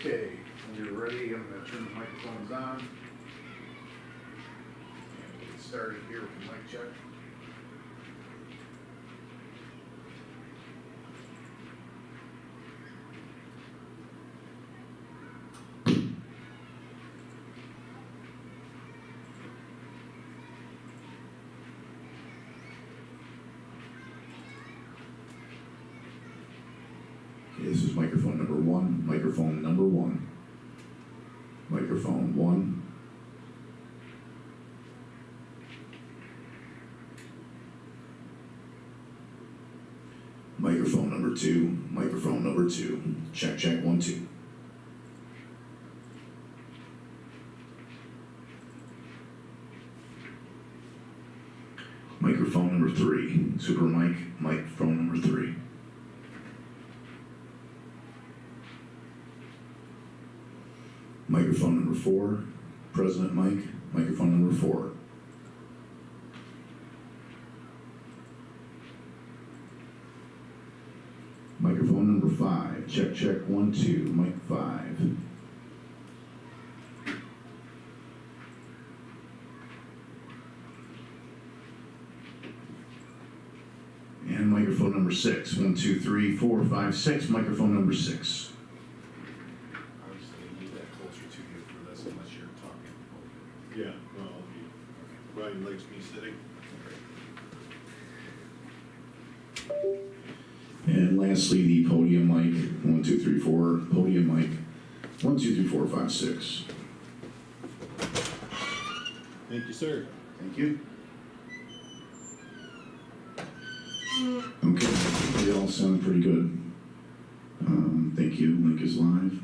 Okay, when you're ready, I'm gonna turn the microphones on. And we'll get started here with the mic check. Okay, this is microphone number one, microphone number one, microphone one. Microphone number two, microphone number two. Check, check, 1, 2. Microphone number three, super mic, microphone number three. Microphone number four, President mic, microphone number four. Microphone number five, check, check, 1, 2, mic 5. And microphone number 6, 1, 2, 3, 4, 5, 6, microphone number 6. I'm just gonna move that closer to you for this unless you're talking. Yeah, well, I'll be, Brian likes me sitting. And lastly, the podium mic, 1, 2, 3, 4, podium mic, 1, 2, 3, 4, 5, 6. Thank you, sir. Thank you. Okay, they all sound pretty good. Thank you, link is live.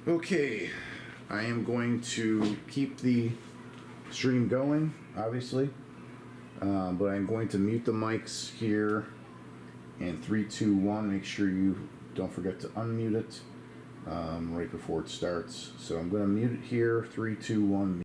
Okay, I am going to keep the stream going, obviously, but I'm going to mute the mics here. And 3, 2, 1. Make sure you don't forget to unmute it right before it starts. So I'm going to mute it here. 3, 2, 1.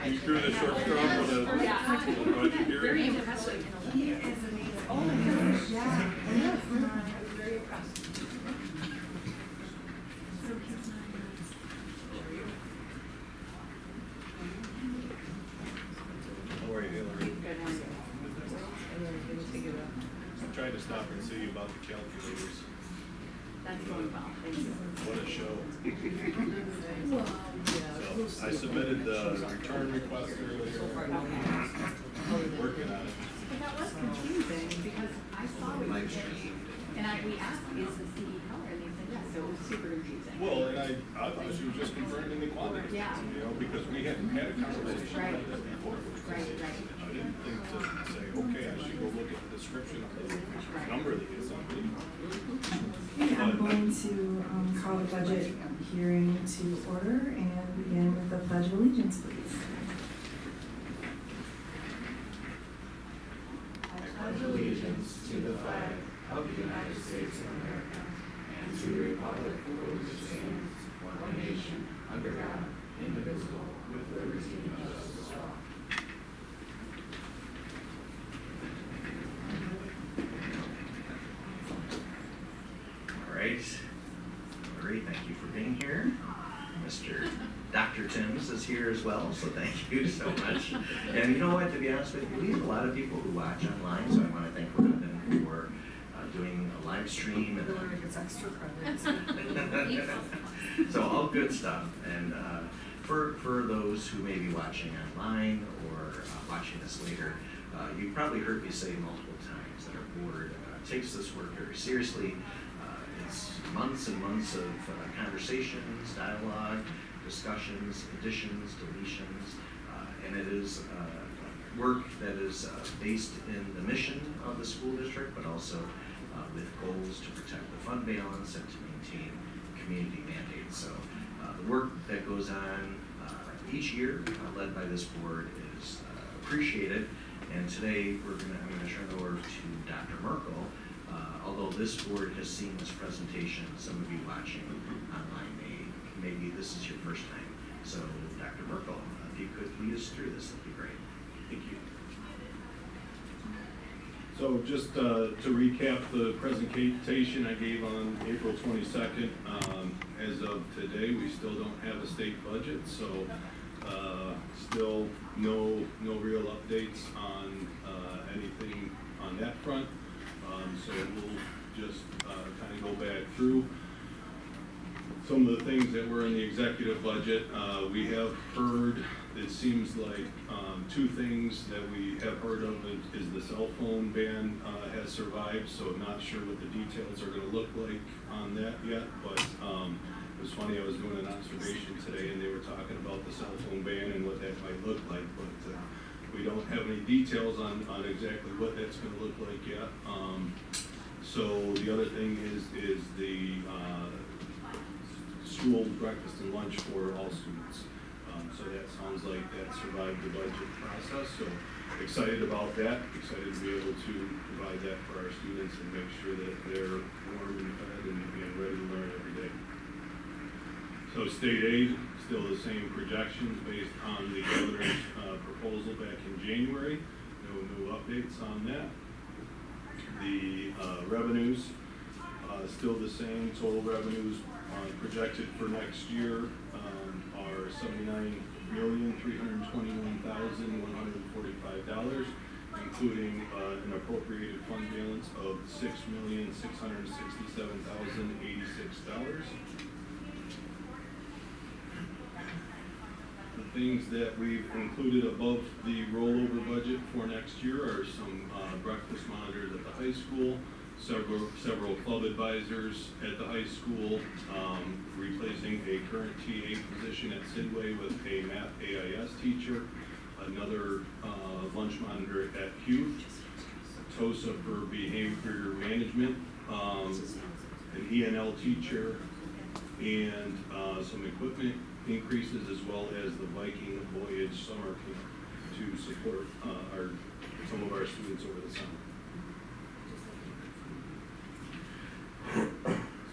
You threw the short straw for the budget here? Very impressive. Oh my gosh, yeah. Very impressive. How are you, Hillary? I tried to stop and see about the calculators. That's going well, thank you. What a show. So I submitted the return request earlier. Working on it. But that was confusing because I saw what you did. And we asked, is the CE color? And they said yes, so it was super confusing. Well, and I thought she was just confirming the quantity, Yeah. you know, because we hadn't had a conversation Right. like this before. Right. I didn't think to say, okay, I should go look at the description of the number that is on the. Okay, I'm going to call the budget hearing to order and begin with the Pledge of Allegiance, please. I pledge allegiance to the flag of the United States of America and to the republic for which it stands, one nation, under God, indivisible, with liberty and justice for all. All right. Great, thank you for being here. Mr. Dr. Timms is here as well, so thank you so much. And you know what, to be honest with you, we have a lot of people who watch online, so I want to thank Robin for doing a live stream. And It's extra credit. so all good stuff. And for those who may be watching online or watching this later, you've probably heard me say multiple times that our board takes this work very seriously. It's months and months of conversations, dialogue, discussions, additions, deletions, and it is work that is based in the mission of the school district, but also with goals to protect the fund balance and to maintain community mandates. So the work that goes on each year, led by this board, is appreciated. And today I'm going to turn it over to Dr. Merkel. Although this board has seen this presentation, some of you watching online maybe this is your first time. So Dr. Merkel, if you could lead us through this, that'd be great. Thank you. So just to recap the presentation I gave on April 22nd, as of today, we still don't have a state budget, so still no real updates on anything on that front. So we'll just kind of go back through some of the things that were in the executive budget. We have heard, it seems like two things that we have heard of is the cell phone ban has survived, so I'm not sure what the details are gonna look like on that yet, but it was funny, I was doing an observation today and they were talking about the cell phone ban and what that might look like, but we don't have any details on exactly what that's gonna look like yet. So the other thing is the school breakfast and lunch for all students. So that sounds like that survived the budget process, so excited about that, excited to be able to provide that for our students and make sure that they're warm and fed and ready to learn every day. So state aid, still the same projections based on the governor's proposal back in January. No new updates on that. The revenues, still the same. Total revenues projected for next year are $79,321,145, including an appropriated fund balance of $6,667,086. The things that we've included above the rollover budget for next year are some breakfast monitors at the high school, several club advisors at the high school, replacing a current TA position at Sidway with a math AIS teacher, another lunch monitor at Hugh, TOSA for behavior management, an ENL teacher, and some equipment increases, as well as the Viking Voyage summer camp to support some of our students over the summer.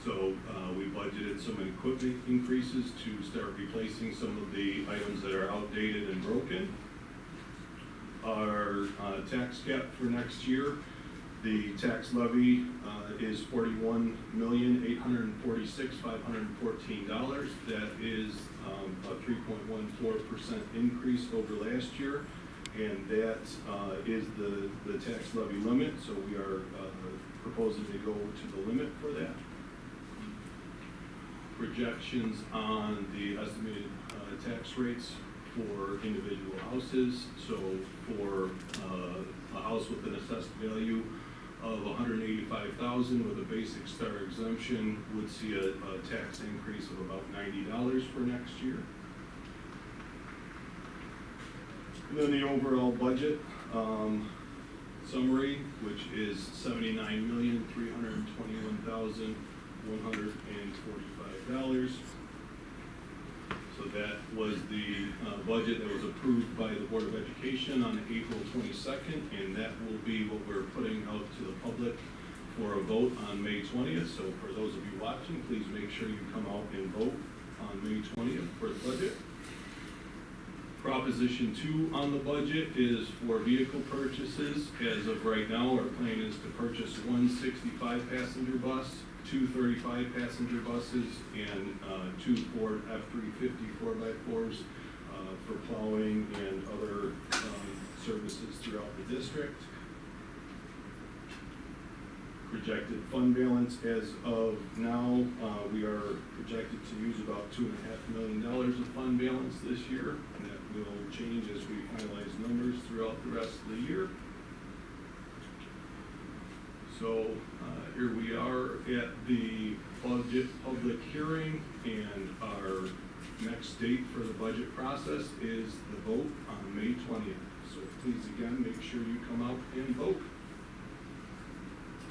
So we budgeted some equipment increases to start replacing some of the items that are outdated and broken. Our tax cap for next year, the tax levy is $41,846,514. That is a 3.14% increase over last year, and that is the tax levy limit. So we are proposing to go to the limit for that. Projections on the estimated tax rates for individual houses. So for a house with an assessed value of $185,000 with a basic star exemption would see a tax increase of about $90 for next year. And then the overall budget summary, which is $79,321,145. So that was the budget that was approved by the Board of Education on April 22nd, and that will be what we're putting out to the public for a vote on May 20th. So for those of you watching, please make sure you come out and vote on May 20th for the budget. Proposition 2 on the budget is for vehicle purchases. As of right now, our plan is to purchase one 65-passenger bus, two 35-passenger buses, and two Ford F-350 4x4s for plowing and other services throughout the district. Projected fund balance as of now, we are projected to use about $2.5 million of fund balance this year, and that will change as we finalize numbers throughout the rest of the year. So here we are at the budget public hearing, and our next date for the budget process is the vote on May 20th. So please, again, make sure you come out and vote.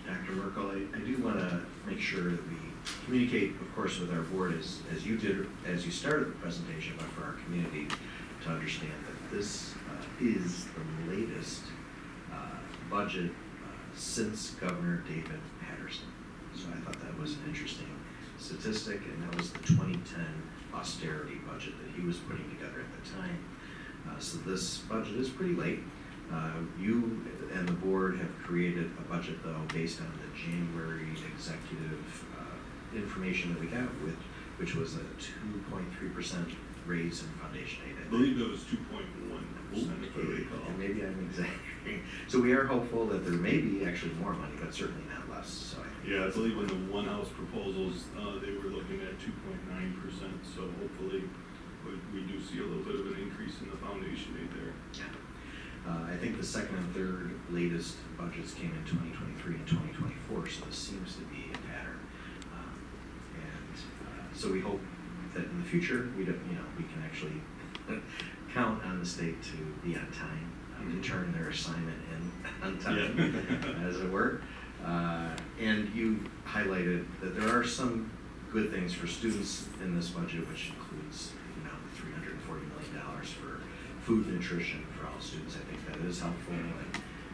Dr. Merkel, I do want to make sure that we communicate, of course, with our board as you did, as you started the presentation, but for our community to understand that this is the latest budget since Governor David Patterson. So I thought that was an interesting statistic, and that was the 2010 austerity budget that he was putting together at the time. So this budget is pretty late. You and the board have created a budget, though, based on the January executive information that we got, which was a 2.3% raise in foundation aid. I believe it was 2.1%, if I recall. And maybe I'm exaggerating. So we are hopeful that there may be actually more money, but certainly not less. So Yeah, I believe in the one house proposals, they were looking at 2.9%, so hopefully we do see a little bit of an increase in the foundation aid there. Yeah. I think the second and third latest budgets came in 2023 and 2024, so this seems to be a pattern. So we hope that in the future we can actually count on the state to be on time, to turn their assignment in on time, as it were. And you highlighted that there are some good things for students in this budget, which includes $340 million for food nutrition for all students. I think that is helpful, and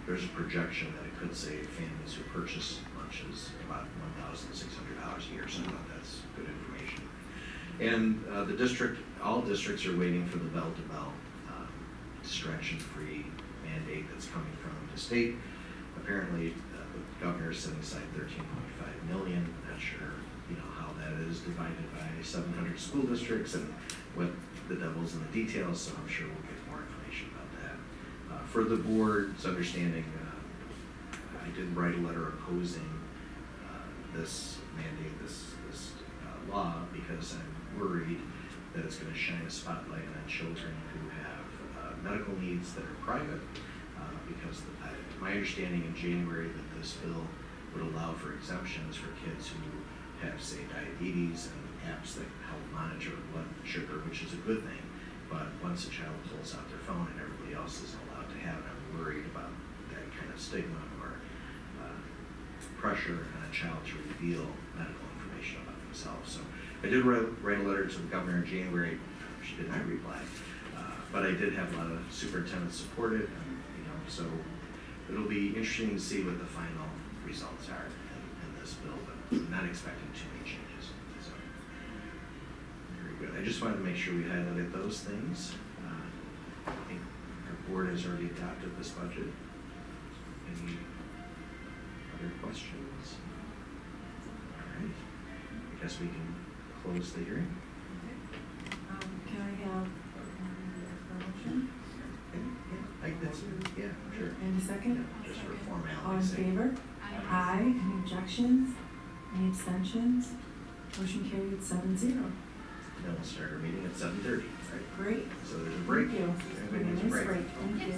there's a projection that it could save families who purchase lunches about $1,600 a year, so I thought that's good information. And all districts are waiting for the bell-to-bell distraction-free mandate that's coming from the state. Apparently, the governor is setting aside $13.5 million. Not sure, how that is divided by 700 school districts and what the devil's in the details, so I'm sure we'll get more information about that. For the board's understanding, I did write a letter opposing this mandate, this law, because I'm worried that it's going to shine a spotlight on children who have medical needs that are private, because my understanding in January that this bill would allow for exemptions for kids who have, say, diabetes and apps that help monitor blood sugar, which is a good thing, But once a child pulls out their phone and everybody else is allowed to have it, I'm worried about that kind of stigma or pressure on a child to reveal medical information about themselves. So I did write a letter to the governor in January. She did not reply, but I did have a lot of superintendents support it, and, so it'll be interesting to see what the final results are in this bill, but I'm not expecting too many changes. So very good. I just wanted to make sure we highlighted those things. I think our board has already adopted this budget. Any other questions? All right. I guess we can close the hearing. Can I have a motion? Yeah, sure. And a second? Just for All in formality's sake. favor? Aye. Any objections? Any abstentions? Motion carried 7-0. Then we'll start our meeting at 7:30, right? Great. So there's a break. Thank you. Everybody needs a Nice break. break. Thank you.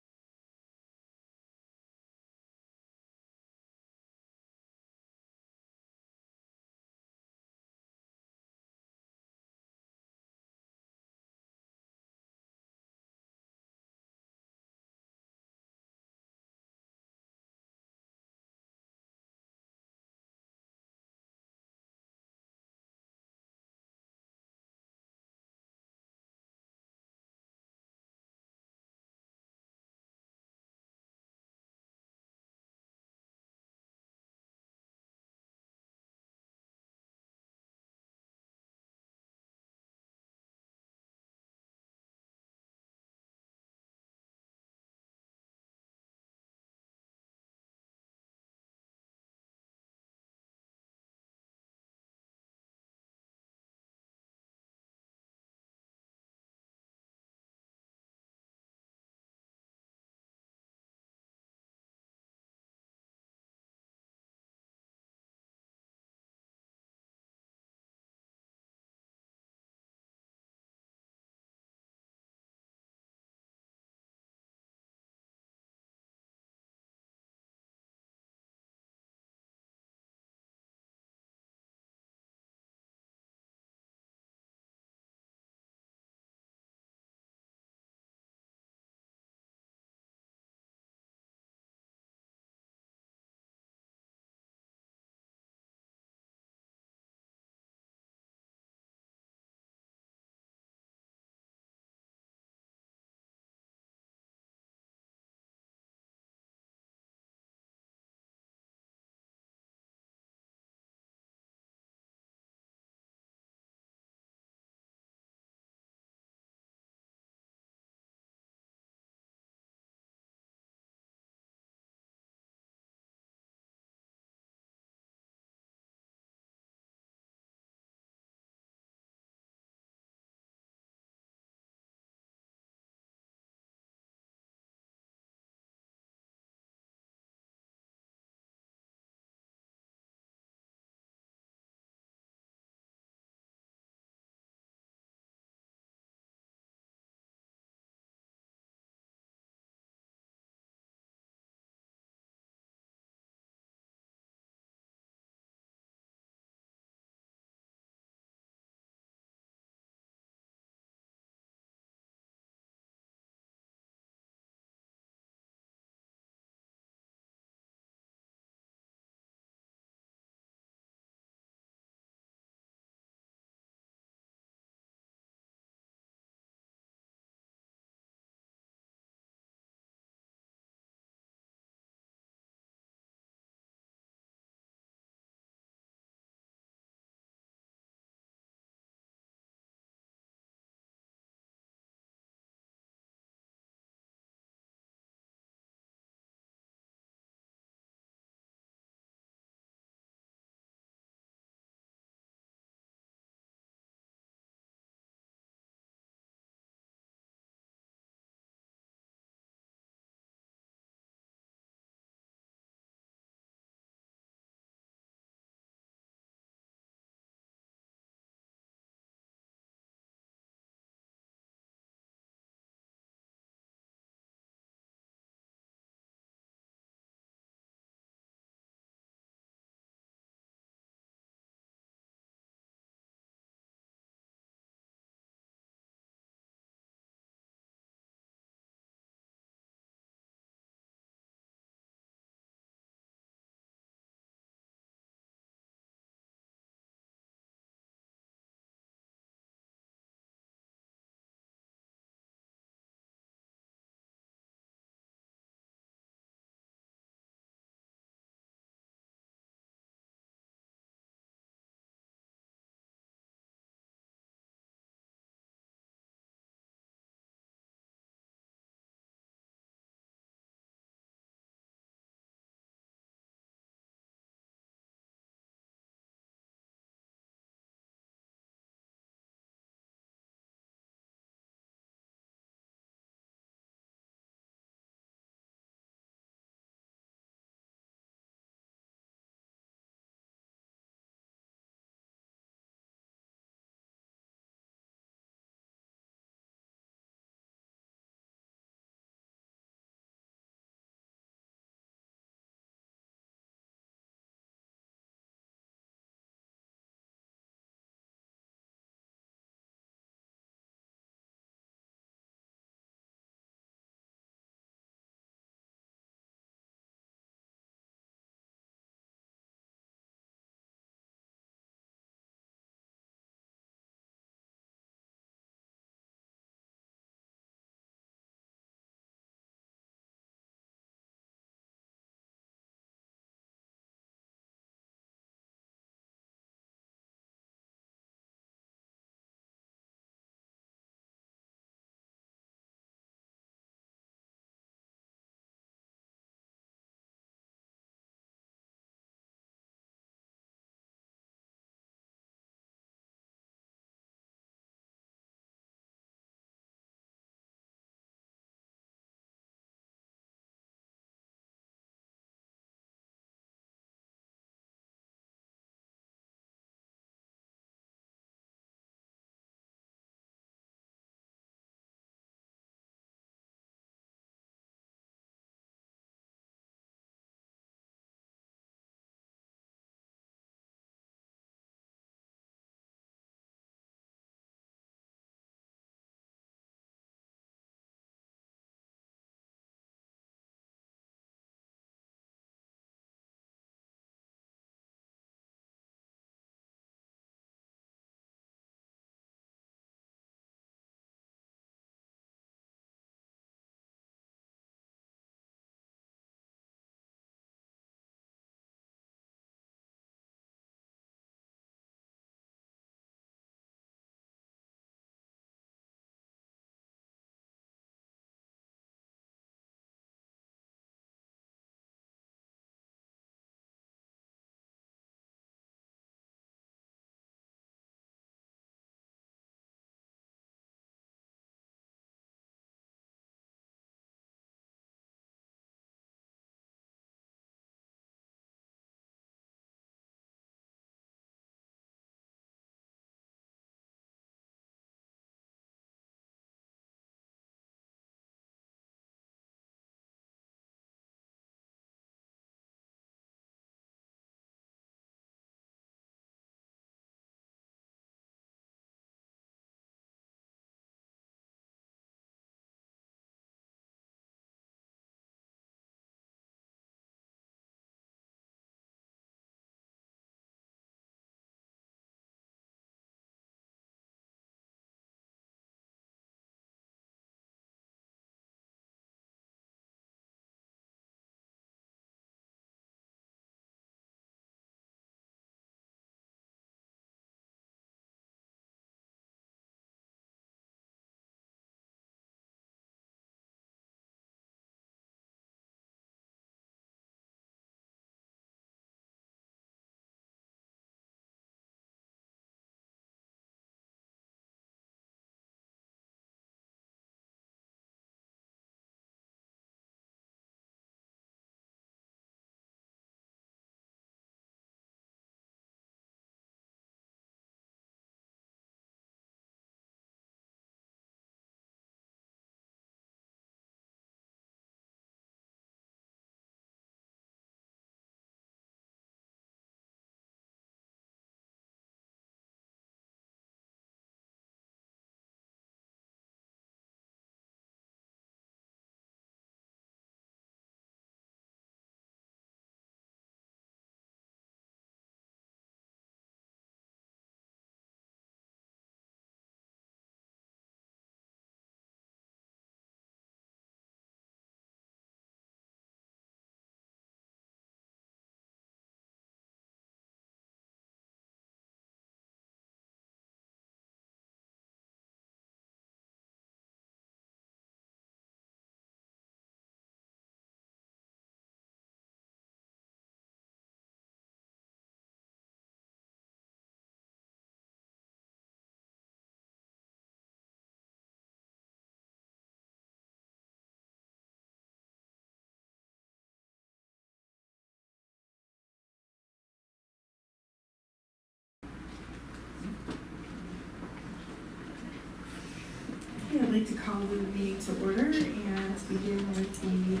I'd like to call the meeting to order and begin with the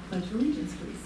Pledge of Allegiance, please.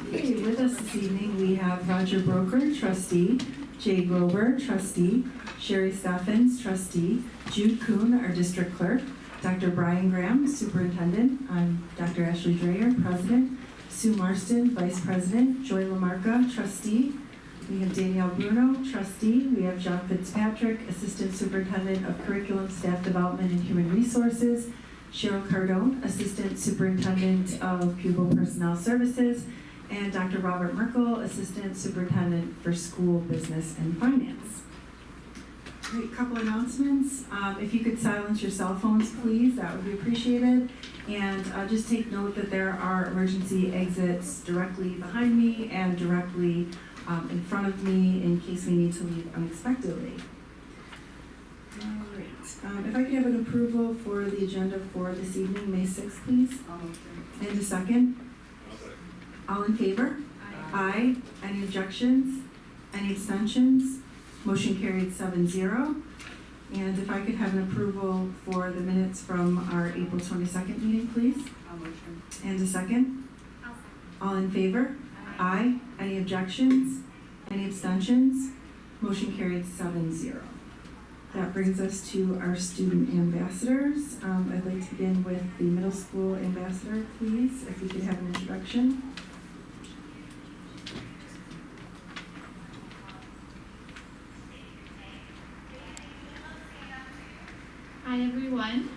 Okay, with us this evening, we have Roger Broker, trustee, Jay Grover, trustee, Sherry Steffens, trustee, Jude Kuhn, our district clerk, Dr. Brian Graham, superintendent, I'm Dr. Ashley Dreyer, president, Sue Marston, vice president, Joy Lamarca, trustee, we have Danielle Bruno, trustee, we have John Fitzpatrick, assistant superintendent of curriculum, staff development, and human resources, Cheryl Cardone, assistant superintendent of pupil personnel services, and Dr. Robert Merkel, assistant superintendent for school business and finance. Great, couple announcements. If you could silence your cell phones, please, that would be appreciated. And just take note that there are emergency exits directly behind me and directly in front of me in case we need to leave unexpectedly. All right. If I could have an approval for the agenda for this evening, May 6th, please. And a second. All in favor? Aye. Any objections? Any abstentions? Motion carried 7-0. And if I could have an approval for the minutes from our April 22nd meeting, please. And a second. All in favor? Aye. Any objections? Any abstentions? Motion carried 7-0. That brings us to our student ambassadors. I'd like to begin with the middle school ambassador, please, if we could have an introduction. Hi everyone.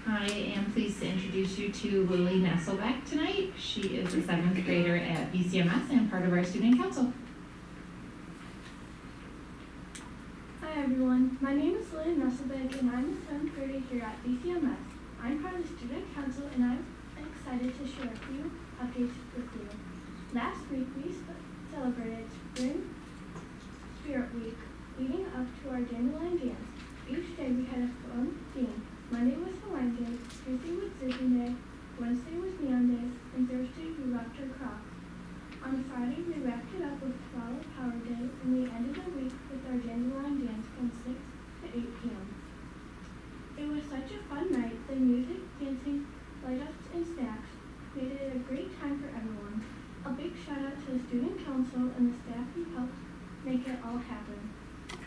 I am pleased to introduce you to Lily Nesselbeck tonight. She is a 7th grader at BCMS and part of our student council. Hi everyone, my name is Lily Nesselbeck and I'm a 7th grader here at BCMS. I'm part of the student council and I'm excited to share a few updates with you. Last week we celebrated Spring Spirit Week leading up to our Dandelion Dance. Each day we had a fun theme. Monday was Hawaiian Day, Tuesday was Zipping Day, Wednesday was Neon Days, and Thursday we rocked our Crocs. On Friday we wrapped it up with Flower Power Day, and we ended the week with our Dandelion Dance from 6 to 8 p.m. It was such a fun night. The music, dancing, light-ups, and snacks made it a great time for everyone. A big shout out to the student council and the staff who helped make it all happen.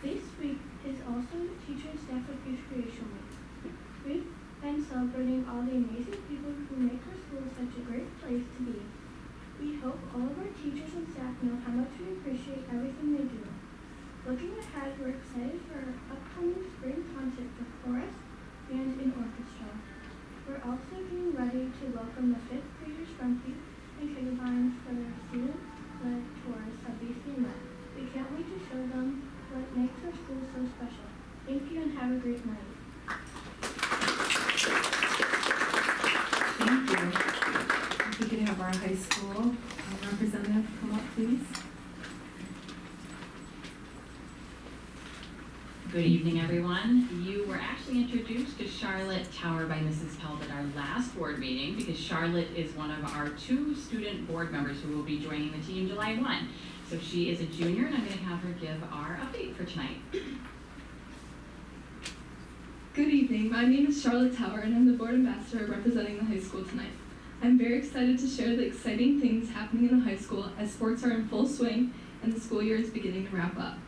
This week is also the Teacher and Staff Appreciation Week. We've been celebrating all the amazing people who make our school such a great place to be. We hope all of our teachers and staff know how much we appreciate everything they do. Looking ahead, we're excited for our upcoming spring concert for chorus, band, and orchestra. We're also getting ready to welcome the 5th graders from Peak and Kindergarten for their student-led tours of BCMS. We can't wait to show them what makes our school so special. Thank you and have a great night. Thank you. If we could have our high school representative come up, please. Good evening, everyone. You were actually introduced to Charlotte Tower by Mrs. Pelt at our last board meeting because Charlotte is one of our 2 student board members who will be joining the team July 1. So she is a junior, and I'm going to have her give our update for tonight. Good evening, my name is Charlotte Tower and I'm the board ambassador representing the high school tonight. I'm very excited to share the exciting things happening in the high school as sports are in full swing and the school year is beginning to wrap up.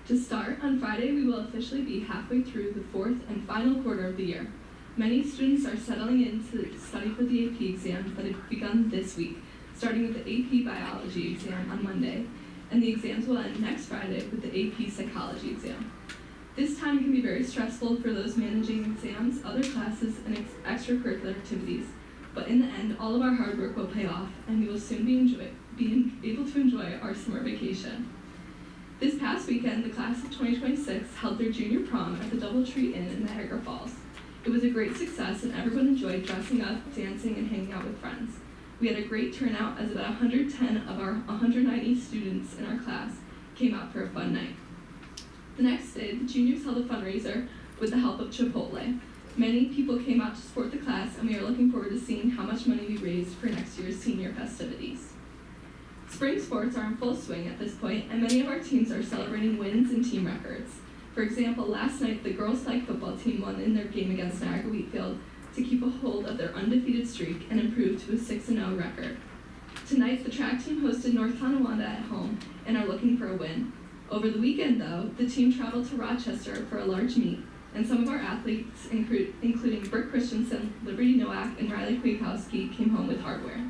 To start, on Friday we will officially be halfway through the 4th and final quarter of the year. Many students are settling in to study for the AP exams that have begun this week, starting with the AP Biology exam on Monday, and the exams will end next Friday with the AP Psychology exam. This time can be very stressful for those managing exams, other classes, and extracurricular activities, but in the end, all of our hard work will pay off, and we will soon be able to enjoy our summer vacation. This past weekend, the class of 2026 held their junior prom at the Doubletree Inn in Niagara Falls. It was a great success, and everyone enjoyed dressing up, dancing, and hanging out with friends. We had a great turnout as about 110 of our 190 students in our class came out for a fun night. The next day, the juniors held a fundraiser with the help of Chipotle. Many people came out to support the class, and we are looking forward to seeing how much money we raised for next year's senior festivities. Spring sports are in full swing at this point, and many of our teams are celebrating wins and team records. For example, last night, the girls' flag football team won in their game against Niagara Wheatfield to keep a hold of their undefeated streak and improve to a 6-0 record. Tonight, the track team hosted North Tonawanda at home and are looking for a win. Over the weekend, though, the team traveled to Rochester for a large meet, and some of our athletes, including Brooke Christensen, Liberty Nowak, and Riley Kwiatkowski, came home with hardware.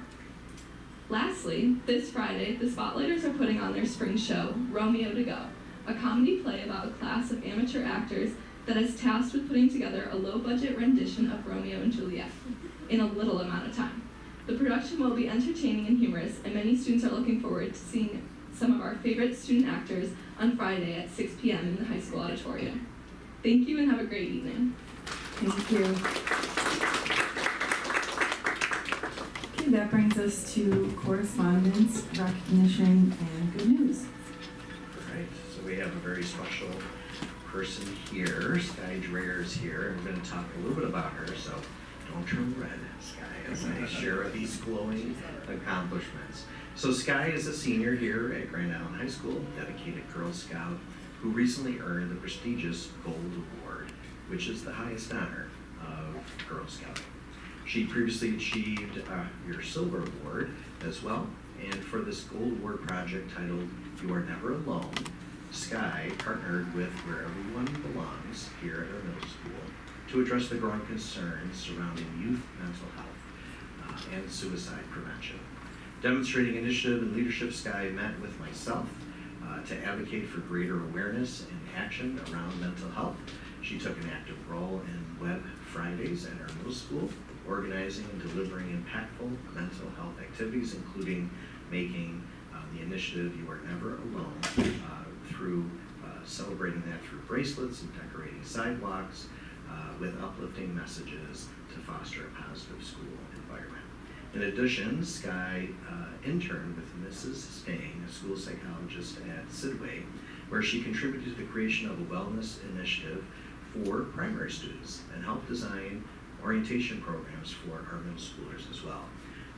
Lastly, this Friday, the Spotlighters are putting on their spring show, Romeo to Go, a comedy play about a class of amateur actors that is tasked with putting together a low-budget rendition of Romeo and Juliet in a little amount of time. The production will be entertaining and humorous, and many students are looking forward to seeing some of our favorite student actors on Friday at 6 p.m. in the high school auditorium. Thank you and have a great evening. Thank you. Okay, that brings us to correspondence, recognition, and good news. Right, so we have a very special person here. Sky Dreyer is here, and we're going to talk a little bit about her, so don't turn red, Sky, as I share these glowing accomplishments. So Sky is a senior here at Grand Island High School, dedicated Girl Scout, who recently earned the prestigious Gold Award, which is the highest honor of Girl Scouting. She previously achieved your Silver Award as well, and for this Gold Award project titled You Are Never Alone, Sky partnered with Where Everyone Belongs here at our middle school to address the growing concerns surrounding youth mental health and suicide prevention. Demonstrating initiative and leadership, Sky met with myself to advocate for greater awareness and action around mental health. She took an active role in Web Fridays at our middle school, organizing and delivering impactful mental health activities, including making the initiative You Are Never Alone through celebrating that through bracelets and decorating sidewalks with uplifting messages to foster a positive school environment. In addition, Sky interned with Mrs. Stang, a school psychologist at Sidway, where she contributed to the creation of a wellness initiative for primary students and helped design orientation programs for our middle schoolers as well.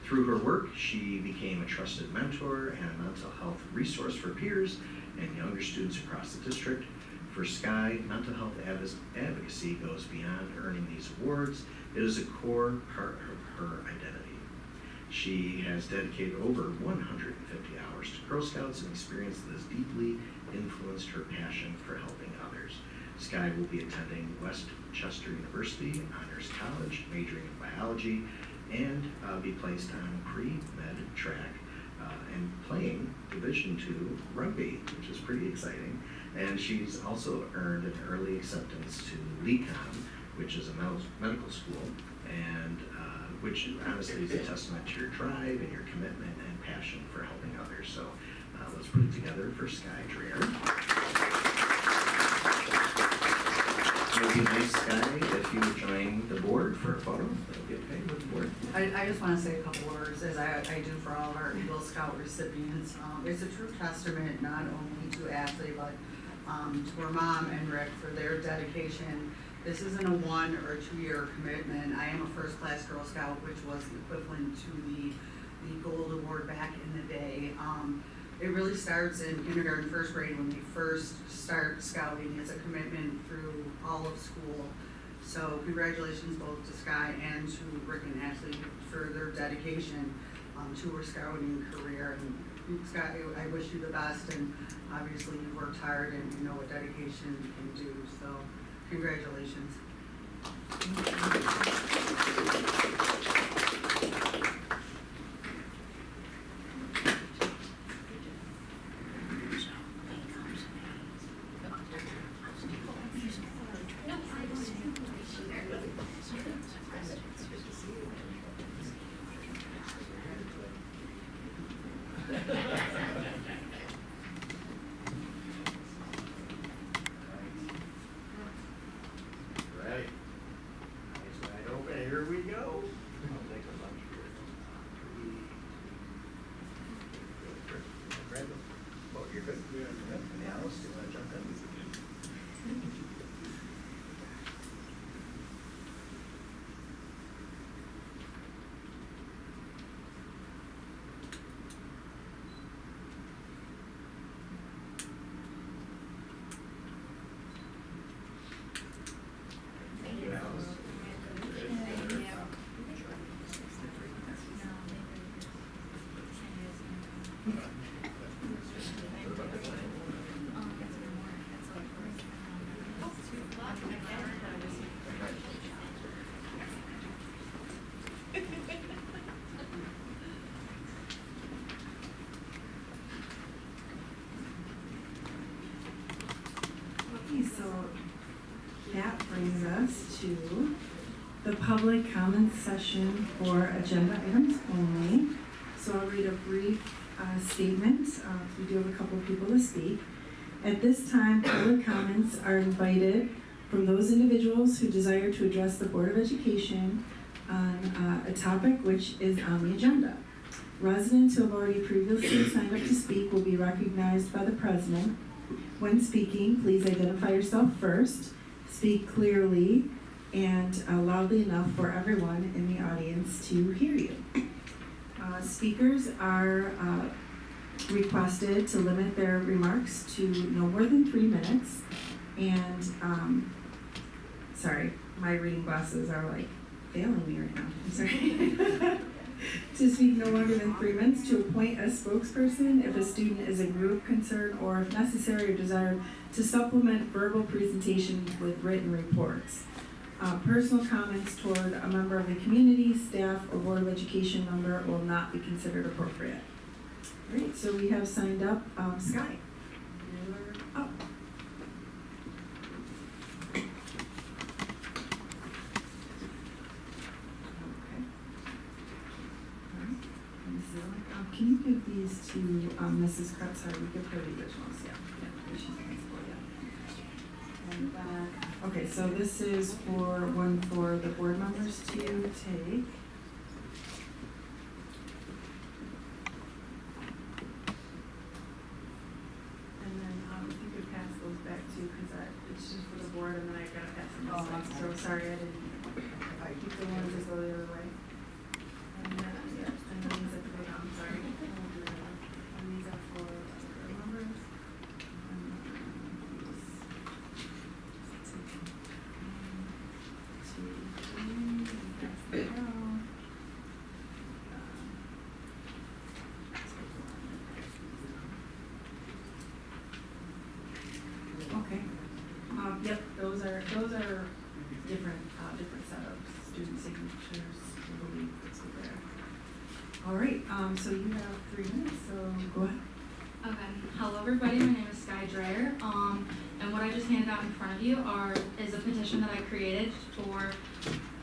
Through her work, she became a trusted mentor and a mental health resource for peers and younger students across the district. For Sky, mental health advocacy goes beyond earning these awards. It is a core part of her identity. She has dedicated over 150 hours to Girl Scouts, and experience that has deeply influenced her passion for helping others. Sky will be attending Westchester University Honors College, majoring in biology, and be placed on pre-med track and playing Division II rugby, which is pretty exciting. And she's also earned an early acceptance to LECOM, which is a medical school, and which honestly is a testament to your drive and your commitment and passion for helping others. So let's put it together for Sky Dreyer. It would be nice, Sky, if you would join the board for a photo. That'll be okay with the board. I just want to say a couple words, as I do for all of our Eagle Scout recipients. It's a true testament not only to Ashley, but to her mom and Rick for their dedication. This isn't a 1 or 2 year commitment. I am a first class Girl Scout, which was the equivalent to the Gold Award back in the day. It really starts in kindergarten, first grade when we first start scouting. It's a commitment through all of school. So congratulations both to Sky and to Rick and Ashley for their dedication to her scouting career. And Sky, I wish you the best, and obviously you worked hard and you know what dedication can do. So congratulations. Right. Eyes wide open, here we go. Yeah, let's do that, jump in. Thank you, Alice. Okay, so that brings us to the public comment session for agenda items only. So I'll read a brief statement. We do have a couple of people to speak. At this time, public comments are invited from those individuals who desire to address the Board of Education on a topic which is on the agenda. Residents who have already previously signed up to speak will be recognized by the president. When speaking, please identify yourself first, speak clearly and loudly enough for everyone in the audience to hear you. Speakers are requested to limit their remarks to no more than 3 minutes. And, sorry, my reading glasses are like failing me right now, I'm sorry. To speak no longer than 3 minutes, to appoint a spokesperson if a student is a group concern, or if necessary or desired, to supplement verbal presentations with written reports. Personal comments toward a member of the community, staff, or Board of Education member will not be considered appropriate. All right, so we have signed up Sky. You're up. Can you give these to Mrs. Kretz? Sorry, we give her the originals, yeah. She's the principal, yeah. And okay, so this is one for the board members to take. And then if you could pass those back too, because it's just for the board, and then I've got to pass them this way. So sorry, I didn't. If I keep the ones just go the other way. And then, yeah, and then these have to go down, sorry. And these are for the members. And then these. Two, three, and pass them down. Okay. Yep, those are different set of student signatures, I believe that's over there. All right, so you have 3 minutes, so go ahead. Okay, hello everybody, my name is Sky Dreyer, and what I just handed out in front of you is a petition that I created for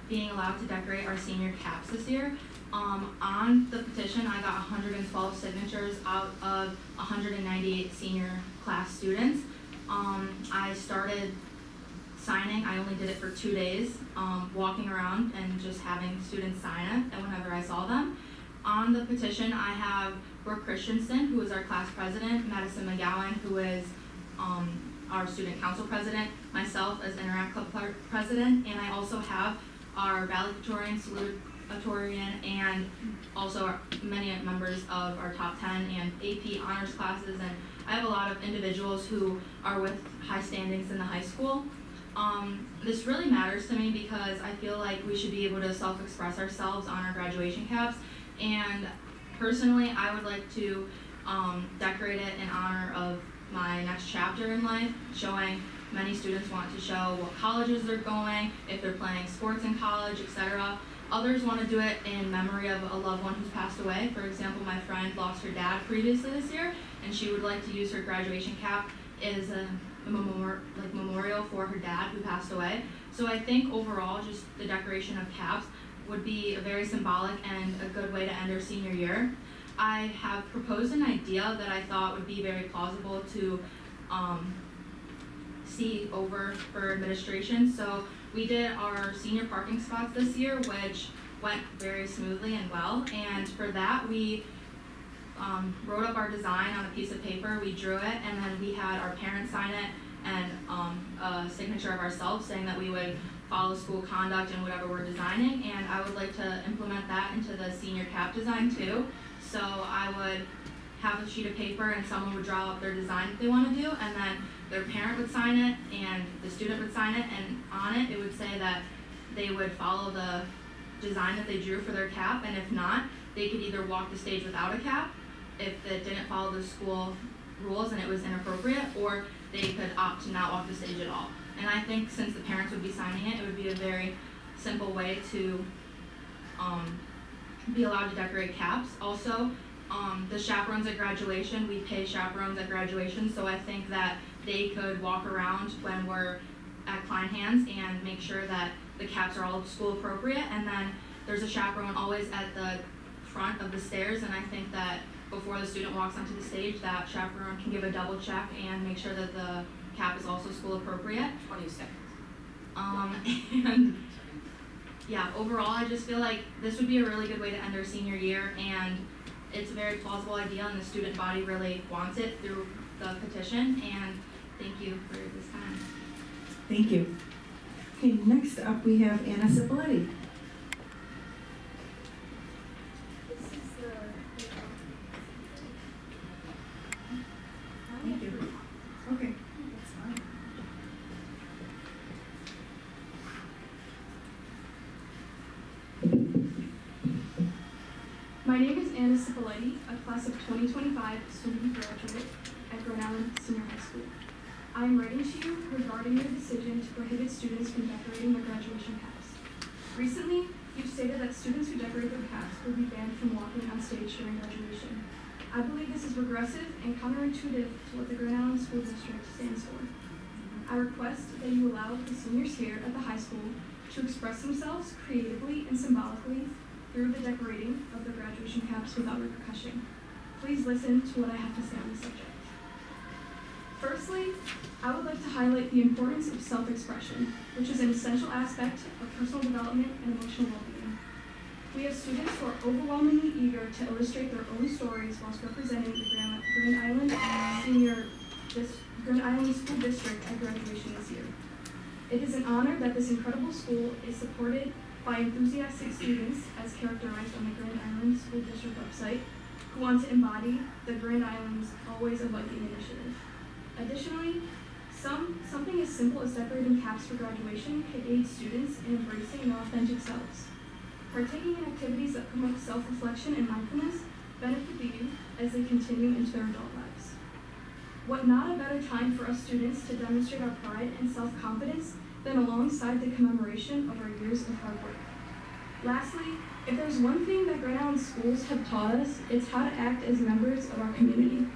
being allowed to decorate our senior caps this year. On the petition, I got 112 signatures out of 198 senior class students. I started signing, I only did it for 2 days, walking around and just having students sign it, and whenever I saw them. On the petition, I have Brooke Christensen, who is our class president, Madison McGowan, who is our student council president, myself as Interact Club president, and I also have our valedictorian, salutatorian, and also many members of our top 10 and AP honors classes, and I have a lot of individuals who are with high standings in the high school. This really matters to me because I feel like we should be able to self-express ourselves on our graduation caps, and personally I would like to decorate it in honor of my next chapter in life, showing many students want to show what colleges they're going, if they're playing sports in college, etc. Others want to do it in memory of a loved one who's passed away. For example, my friend lost her dad previously this year, and she would like to use her graduation cap as a memorial for her dad who passed away. So I think overall, just the decoration of caps would be a very symbolic and a good way to end our senior year. I have proposed an idea that I thought would be very plausible to see over for administration. So we did our senior parking spots this year, which went very smoothly and well. And for that, we wrote up our design on a piece of paper, we drew it, and then we had our parents sign it, and a signature of ourselves saying that we would follow school conduct and whatever we're designing, and I would like to implement that into the senior cap design too. So I would have a sheet of paper and someone would draw up their design that they want to do, and then their parent would sign it and the student would sign it, and on it, it would say that they would follow the design that they drew for their cap, and if not, they could either walk the stage without a cap if it didn't follow the school rules and it was inappropriate, or they could opt to not walk the stage at all. And I think since the parents would be signing it, it would be a very simple way to be allowed to decorate caps. Also, the chaperones at graduation, we pay chaperones at graduation, so I think that they could walk around when we're at Kleinhans and make sure that the caps are all school appropriate, and then there's a chaperone always at the front of the stairs, and I think that before the student walks onto the stage, that chaperone can give a double check and make sure that the cap is also school appropriate. 20 seconds. And yeah, overall, I just feel like this would be a really good way to end our senior year, and it's a very plausible idea, and the student body really wants it through the petition, and thank you for this time. Thank you. Okay, next up we have Anna Cipoletti. Thank you. Okay, that's fine. My name is Anna Cipoletti, a class of 2025 soon-to-be graduate at Grand Island Senior High School. I am writing to you regarding your decision to prohibit students from decorating their graduation caps. Recently, you've stated that students who decorate their caps will be banned from walking on stage during graduation. I believe this is regressive and counterintuitive to what the Grand Island School District stands for. I request that you allow the seniors here at the high school to express themselves creatively and symbolically through the decorating of their graduation caps without repercussion. Please listen to what I have to say on the subject. Firstly, I would like to highlight the importance of self-expression, which is an essential aspect of personal development and emotional well-being. We have students who are overwhelmingly eager to illustrate their own stories whilst representing the Grand Island School District at graduation this year. It is an honor that this incredible school is supported by enthusiastic students, as characterized on the Grand Island School District website, who want to embody the Grand Island's Always a Viking initiative. Additionally, something as simple as decorating caps for graduation can aid students in embracing their authentic selves. Partaking in activities that promote self-reflection and mindfulness benefit the youth as they continue into their adult lives. What not a better time for us students to demonstrate our pride and self-confidence than alongside the commemoration of our years of hard work. Lastly, if there's one thing that Grand Island schools have taught us, it's how to act as members of our community.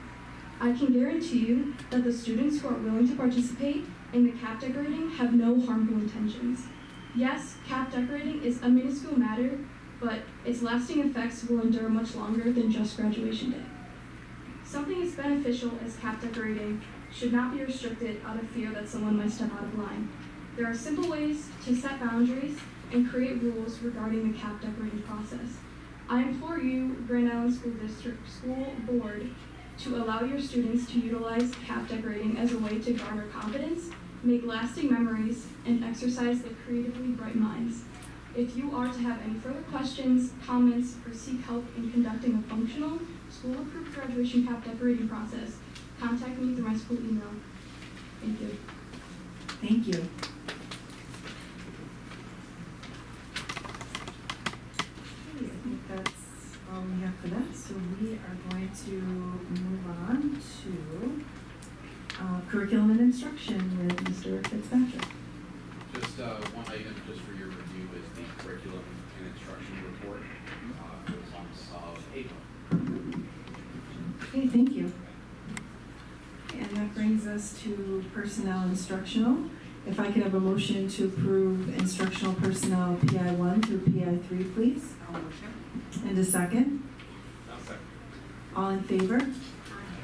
I can guarantee you that the students who are willing to participate in the cap decorating have no harmful intentions. Yes, cap decorating is a minuscule matter, but its lasting effects will endure much longer than just graduation day. Something as beneficial as cap decorating should not be restricted out of fear that someone might step out of line. There are simple ways to set boundaries and create rules regarding the cap decorating process. I implore you, Grand Island School District School Board, to allow your students to utilize cap decorating as a way to garner confidence, make lasting memories, and exercise their creatively bright minds. If you are to have any further questions, comments, or seek help in conducting a functional, school-approved graduation cap decorating process, contact me through my school email. Thank you. Thank you. Okay, I think that's all we have for that, so we are going to move on to curriculum and instruction with Mr. Fitzpatrick. Just one item just for your review is the curriculum and instruction report for the month of April. Okay, thank you. And that brings us to personnel instructional. If I could have a motion to approve instructional personnel PI 1 through PI 3, please. And a second. All in favor?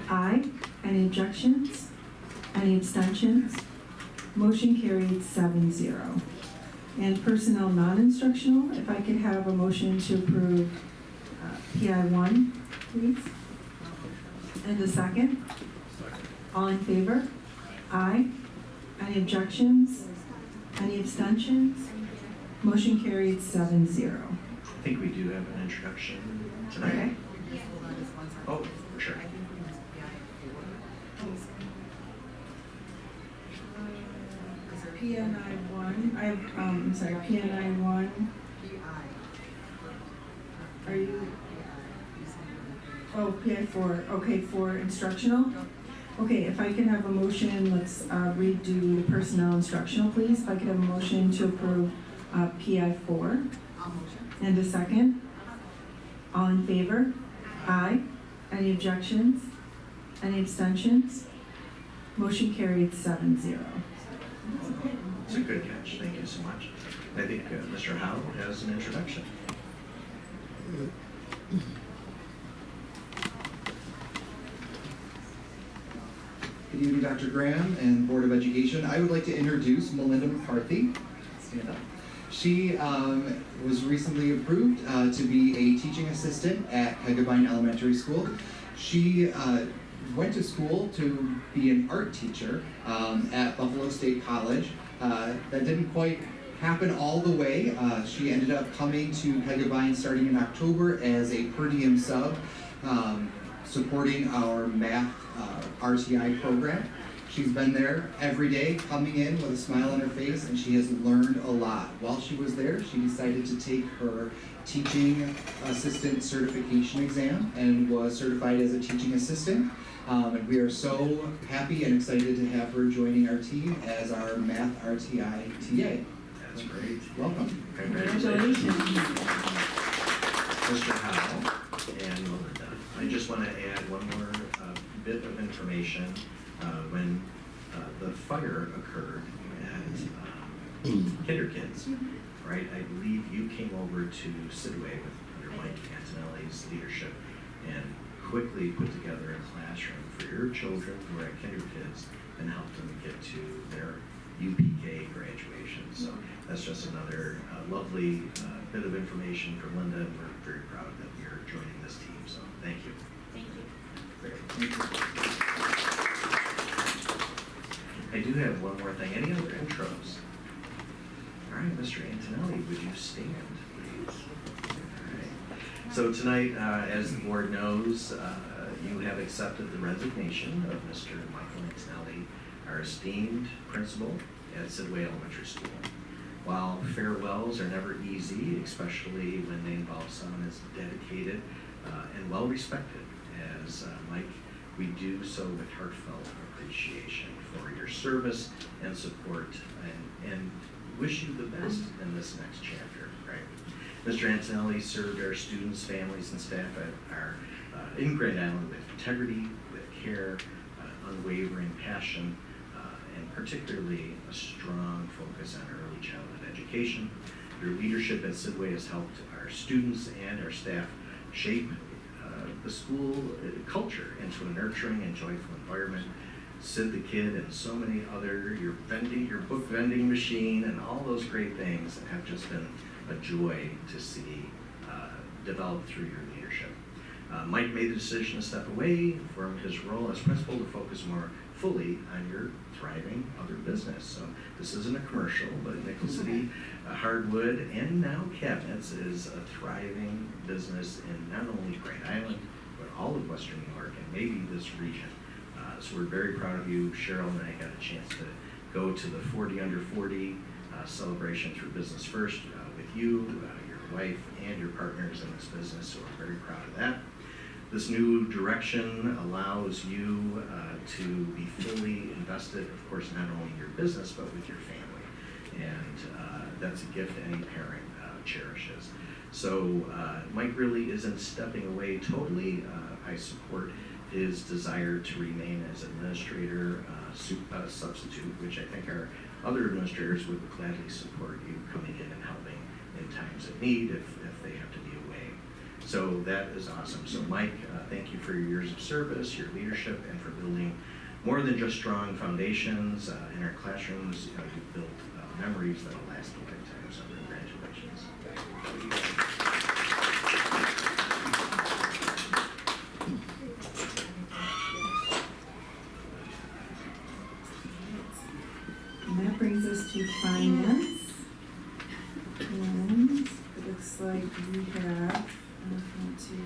Aye. Any objections? Any abstentions? Motion carried 7-0. And personnel non-instructional, if I could have a motion to approve PI 1, please. And a second? All in favor? Aye. Any objections? Any abstentions? Motion carried 7-0. I think we do have an introduction tonight. Okay. Oh, for sure. PNI 1, I have, I'm sorry, PNI 1. Are you? Oh, PI 4, okay, for instructional? Okay, if I can have a motion, let's redo the personnel instructional, please. If I could have a motion to approve PI 4. And a second? All in favor? Aye. Any objections? Any abstentions? Motion carried 7-0. It's a good catch. Thank you so much. I think Mr. Howe has an introduction. Good evening, Dr. Graham and Board of Education. I would like to introduce Melinda McCarthy. Stand up. She was recently approved to be a teaching assistant at Hegadine Elementary School. She went to school to be an art teacher at Buffalo State College. That didn't quite happen all the way. She ended up coming to Hegadine starting in October as a per diem sub, supporting our math RTI program. She's been there every day, coming in with a smile on her face, and she has learned a lot. While she was there, she decided to take her teaching assistant certification exam and was certified as a teaching assistant. And we are so happy and excited to have her joining our team as our math RTI TA. That's great. Welcome. Congratulations. Mr. Howe and Melinda, I just want to add one more bit of information. When the fire occurred at Kinder Kids, right? I believe you came over to Sidway under Mike Antonelli's leadership and quickly put together a classroom for your children who are at Kinder Kids and helped them get to their UPK graduation. So that's just another lovely bit of information for Linda, and we're very proud that you're joining this team. So thank you. Thank you. Great. I do have one more thing. Any other intros? All right, Mr. Antonelli, would you stand, please? All right. So tonight, as the board knows, you have accepted the resignation of Mr. Michael Antonelli, our esteemed principal at Sidway Elementary School. While farewells are never easy, especially when they involve someone as dedicated and well-respected as Mike, we do so with heartfelt appreciation for your service and support, and wish you the best in this next chapter, right? Mr. Antonelli served our students, families, and staff in Grand Island with integrity, with care, unwavering passion, and particularly a strong focus on early childhood education. Your leadership at Sidway has helped our students and our staff shape the school culture into a nurturing and joyful environment. Sid the Kid and so many other, your book vending machine, and all those great things have just been a joy to see develop through your leadership. Mike made the decision to step away from his role as principal to focus more fully on your thriving other business. So this isn't a commercial, but Nickel City Hardwood and now Cabinets is a thriving business in not only Grand Island, but all of Western New York and maybe this region. So we're very proud of you. Cheryl and I got a chance to go to the 40 Under 40 celebration through Business First with you, your wife, and your partners in this business, so we're very proud of that. This new direction allows you to be fully invested, of course, not only in your business, but with your family. And that's a gift any parent cherishes. So Mike really isn't stepping away totally. I support his desire to remain as administrator substitute, which I think our other administrators would gladly support you coming in and helping in times of need if they have to be away. So that is awesome. So Mike, thank you for your years of service, your leadership, and for building more than just strong foundations in our classrooms. You've built memories that will last a lifetime, so congratulations. to finance. And it looks like we have, I'm going to,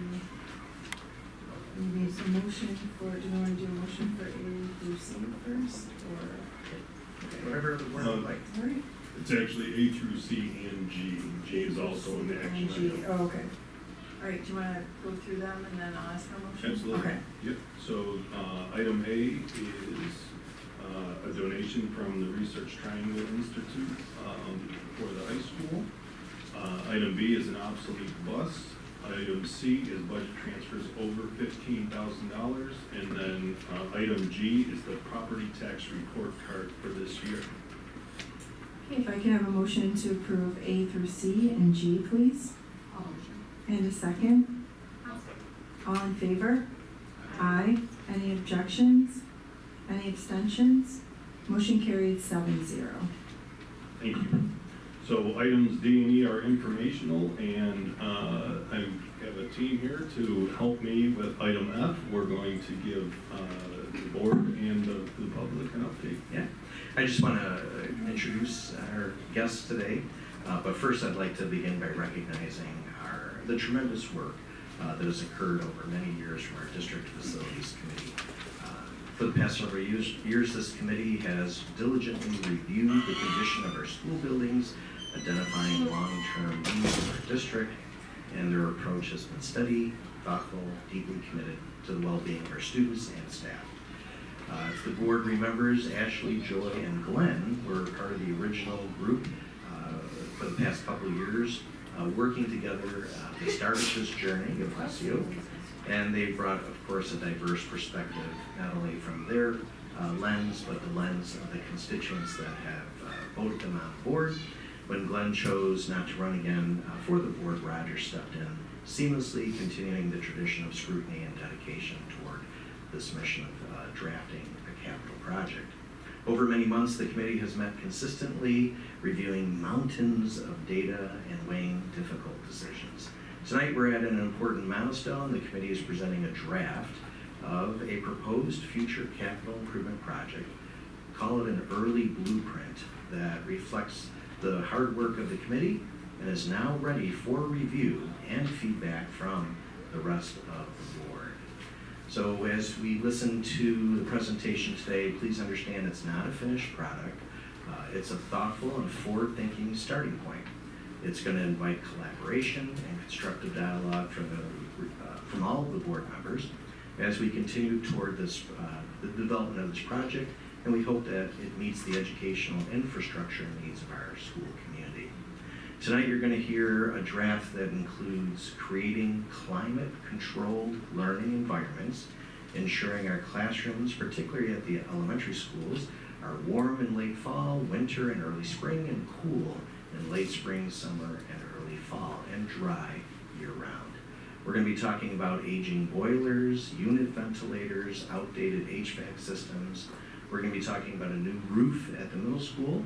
maybe it's a motion for, do you want to do a motion for A through C first, or? Whatever the board would like. All right. It's actually A through C and G. G is also in the action And G. item. Oh, okay. All right, do you want to go through them and then I'll ask for a motion? Absolutely. Okay. Yep. So, item A is a donation from the Research Triangle Institute for the high school. Item B is an obsolete bus. Item C is budget transfers over $15,000. And then item G is the property tax report card for this year. Okay, if I can have a motion to approve A through C and G, please. And a second? All in favor? Aye. Any objections? Any abstentions? Motion carried 7-0. Thank you. So items D and E are informational, and I have a team here to help me with item F. We're going to give the board and the public an update. Yeah, I just want to introduce our guests today, but first I'd like to begin by recognizing the tremendous work that has occurred over many years from our District Facilities Committee. For the past several years, this committee has diligently reviewed the condition of our school buildings, identifying long-term needs of our district, and their approach has been steady, thoughtful, deeply committed to the well-being of our students and staff. If the board remembers, Ashley, Joy, and Glenn were part of the original group for the past couple of years, working together to start this journey of SEO. And they brought, of course, a diverse perspective, not only from their lens, but the lens of the constituents that have voted them on board. When Glenn chose not to run again for the board, Roger stepped in, seamlessly continuing the tradition of scrutiny and dedication toward this mission of drafting a capital project. Over many months, the committee has met consistently, reviewing mountains of data and weighing difficult decisions. Tonight, we're at an important milestone. The committee is presenting a draft of a proposed future capital improvement project. Call it an early blueprint that reflects the hard work of the committee and is now ready for review and feedback from the rest of the board. So as we listen to the presentation today, please understand it's not a finished product. It's a thoughtful and forward-thinking starting point. It's going to invite collaboration and constructive dialogue from all of the board members as we continue toward this, the development of this project, and we hope that it meets the educational infrastructure needs of our school community. Tonight you're going to hear a draft that includes creating climate-controlled learning environments, ensuring our classrooms, particularly at the elementary schools, are warm in late fall, winter, and early spring, and cool in late spring, summer, and early fall, and dry year-round. We're going to be talking about aging boilers, unit ventilators, outdated HVAC systems. We're going to be talking about a new roof at the middle school,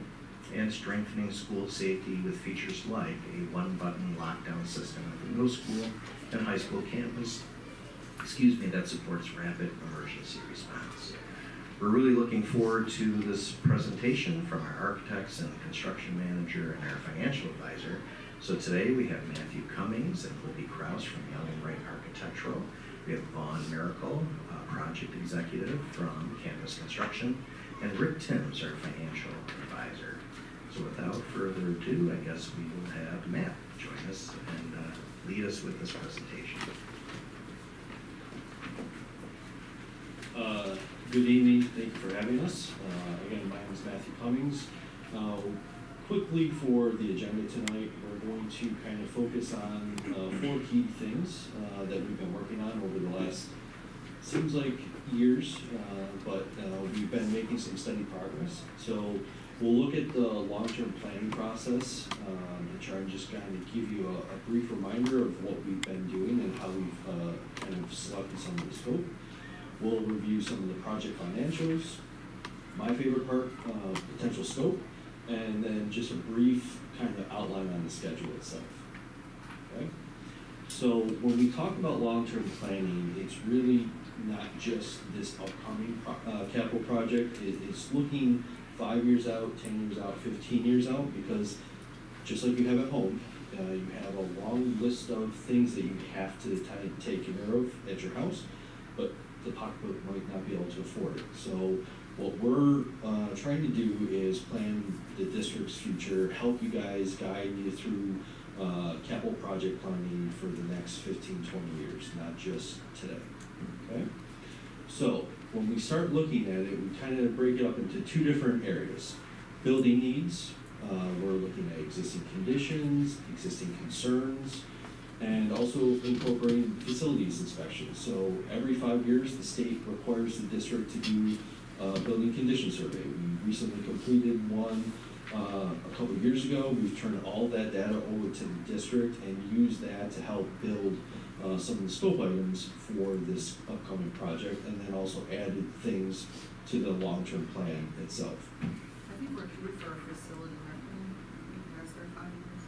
and strengthening school safety with features like a one-button lockdown system at the middle school and high school campus, that supports rapid emergency response. We're really looking forward to this presentation from our architects and construction manager and our financial advisor. So today we have Matthew Cummings and Libby Krause from Young and Wright Architectural. We have Vaughn Miracle, project executive from Campus Construction, and Rick Timms, our financial advisor. So without further ado, I guess we will have Matt join us and lead us with this presentation. Good evening, thank you for having us. Again, my name is Matthew Cummings. Quickly for the agenda tonight, we're going to kind of focus on 4 key things that we've been working on over the last, seems like years, but we've been making some steady progress. So we'll look at the long-term planning process and try and just kind of give you a brief reminder of what we've been doing and how we've kind of selected some of the scope. We'll review some of the project financials, my favorite part, potential scope, and then just a brief kind of outline on the schedule itself. Okay? So when we talk about long-term planning, it's really not just this upcoming capital project. It's looking 5 years out, 10 years out, 15 years out, because just like you have at home, you have a long list of things that you have to take care of at your house, but the pocketbook might not be able to afford it. So what we're trying to do is plan the district's future, help you guys, guide you through capital project planning for the next 15, 20 years, not just today, okay? So when we start looking at it, we kind of break it up into two different areas. Building needs, we're looking at existing conditions, existing concerns, and also incorporating facilities inspections. So every 5 years, the state requires the district to do a building condition survey. We recently completed one a couple of years ago. We've turned all that data over to the district and used that to help build some of the scope items for this upcoming project, and then also added things to the long-term plan itself. I think we're due for a facility rental. Has there 5 years?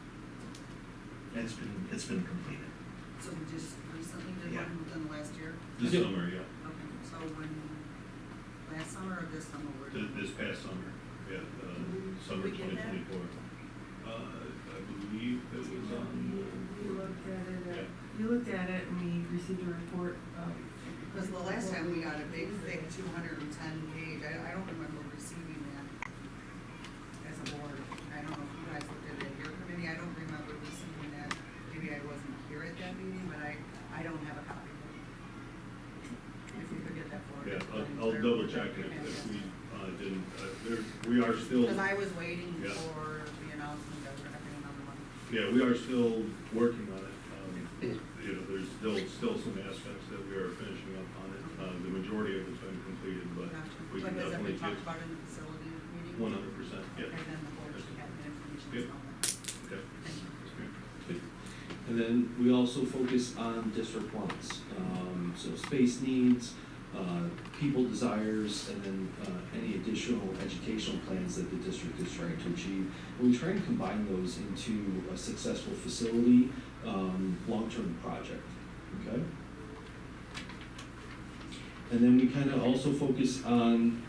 It's been completed. So we just recently did Yeah. one within the last year? This Yeah. summer, yeah. Okay, so when, last summer or this summer we're doing? This past summer, yeah, summer Did we get that? 2024. I believe it was on. You looked at it, Yeah. you looked at it and we received a report of. Because the last time we got a big, thick 210 page, I don't remember receiving that as a board. I don't know if you guys looked at it at your committee, I don't remember receiving that. Maybe I wasn't here at that meeting, but I don't have a copy of it. If you could get that for us. Yeah, I'll double check it if we didn't, we are still. Because I was waiting Yeah. for the announcement that we're having another one. Yeah, we are still working on it. You know, there's still some aspects that we are finishing up on it. The majority of it's been completed, but Gotcha. we can But has that definitely been get talked about in the facility meeting? 100%, yeah. And then the board should have the information Yep. and all that. Okay. Thank you. And then we also focus on district wants, so space needs, people desires, and then any additional educational plans that the district is trying to achieve. And we try and combine those into a successful facility, long-term project, okay? And then we kind of also focus on,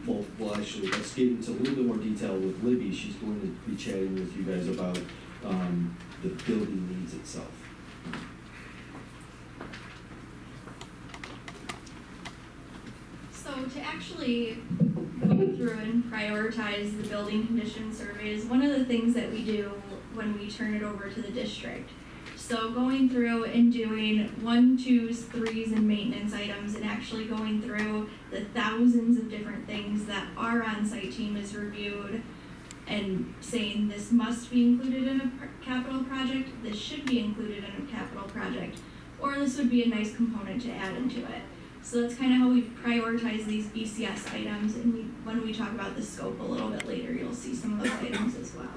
well, actually, let's get into a little bit more detail with Libby. She's going to be chatting with you guys about the building needs itself. So to actually go through and prioritize the building condition surveys, one of the things that we do when we turn it over to the district. So going through and doing 1, 2s, 3s, and maintenance items, and actually going through the thousands of different things that our on-site team has reviewed and saying this must be included in a capital project, this should be included in a capital project, or this would be a nice component to add into it. So that's kind of how we prioritize these BCS items, and when we talk about the scope a little bit later, you'll see some of those items as well.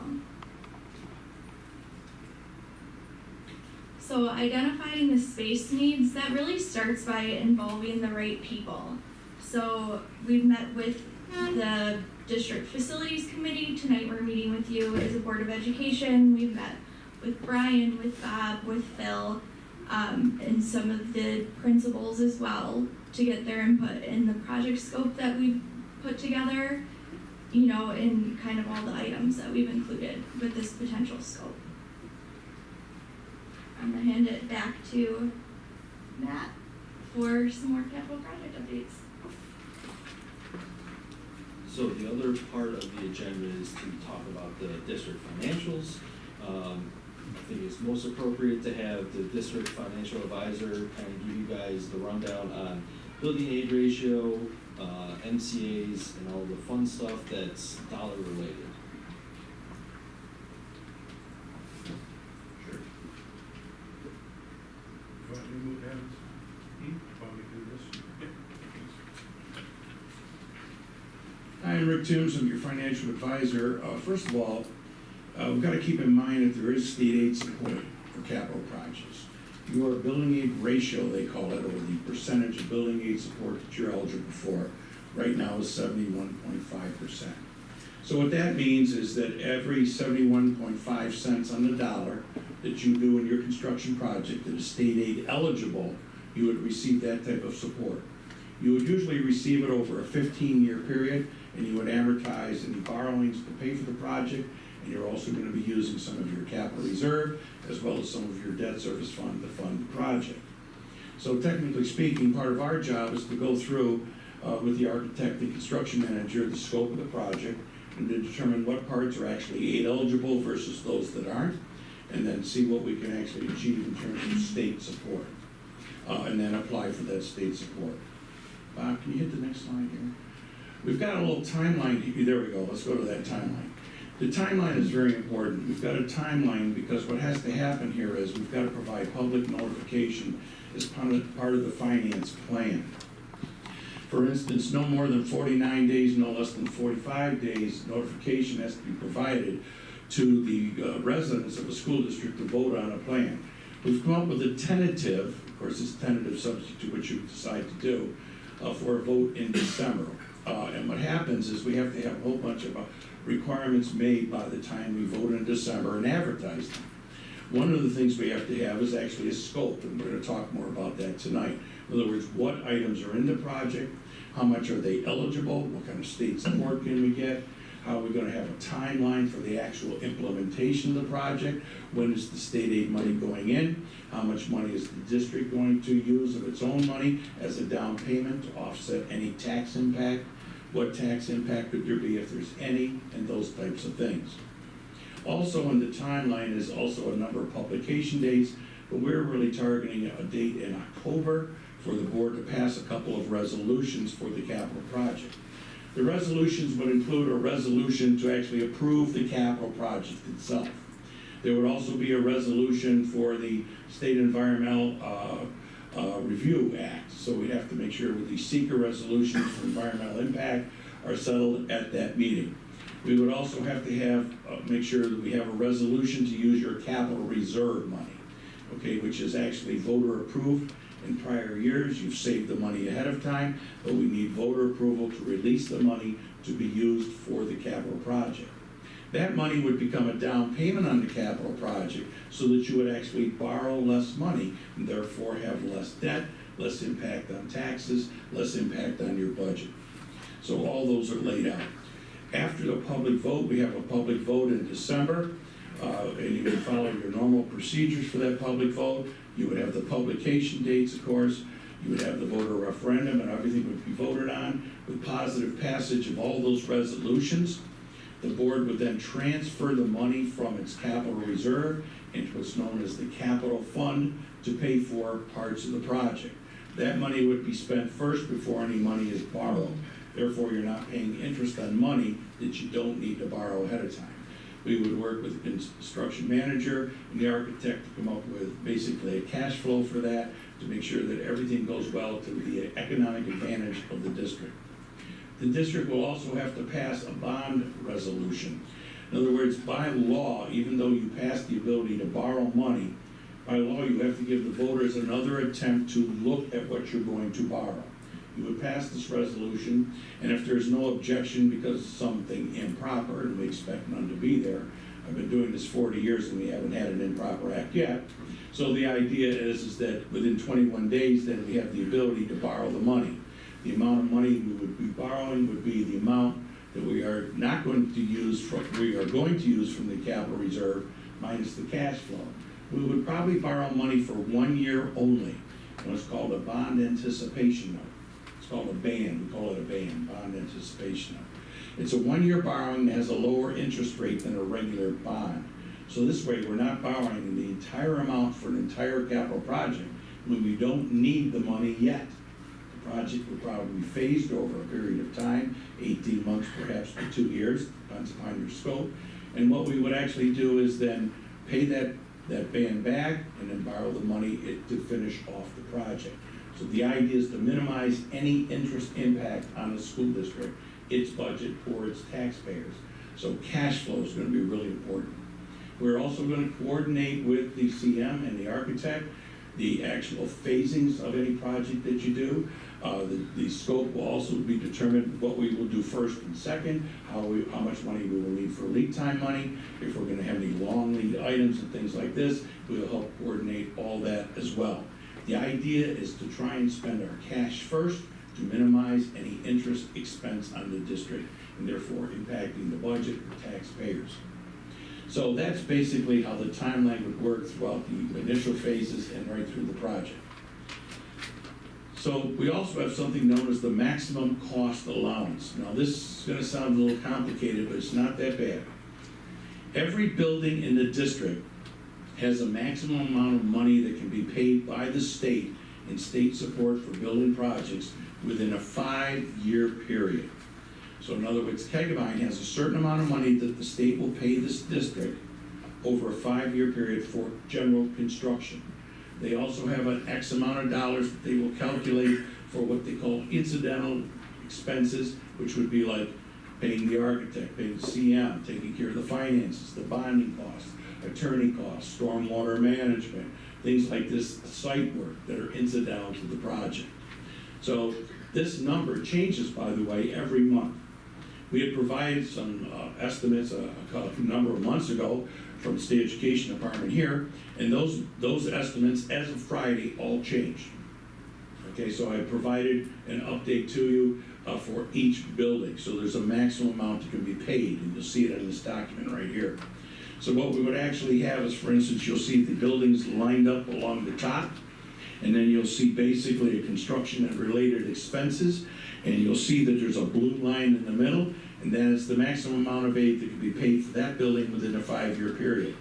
So identifying the space needs, that really starts by involving the right people. So we've met with the district facilities committee. Tonight we're meeting with you as a Board of Education. We've met with Brian, with Bob, with Phil, and some of the principals as well to get their input in the project scope that we've put together, you know, and kind of all the items that we've included with this potential scope. I'm gonna hand it back to Matt for some more capital project updates. So the other part of the agenda is to talk about the district financials. I think it's most appropriate to have the district financial advisor kind of give you guys the rundown on building aid ratio, MCAs, and all the fun stuff that's dollar related. Sure. You want me to move that? Want me to do this? Hi, I'm Rick Toombs, I'm your financial advisor. First of all, we've got to keep in mind that there is state aid support for capital projects. Your building aid ratio, they call it, or the percentage of building aid support that you're eligible for, right now is 71.5%. So what that means is that every 71.5 cents on the dollar that you do in your construction project that is state aid eligible, you would receive that type of support. You would usually receive it over a 15-year period, and you would amortize any borrowings to pay for the project, and you're also going to be using some of your capital reserve as well as some of your debt service fund to fund the project. So technically speaking, part of our job is to go through with the architect and construction manager the scope of the project and to determine what parts are actually aid eligible versus those that aren't, and then see what we can actually achieve in terms of state support, and then apply for that state support. Bob, can you hit the next slide here? We've got a little timeline here. There we go. Let's go to that timeline. The timeline is very important. We've got a timeline because what has to happen here is we've got to provide public notification as part of the finance plan. For instance, no more than 49 days, no less than 45 days, notification has to be provided to the residents of a school district to vote on a plan. We've come up with a tentative, of course it's tentative subject to what you decide to do, for a vote in December. And what happens is we have to have a whole bunch of requirements made by the time we vote in December and advertise them. One of the things we have to have is actually a scope, and we're going to talk more about that tonight. In other words, what items are in the project, how much are they eligible, what kind of state support can we get, how are we going to have a timeline for the actual implementation of the project, when is the state aid money going in, how much money is the district going to use of its own money as a down payment to offset any tax impact, what tax impact could there be if there's any, and those types of things. Also in the timeline is also a number of publication dates, but we're really targeting a date in October for the board to pass a couple of resolutions for the capital project. The resolutions would include a resolution to actually approve the capital project itself. There would also be a resolution for the State Environmental Review Act. So we'd have to make sure with the seeker resolutions for environmental impact are settled at that meeting. We would also have to have, make sure that we have a resolution to use your capital reserve money, okay, which is actually voter approved. In prior years, you've saved the money ahead of time, but we need voter approval to release the money to be used for the capital project. That money would become a down payment on the capital project so that you would actually borrow less money and therefore have less debt, less impact on taxes, less impact on your budget. So all those are laid out. After the public vote, we have a public vote in December, and you would follow your normal procedures for that public vote. You would have the publication dates, of course. You would have the voter referendum, and everything would be voted on with positive passage of all those resolutions. The board would then transfer the money from its capital reserve into what's known as the capital fund to pay for parts of the project. That money would be spent first before any money is borrowed. Therefore, you're not paying interest on money that you don't need to borrow ahead of time. We would work with the construction manager and the architect to come up with basically a cash flow for that to make sure that everything goes well to the economic advantage of the district. The district will also have to pass a bond resolution. In other words, by law, even though you pass the ability to borrow money, by law you have to give the voters another attempt to look at what you're going to borrow. You would pass this resolution, and if there's no objection because of something improper, and we expect none to be there, I've been doing this 40 years and we haven't had an improper act yet. So the idea is that within 21 days, then we have the ability to borrow the money. The amount of money we would be borrowing would be the amount that we are not going to use we are going to use from the capital reserve minus the cash flow. We would probably borrow money for 1 year only, what's called a bond anticipation note. It's called a BAN, we call it a BAN, bond anticipation note. It's a 1 year borrowing that has a lower interest rate than a regular bond. So this way, we're not borrowing the entire amount for an entire capital project when we don't need the money yet. The project will probably be phased over a period of time, 18 months perhaps to 2 years, depends upon your scope. And what we would actually do is then pay that BAN back and then borrow the money to finish off the project. So the idea is to minimize any interest impact on the school district, its budget, or its taxpayers. So cash flow is going to be really important. We're also going to coordinate with the CM and the architect the actual phasings of any project that you do. The scope will also be determined what we will do first and second, how much money we will need for lead time money. If we're going to have any long lead items and things like this, we'll help coordinate all that as well. The idea is to try and spend our cash first to minimize any interest expense on the district and therefore impacting the budget or taxpayers. So that's basically how the timeline would work throughout the initial phases and right through the project. So we also have something known as the maximum cost allowance. Now this is going to sound a little complicated, but it's not that bad. Every building in the district has a maximum amount of money that can be paid by the state in state support for building projects within a 5-year period. So in other words, Kegabyne has a certain amount of money that the state will pay this district over a 5-year period for general construction. They also have an X amount of dollars that they will calculate for what they call incidental expenses, which would be like paying the architect, paying the CM, taking care of the finances, the bonding costs, attorney costs, stormwater management, things like this, site work that are incidental to the project. So this number changes, by the way, every month. We had provided some estimates a number of months ago from the State Education Department here, and those estimates, as of Friday, all changed. Okay, so I provided an update to you for each building. So there's a maximum amount that can be paid, and you'll see it in this document right here. So what we would actually have is, for instance, you'll see the buildings lined up along the top, and then you'll see basically a construction and related expenses, and you'll see that there's a blue line in the middle, and that is the maximum amount of aid that can be paid for that building within a 5-year period.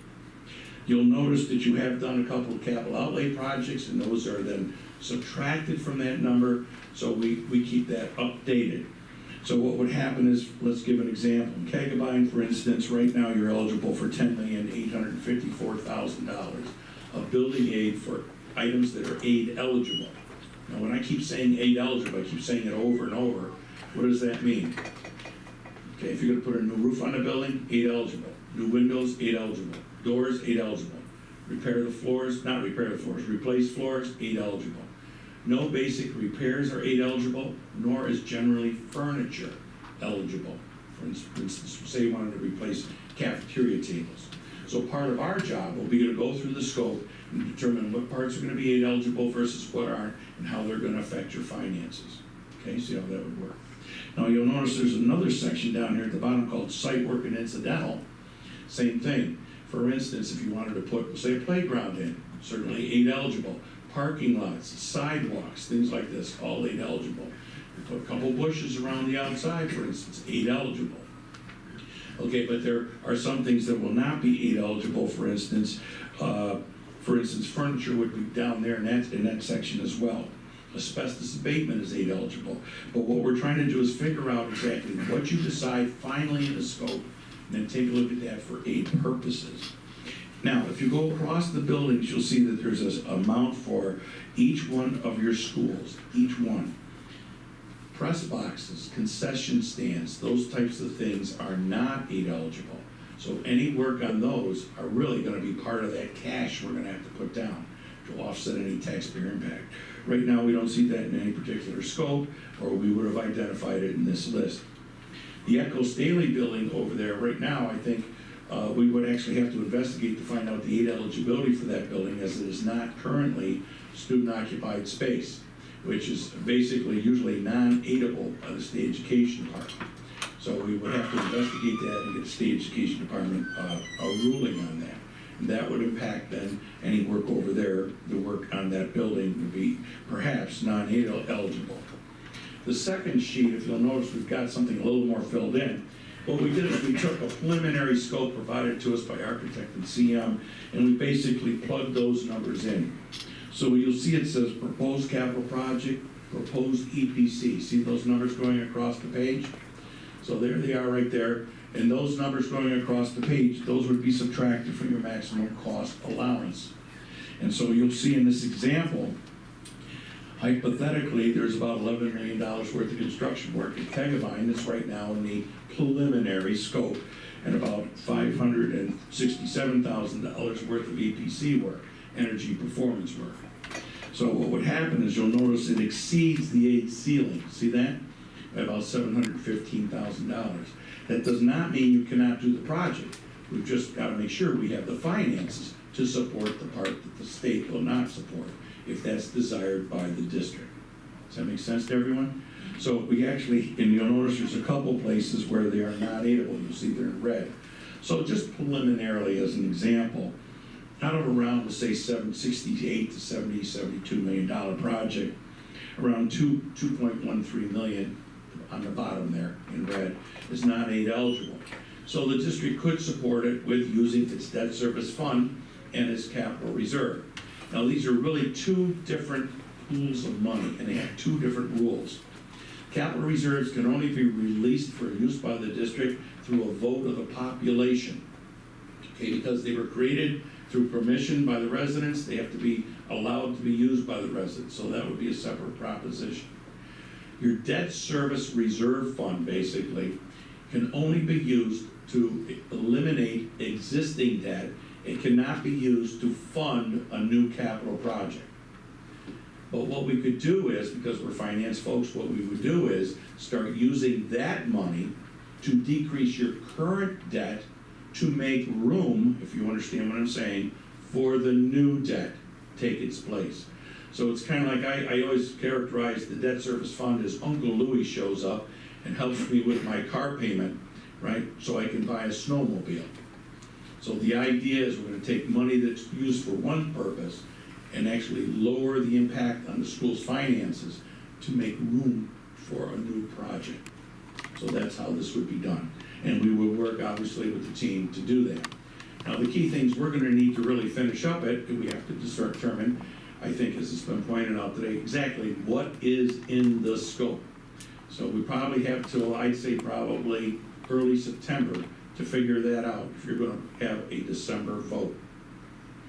You'll notice that you have done a couple of capital outlay projects, and those are then subtracted from that number, so we keep that updated. So what would happen is, let's give an example. In Kegabyne, for instance, right now you're eligible for $10,854,000 of building aid for items that are aid eligible. Now when I keep saying aid eligible, I keep saying it over and over. What does that mean? Okay, if you're gonna put a new roof on a building, aid eligible. New windows, aid eligible. Doors, aid eligible. Repair the floors, not repair the floors, replace floors, aid eligible. No basic repairs are aid eligible, nor is generally furniture eligible. For instance, say you wanted to replace cafeteria tables. So part of our job will be to go through the scope and determine what parts are going to be aid eligible versus what aren't, and how they're going to affect your finances. Okay, see how that would work. Now you'll notice there's another section down here at the bottom called site work and incidental. Same thing. For instance, if you wanted to put, say, a playground in, certainly aid eligible. Parking lots, sidewalks, things like this, all aid eligible. You put a couple bushes around the outside, for instance, aid eligible. Okay, but there are some things that will not be aid eligible. For instance, furniture would be down there in that section as well. Asbestos abatement is aid eligible. But what we're trying to do is figure out exactly what you decide finally in the scope, and then take a look at that for aid purposes. Now, if you go across the buildings, you'll see that there's an amount for each one of your schools, each one. Press boxes, concession stands, those types of things are not aid eligible. So any work on those are really going to be part of that cash we're going to have to put down to offset any taxpayer impact. Right now, we don't see that in any particular scope, or we would have identified it in this list. The Echo Staley building over there, right now, I think, we would actually have to investigate to find out the aid eligibility for that building, as it is not currently student-occupied space, which is basically usually non-aidable by the state education department. So we would have to investigate that and get the state education department a ruling on that. And that would impact then any work over there. The work on that building would be perhaps non-aid eligible. The second sheet, if you'll notice, we've got something a little more filled in. What we did is we took a preliminary scope provided to us by architect and CM, and we basically plugged those numbers in. So you'll see it says proposed capital project, proposed EPC. See those numbers going across the page? So there they are right there. And those numbers going across the page, those would be subtracted from your maximum cost allowance. And so you'll see in this example, hypothetically, there's about $11 million worth of construction work at Kegabyne that's right now in the preliminary scope, and about $567,000 worth of EPC work, energy performance work. So what would happen is you'll notice it exceeds the aid ceiling. See that? By about $715,000. That does not mean you cannot do the project. We've just got to make sure we have the finances to support the part that the state will not support, if that's desired by the district. Does that make sense to everyone? So we actually, and you'll notice there's a couple places where they are not aidable. You'll see they're in red. So just preliminarily as an example, out of around, let's say, $68 to $72 million project, around 2.13 million on the bottom there in red is non-aid eligible. So the district could support it with using its debt service fund and its capital reserve. Now these are really two different pools of money and they have two different rules. Capital reserves can only be released for use by the district through a vote of the population. Okay, because they were created through permission by the residents, they have to be allowed to be used by the residents. So that would be a separate proposition. Your debt service reserve fund basically can only be used to eliminate existing debt. It cannot be used to fund a new capital project. But what we could do is, because we're finance folks, what we would do is start using that money to decrease your current debt to make room, if you understand what I'm saying, for the new debt take its place. So it's kind of like I always characterize the debt service fund as Uncle Louie shows up and helps me with my car payment, right? So I can buy a snowmobile. So the idea is we're going to take money that's used for one purpose and actually lower the impact on the school's finances to make room for a new project. So that's how this would be done. And we will work obviously with the team to do that. Now the key things we're going to need to really finish up it, we have to determine, I think as it's been pointed out today, exactly what is in the scope. So we probably have till, I'd say probably early September to figure that out if you're going to have a December vote.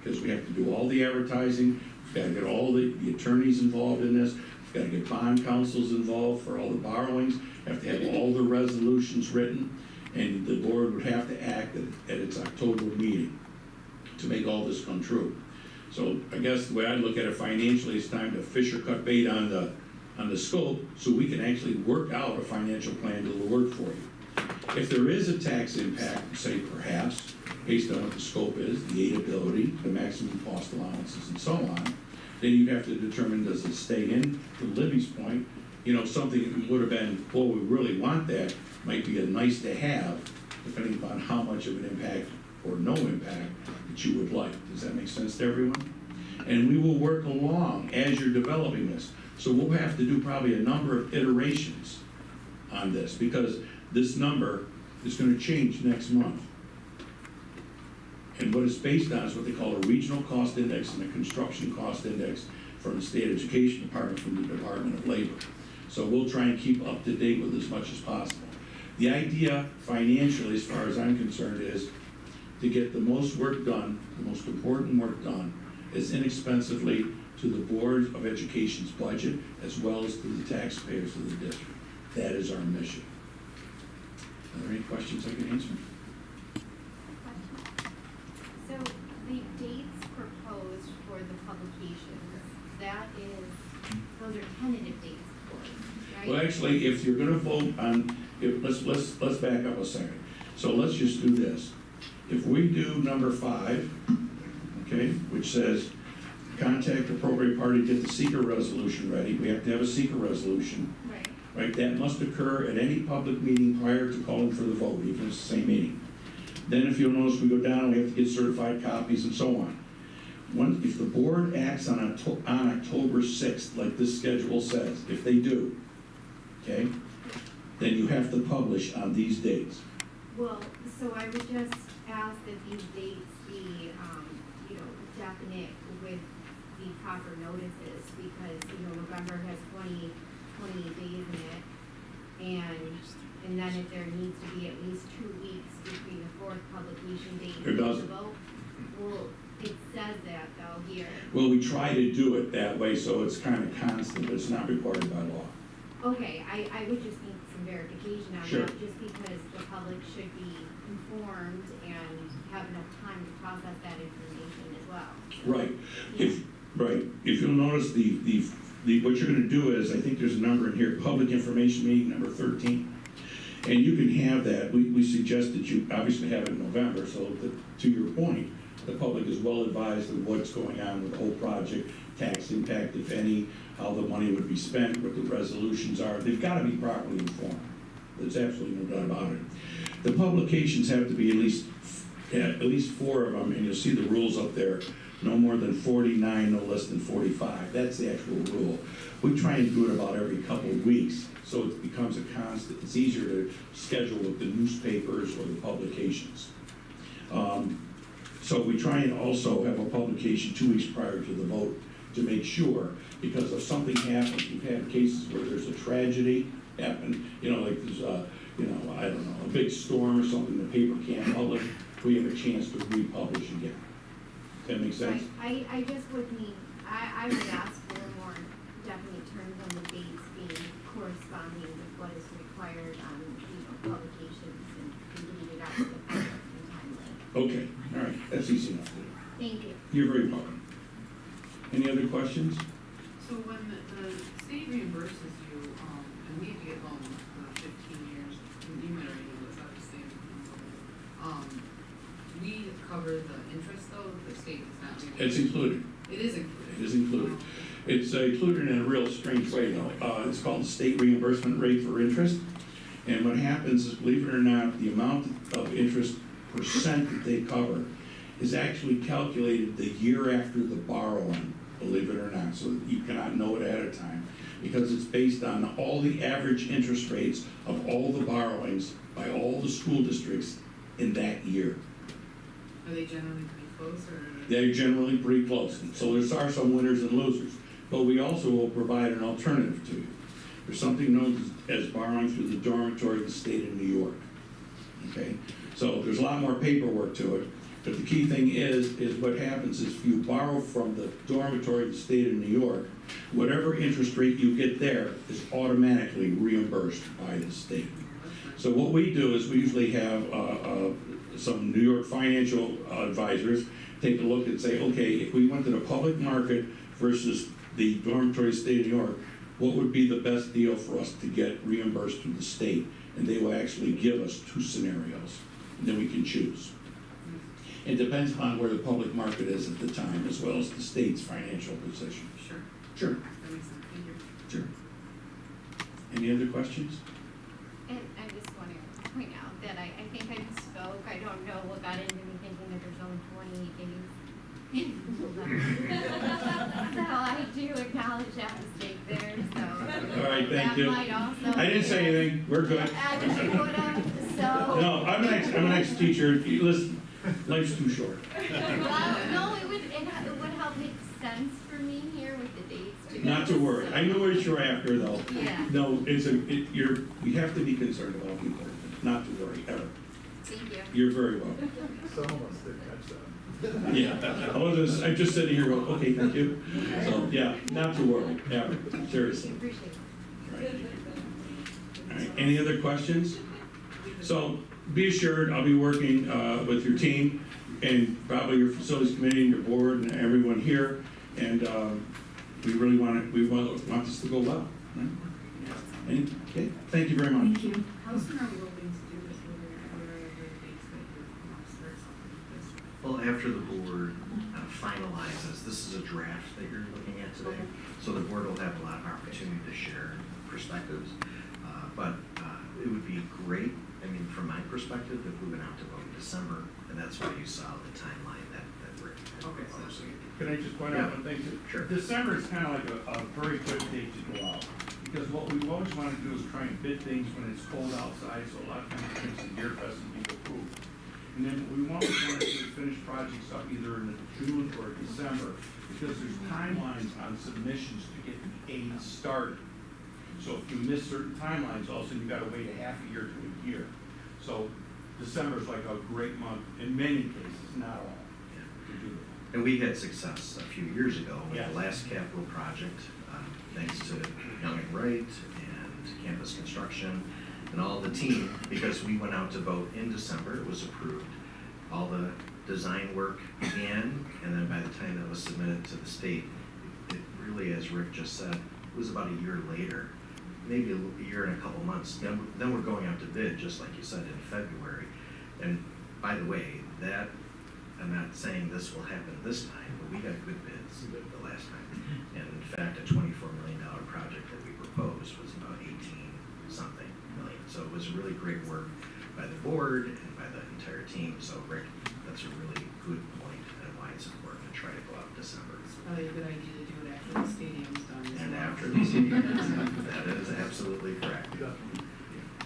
Because we have to do all the advertising, we've got to get all the attorneys involved in this, we've got to get bond counsels involved for all the borrowings, have to have all the resolutions written, and the board would have to act at its October meeting to make all this come true. So I guess the way I look at it financially, it's time to fish or cut bait on the scope so we can actually work out a financial plan that will work for you. If there is a tax impact, say perhaps, based on what the scope is, the aidability, the maximum cost allowances, and so on, then you'd have to determine, does it stay in, to Libby's point, you know, something that would have been, well, we really want that, might be a nice to have, depending upon how much of an impact or no impact that you would like. Does that make sense to everyone? And we will work along as you're developing this. So we'll have to do probably a number of iterations on this because this number is going to change next month. And what it's based on is what they call a regional cost index and a construction cost index from the State Education Department, from the Department of Labor. So we'll try and keep up to date with as much as possible. The idea financially, as far as I'm concerned, is to get the most work done, the most important work done, as inexpensively to the Board of Education's budget as well as to the taxpayers of the district. That is our mission. Are there any questions I can answer? So the dates proposed for the publications, those are tentative dates, right? Well, actually, if you're gonna vote on, let's back up a second. So let's just do this. If we do number 5, okay, which says, contact appropriate party, get the seeker resolution ready. We have to have a seeker resolution. Right. Right, that must occur at any public meeting prior to calling for the vote, even if it's the same meeting. Then if you'll notice, we go down, we have to get certified copies and so on. If the board acts on October 6th, like this schedule says, if they do, okay, then you have to publish on these dates. Well, so I would just ask that these dates be, definite with the proper notices, because, November has 20 days in it, and then if there needs to be at least 2 weeks between the 4th publication date and the doesn't. vote. Well, it says that though here. Well, we try to do it that way, so it's kind of constant, but it's not required by law. Okay, I would just need some verification on Sure. that, just because the public should be informed and have enough time to process that information as well. Right. Yeah. If you'll notice, what you're going to do is, I think there's a number in here, public information meeting number 13, and you can have that. We suggest that you obviously have it in November, so that, to your point, the public is well advised of what's going on with the whole project, tax impact, if any, how the money would be spent, what the resolutions are. They've got to be properly informed. There's absolutely no doubt about it. The publications have to be at least 4 of them, and you'll see the rules up there. No more than 49, no less than 45. That's the actual rule. We try and do it about every couple of weeks, so it becomes a constant. It's easier to schedule with the newspapers or the publications. So we try and also have a publication 2 weeks prior to the vote to make sure, because if something happens, we've had cases where there's a tragedy happen, like there's a, I don't know, a big storm or something the paper can't publish, we have a chance to republish again. Does that make sense? Right, I just would need, I would ask for more definite terms on the dates being corresponding with what is required on, publications and getting it out to the public in timely. Okay, all right, that's easy enough to do. Thank you. You're very welcome. Any other questions? So when the state reimburses you, and we have to get loans for 15 years, and you might already know this, I was saying, we cover the interest though, the state does not reimburse? It's included. It is included? It is included. It's included in a real strange way though. It's called the state reimbursement rate for interest. And what happens is, believe it or not, the amount of interest percent that they cover is actually calculated the year after the borrowing, believe it or not, so that you cannot know it ahead of time, because it's based on all the average interest rates of all the borrowings by all the school districts in that year. Are they generally pretty close, or? They're generally pretty close, so there are some winners and losers, but we also will provide an alternative to you. There's something known as borrowing through the dormitory of the state of New York, okay? So there's a lot more paperwork to it, but the key thing is what happens is if you borrow from the dormitory of the state of New York, whatever interest rate you get there is automatically reimbursed by the state. So what we do is we usually have some New York financial advisors take a look and say, okay, if we went to the public market versus the dormitory of the state of New York, what would be the best deal for us to get reimbursed through the state? And they will actually give us 2 scenarios, and then we can choose. It depends upon where the public market is at the time, as well as the state's financial position. Sure. Sure. That makes sense, thank you. Sure. Any other questions? And I just want to point out that I think I misspoke. I don't know what got into me thinking that there's only 28 days. So I do acknowledge that mistake there, so. All right, thank you. That might also. I didn't say anything, we're good. I just would have, so. No, I'm an ex-teacher. Listen, life's too short. Well, no, it would help make sense for me here with the dates too. Not to worry. I know what you're after, though. Yeah. No, we have to be concerned about people. Not to worry, ever. Thank you. You're very welcome. Some of us did catch that. Yeah, I'm just sitting here going, okay, thank you. So, yeah, not to worry, ever, seriously. Appreciate it. Right. All right, any other questions? So, be assured, I'll be working with your team and probably your facilities committee and your board and everyone here. And we really want this to go well. Right? And, okay, thank you very much. Thank you. How soon are we hoping to do this? What are the dates that you want to start something like this? Well, after the board finalizes, this is a draft that you're looking at today, so the board will have a lot of opportunity to share perspectives. But it would be great, I mean, from my perspective, if we went out to vote in December, and that's why you saw the timeline that Rick. Okay, so Can I just point out one thing? Sure. December is kind of like a very good date to go out. Because what we always want to do is try and bid things when it's cold outside, so a lot of times it makes the Deer Fest and be approved. And then we always want to finish projects up either in June or December, because there's timelines on submissions to get the aid started. So if you miss certain timelines, all of a sudden you've got to wait a half a year to a year. So December is like a great month in many cases, not all, to do that. And we had success a few years ago with Yes. the last capital project, thanks to Young and Wright and Campus Construction and all the team, because we went out to vote in December, it was approved. All the design work began, and then by the time that was submitted to the state, it really, as Rick just said, it was about a year later, maybe a year and a couple months. Then we're going out to bid, just like you said, in February. And by the way, that, I'm not saying this will happen this time, but we got good bids the last time. And in fact, a $24 million project that we proposed was about 18-something million. So it was really great work by the board and by the entire team. So Rick, that's a really good point and why it's important to try to go out in December. It's probably a good idea to do it after the stadium's done as And well. after the stadium is done, that is absolutely correct.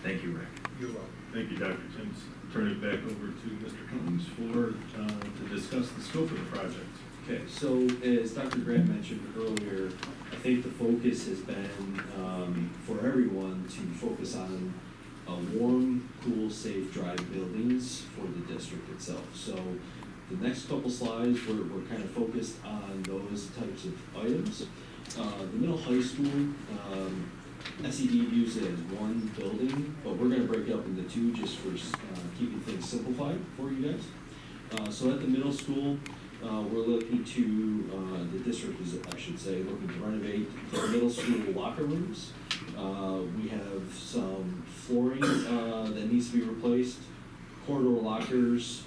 Thank you, Rick. You're welcome. Thank you, Dr. Timms. Turn it back over to Mr. Cummings to discuss the scope of the project. Okay, so as Dr. Grant mentioned earlier, I think the focus has been for everyone to focus on warm, cool, safe, dry buildings for the district itself. So the next couple slides, we're kind of focused on those types of items. The middle high school, SED views it as one building, but we're gonna break it up into two just for keeping things simplified for you guys. So at the middle school, we're looking to, the district is, I should say, looking to renovate the middle school locker rooms. We have some flooring that needs to be replaced, corridor lockers,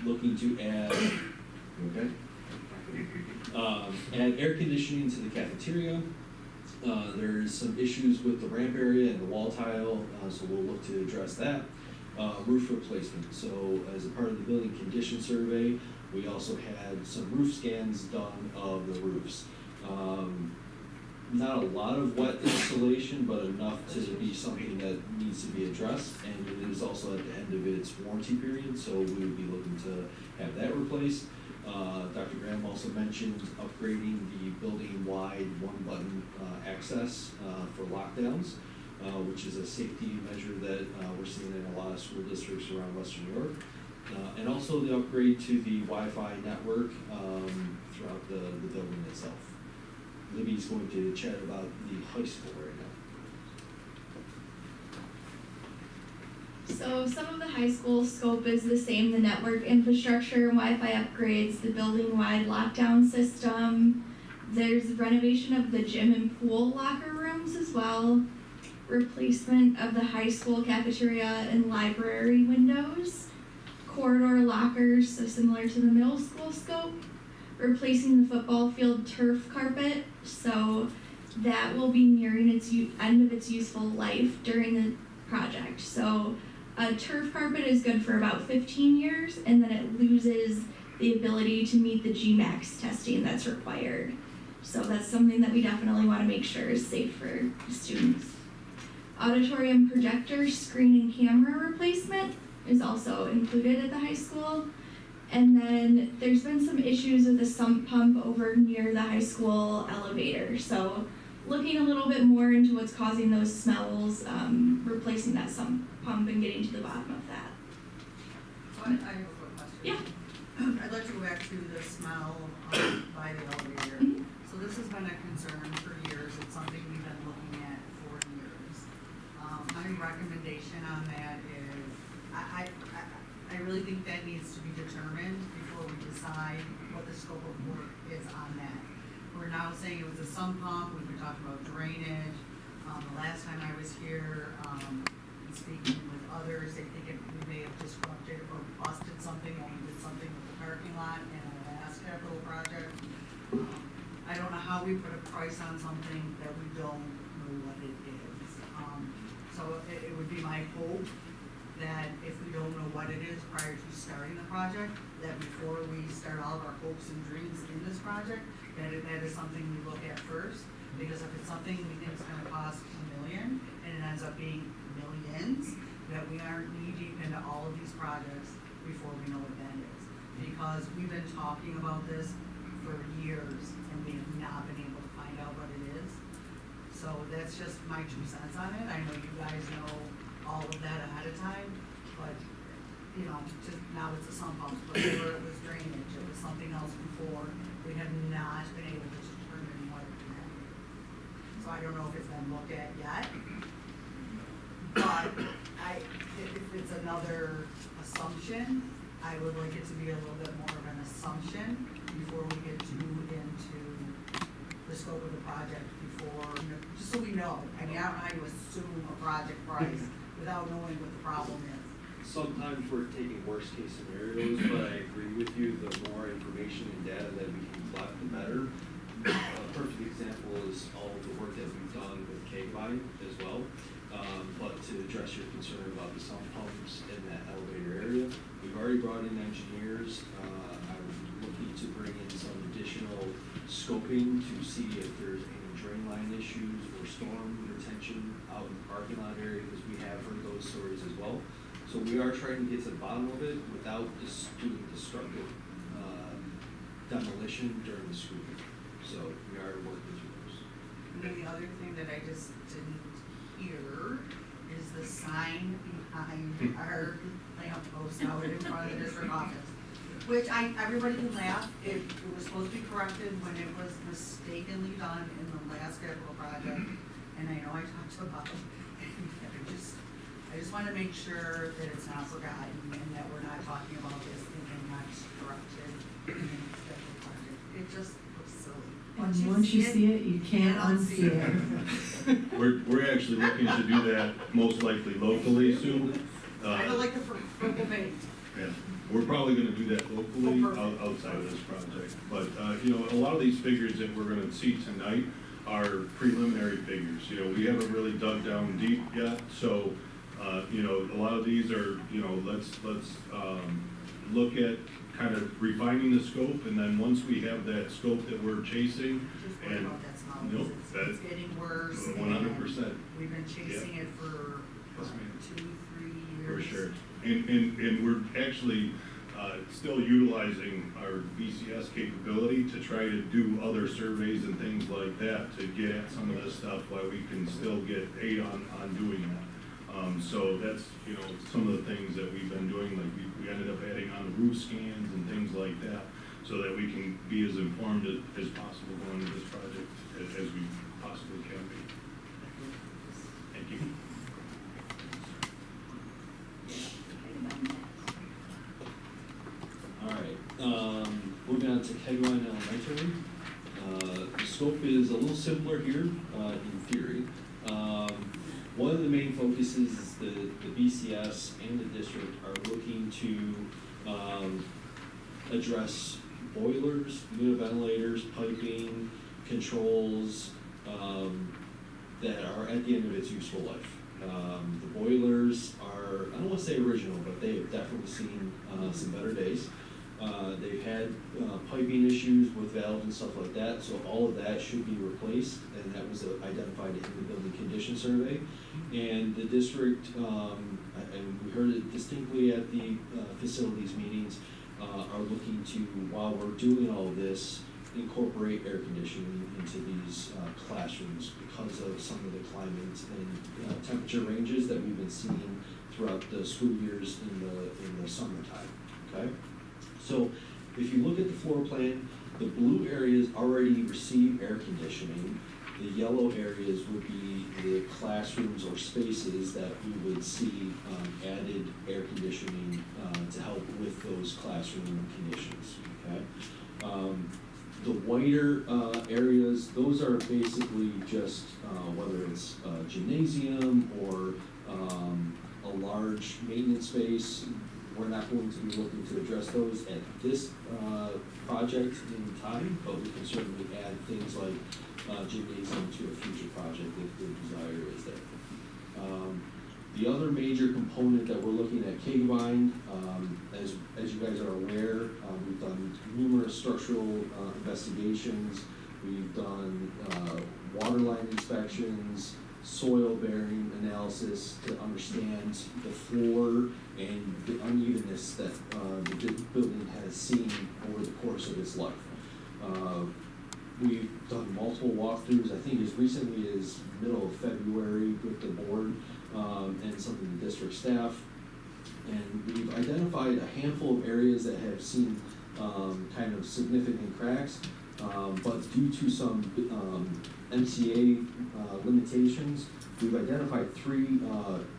looking to add, okay? Add air conditioning to the cafeteria. There's some issues with the ramp area and the wall tile, so we'll look to address that. Roof replacement. So as a part of the building condition survey, we also had some roof scans done of the roofs. Not a lot of wet installation, but enough to be something that needs to be addressed, and it is also at the end of its warranty period, so we would be looking to have that replaced. Dr. Graham also mentioned upgrading the building-wide one-button access for lockdowns, which is a safety measure that we're seeing in a lot of school districts around Western New York. And also the upgrade to the Wi-Fi network throughout the building itself. Libby's going to chat about the high school right now. So some of the high school scope is the same, the network infrastructure and Wi-Fi upgrades, the building-wide lockdown system. There's renovation of the gym and pool locker rooms as well. Replacement of the high school cafeteria and library windows. Corridor lockers, so similar to the middle school scope. Replacing the football field turf carpet, so that will be nearing its end of its useful life during the project. So a turf carpet is good for about 15 years, and then it loses the ability to meet the GMAX testing that's required. So that's something that we definitely want to make sure is safe for students. Auditorium projector, screen, and camera replacement is also included at the high school. And then there's been some issues with the sump pump over near the high school elevator. So looking a little bit more into what's causing those smells, replacing that sump pump and getting to the bottom of that. So I have a quick question. Yeah. I'd like to go back to the smell by the elevator. Mhm. So this has been a concern for years. It's something we've been looking at for years. My recommendation on that is, I really think that needs to be determined before we decide what the scope of work is on that. We're now saying it was a sump pump, we've been talking about drainage. The last time I was here, and speaking with others, they think we may have disrupted or busted something when we did something with the parking lot in our last capital project. I don't know how we put a price on something that we don't know what it is. So it would be my hope that if we don't know what it is prior to starting the project, that before we start all of our hopes and dreams in this project, that is something we look at first. Because if it's something we think is gonna cost $1 million, and it ends up being millions, that we aren't knee deep into all of these projects before we know what that is. Because we've been talking about this for years, and we have not been able to find out what it is. So that's just my 2 cents on it. I know you guys know all of that ahead of time, but, you know, just now it's a sump pump, but before it was drainage, it was something else before. We have not been able to determine what that is. So I don't know if it's been looked at yet, but if it's another assumption, I would like it to be a little bit more of an assumption before we get too into the scope of the project before, just so we know. I mean, I don't know how you assume a project price without knowing what the problem is. Sometimes we're taking worst case scenarios, but I agree with you, the more information and data that we can collect, the better. perfect example is all of the work that we've done with K-Line as well. But to address your concern about the sump pumps in that elevator area, we've already brought in engineers. I'm looking to bring in some additional scoping to see if there's any drain line issues or storm retention out in the parking lot area, because we have heard those stories as well. So we are trying to get to the bottom of it without doing destructive demolition during the school year. So we are working through those. And then the other thing that I just didn't hear is the sign behind our lamp post out in front of the district office. Which everybody can laugh, it was supposed to be corrected when it was mistakenly done in the last capital project. And I know I talked about it, I just want to make sure that it's not forgotten and that we're not talking about this and not corrected in the capital project. It just looks silly. And once you see it, you can't unsee it. We're actually looking to do that most likely locally soon. I don't like the purple paint. Yeah, we're probably gonna do that locally outside of this project. But, you know, a lot of these figures that we're gonna see tonight are preliminary figures. You know, we haven't really dug down deep yet, so, you know, a lot of these are, you know, let's look at kind of refining the scope, and then once we have that scope that we're chasing, and, no, It's getting worse. 100%. We've been chasing it for 2-3 years. For sure. And we're actually still utilizing our BCS capability to try to do other surveys and things like that to get at some of this stuff while we can still get aid on doing that. So that's, you know, some of the things that we've been doing, like we ended up adding on roof scans and things like that, so that we can be as informed as possible going into this project as we possibly can be. Thank you. All right, moving on to Kegline Elementary. The scope is a little simpler here, in theory. One of the main focuses is the BCS and the district are looking to address boilers, unit ventilators, piping, controls, that are at the end of its useful life. The boilers are, I don't want to say original, but they have definitely seen some better days. They've had piping issues with valves and stuff like that, so all of that should be replaced, and that was identified in the building condition survey. And the district, and we heard it distinctly at the facilities meetings, are looking to, while we're doing all of this, incorporate air conditioning into these classrooms because of some of the climate and temperature ranges that we've been seeing throughout the school years in the summertime, okay? So if you look at the floor plan, the blue areas already receive air conditioning. The yellow areas would be the classrooms or spaces that we would see added air conditioning to help with those classroom conditions, okay? The whiter areas, those are basically just whether it's a gymnasium or a large maintenance space. We're not going to be looking to address those at this project in time, but we can certainly add things like gymnasium to a future project if the desire is there. The other major component that we're looking at K-Vine, as you guys are aware, we've done numerous structural investigations. We've done water line inspections, soil bearing analysis to understand the floor and the unevenness that the building has seen over the course of its life. We've done multiple walkthroughs, I think as recently as middle of February with the board and some of the district staff. And we've identified a handful of areas that have seen kind of significant cracks, but due to some MCA limitations, we've identified 3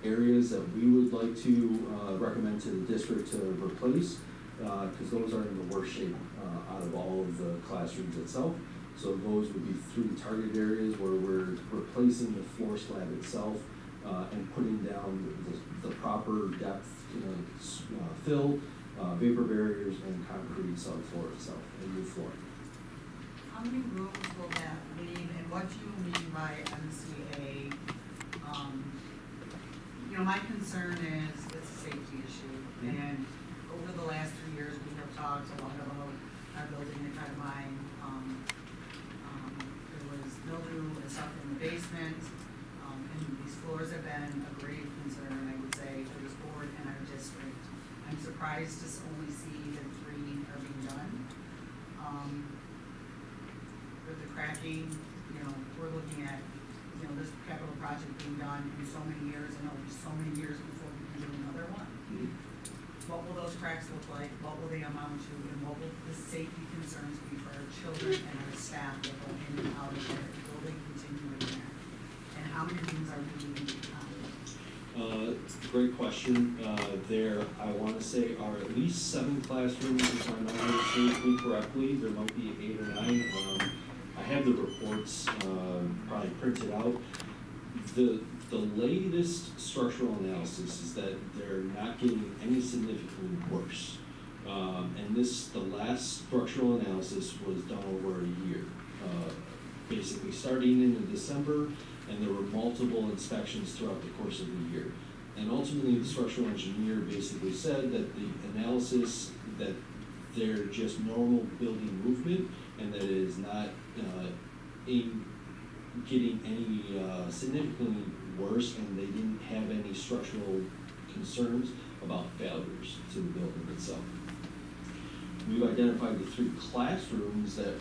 areas that we would like to recommend to the district to replace, because those are in the worst shape out of all of the classrooms itself. So those would be 3 target areas where we're replacing the floor slab itself and putting down the proper depth fill, vapor barriers, and concrete subfloor itself, and new flooring. how many rooms will that leave, and what do you mean by MCA? You know, my concern is it's a safety issue, and over the last 3 years, we have talked a lot about our building in front of mine. There was mildew and stuff in the basement, and these floors have been a grave concern, I would say, for this board and our district. I'm surprised to only see that 3 are being done. With the cracking, you know, we're looking at, you know, this capital project being done in so many years, and it'll be so many years before we can do another one. What will those cracks look like? What will they amount to? And what will the safety concerns be for our children and our staff that go in and out of there? Will they continue in there? And how many rooms are we leaving behind? Great question. There, I want to say, are at least 7 classrooms, if my memory serves me correctly. There might be 8 or 9. I have the reports probably printed out. The latest structural analysis is that they're not getting any significantly worse. And the last structural analysis was done over a year, basically starting in December, and there were multiple inspections throughout the course of the year. And ultimately, the structural engineer basically said that the analysis, that they're just normal building movement, and that it is not getting any significantly worse, and they didn't have any structural concerns about failures to the building itself. We've identified the 3 classrooms that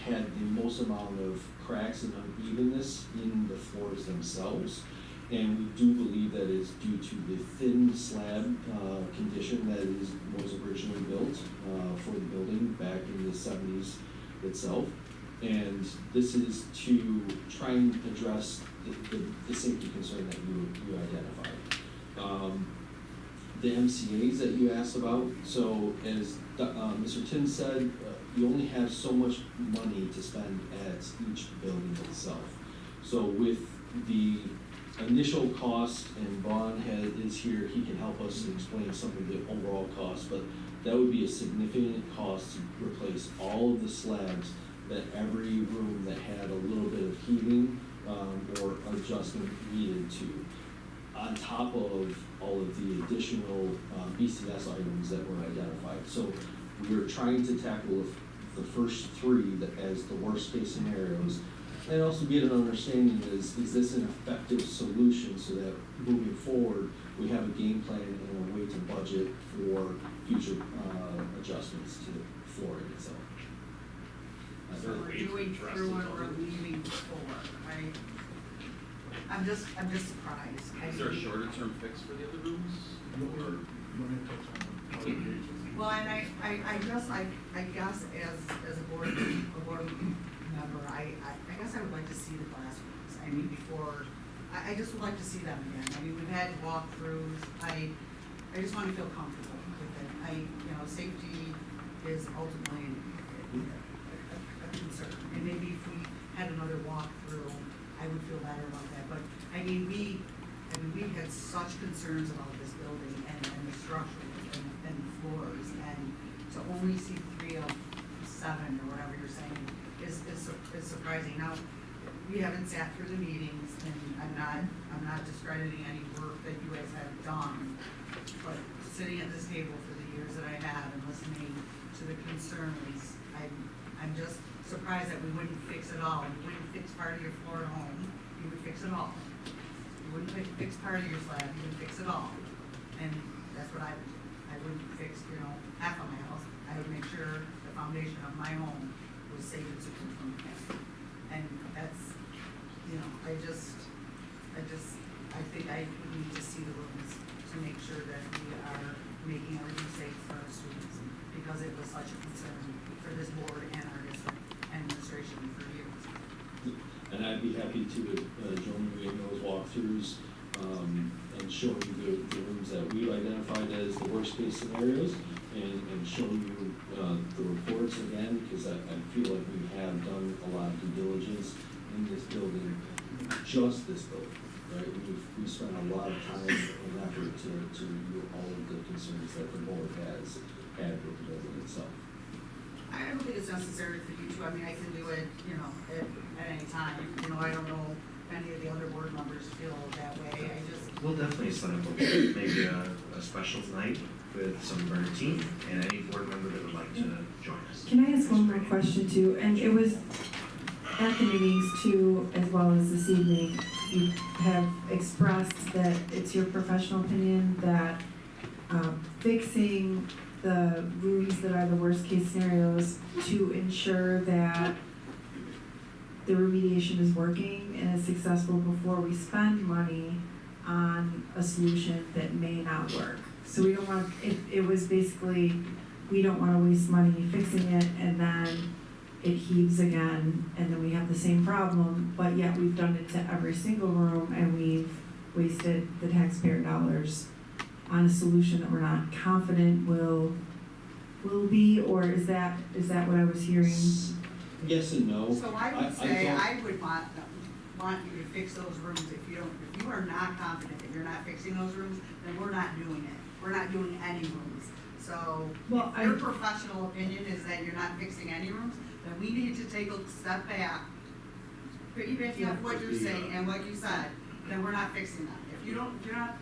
had the most amount of cracks and unevenness in the floors themselves. And we do believe that is due to the thin slab condition that was originally built for the building back in the 70s itself. And this is to try and address the safety concern that you identified. The MCAs that you asked about, so as Mr. Tim said, you only have so much money to spend at each building itself. So with the initial cost, and Vaughn is here, he can help us explain some of the overall cost, but that would be a significant cost to replace all of the slabs that every room that had a little bit of heating or adjustment needed to, on top of all of the additional BCS items that were identified. So we were trying to tackle the first 3 as the worst case scenarios, and also get an understanding is this an effective solution, so that moving forward, we have a game plan and a way to budget for future adjustments to the flooring itself. So we're doing through and we're leaving 4, right? I'm just surprised. Is there a shorter term fix for the other rooms? Or? Well, and I guess as a board member, I guess I would like to see the classrooms. I mean, before, I just would like to see them again. I mean, we've had walkthroughs. I just want to feel comfortable with it. Safety is ultimately a concern. And maybe if we had another walkthrough, I would feel better about that. But I mean, we had such concerns about this building and the structures and floors, and to only see 3 of 7 or whatever you're saying is surprising. Now, we haven't sat through the meetings, and I'm not discrediting any work that you guys have done, but sitting at this table for the years that I have and listening to the concerns, I'm just surprised that we wouldn't fix it all. You wouldn't fix part of your floor at home, you would fix it all. You wouldn't fix part of your slab, you would fix it all. And that's what I would do. I wouldn't fix, half of my house. I would make sure the foundation of my home was safe and secure from the past. And that's, I think I would need to see the rooms to make sure that we are making everything safe for our students, because it was such a concern for this board and our district administration for years. And I'd be happy to join you in those walkthroughs and show you the rooms that we've identified as the worst case scenarios, and show you the reports again, because I feel like we have done a lot of due diligence in this building, just this building, right? We've spent a lot of time and effort to review all of the concerns that the board has had with the building itself. I don't think it's necessary for you to, I mean, I can do it, you know, at any time. You know, I don't know if any of the other board members feel that way, I just. We'll definitely set up maybe a special night with some of our team and any board member that would like to join us. Can I ask one more question too? And it was at the meetings too, as well as this evening, you have expressed that it's your professional opinion that fixing the rooms that are the worst case scenarios to ensure that the remediation is working and is successful before we spend money on a solution that may not work. So we don't want, it was basically, we don't want to waste money fixing it and then it heaves again and then we have the same problem, but yet we've done it to every single room and we've wasted the taxpayer dollars on a solution that we're not confident will be, or is that what I was hearing? Yes and no. So I would say, don't- I would want you to fix those rooms if you are not confident that you're not fixing those rooms, then we're not doing it. We're not doing any rooms. So, Well, if your professional opinion is that you're not fixing any rooms, then we need to take a step back. Even if what you're saying and what you said, then we're not fixing them. If you're not,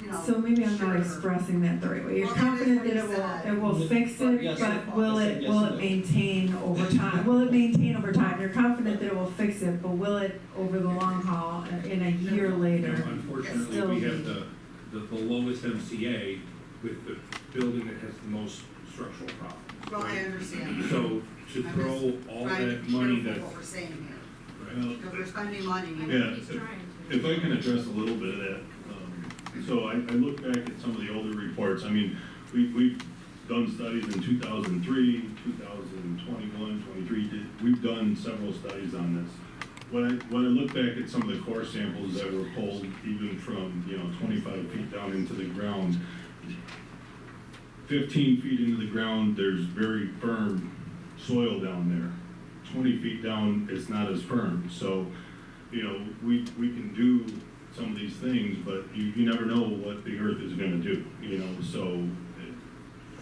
you know. So maybe I'm not sure. expressing that the right way. You're Well, that is confident what that you said. it will fix it, Yes, but will I it, said yes will and it no. maintain over time? Will it maintain over time? You're confident that it will fix it, but will it over the long haul, in a year You know, later? unfortunately, still we be- have the lowest MCA with the building that has the most structural problems. Well, I right? understand. So to I'm throw just all trying to that be money careful that's. what we're saying here. Right. Because we're spending money. Yeah, if I can address a little bit of that. So I look back at some of the older reports. I mean, we've done studies in 2003, 2021, 23. We've done several studies on this. When I look back at some of the core samples that were pulled, even from, 25 feet down into the ground, 15 feet into the ground, there's very firm soil down there. 20 feet down, it's not as firm. So, we can do some of these things, but you never know what the earth is gonna do, so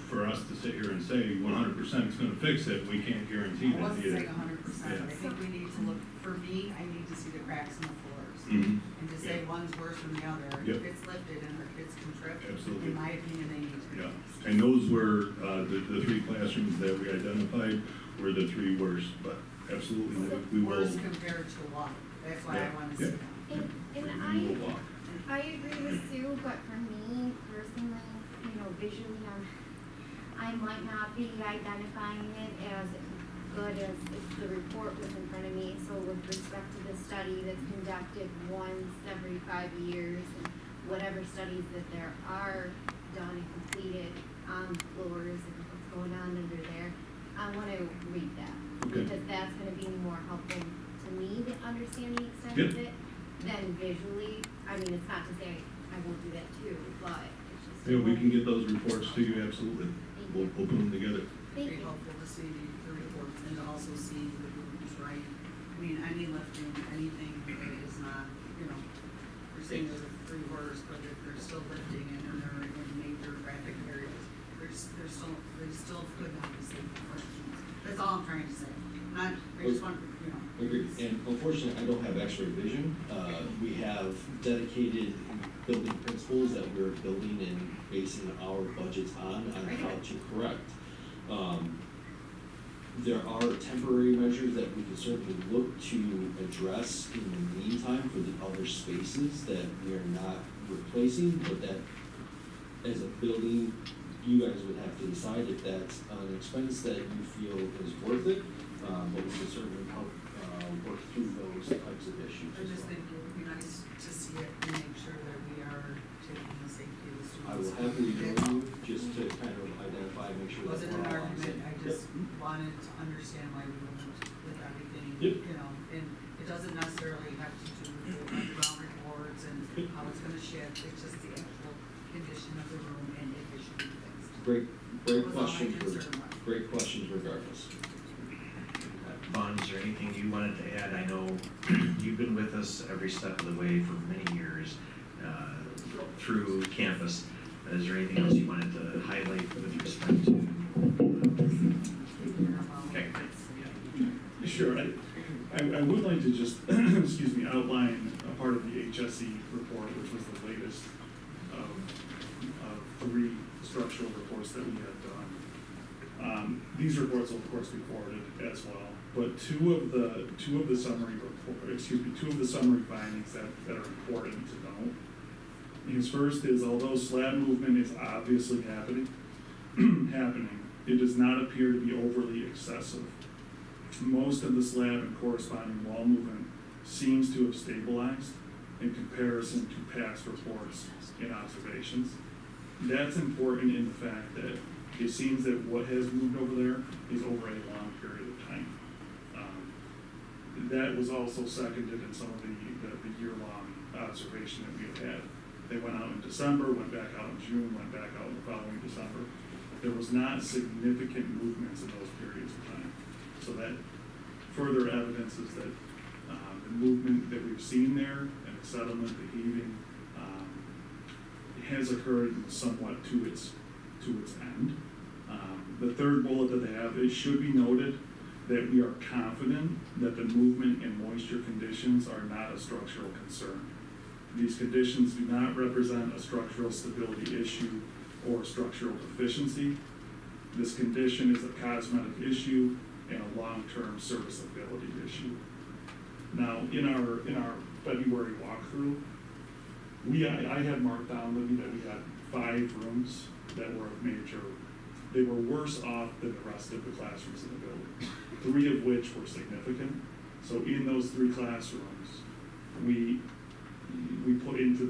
for us to sit here and say 100% it's gonna fix it, we can't guarantee I that wasn't either. saying 100%, I think we need to look, for me, I need to see the cracks in the floors. Mhm. And to say one's worse than the other, Yep. if it's lifted and our kids can trip, Absolutely. in my opinion, they need to be Yeah, fixed. and those were, the three classrooms that we identified were the three worst, but absolutely, we will. Worse compared to what, that's why I wanna see Yeah. them. And I agree with Sue, but for me personally, visually, I might not be identifying it as good as if the report was in front of me. So with respect to the study that's conducted once every 5 years, and whatever studies that there are done and completed on floors and what's going on under there, I want to read that. Okay. Because that's going to be more helpful to me to understand the extent Yep. of it than visually. I mean, it's not to say I won't do that too, but it's just. Yeah, we can get those reports to you, absolutely. We'll put them together. Thank Very you. helpful to see the reports and to also see the rooms, right? I mean, any lifting, anything that is not, we're saying they're the three worst, but if they're still lifting and then they're in major traffic areas, they still could not be safe for students. That's all I'm trying to say. I just want, Agreed. And unfortunately, I don't have X-ray vision. We have dedicated building principles that we're building and basing our budgets on how to correct. There are temporary measures that we can certainly look to address in the meantime for the other spaces that we are not replacing, but that as a building, you guys would have to decide if that's an expense that you feel is worth it. But we can certainly help work through those types of issues I as just well. think it would be nice to see it and make sure that we are taking the safety of the students. I will happily join you just to kind of identify, make sure It that wasn't we're an all on the argument, same. I just wanted to understand why we went with everything, Yep. and it doesn't necessarily have to do with the underground reports and how it's gonna shift, it's just the actual condition of the room and if it should be fixed. Great That was all my questions, concern was. great questions regardless. Vaughn, is there anything you wanted to add? I know you've been with us every step of the way for many years through campus. Is there anything else you wanted to highlight with respect to? Sure. I would like to just, excuse me, outline a part of the HSE report, which was the latest of 3 structural reports that we had done. These reports will of course be forwarded as well, but two of the summary findings that are important to note. His first is, although slab movement is obviously happening, it does not appear to be overly excessive. Most of the slab and corresponding wall movement seems to have stabilized in comparison to past reports and observations. That's important in the fact that it seems that what has moved over there is over a long period of time. That was also seconded in some of the year-long observation that we have had. They went out in December, went back out in June, went back out in the following December. There was not significant movements in those periods of time. So that further evidences that the movement that we've seen there and the settlement, the heaving, has occurred somewhat to its end. The third bullet that they have, it should be noted that we are confident that the movement and moisture conditions are not a structural concern. These conditions do not represent a structural stability issue or structural deficiency. This condition is a cosmetic issue and a long-term serviceability issue. Now, in our February walkthrough, I had marked down, Libby, that we had 5 rooms that were of major. They were worse off than the rest of the classrooms in the building, 3 of which were significant. So in those 3 classrooms, we put into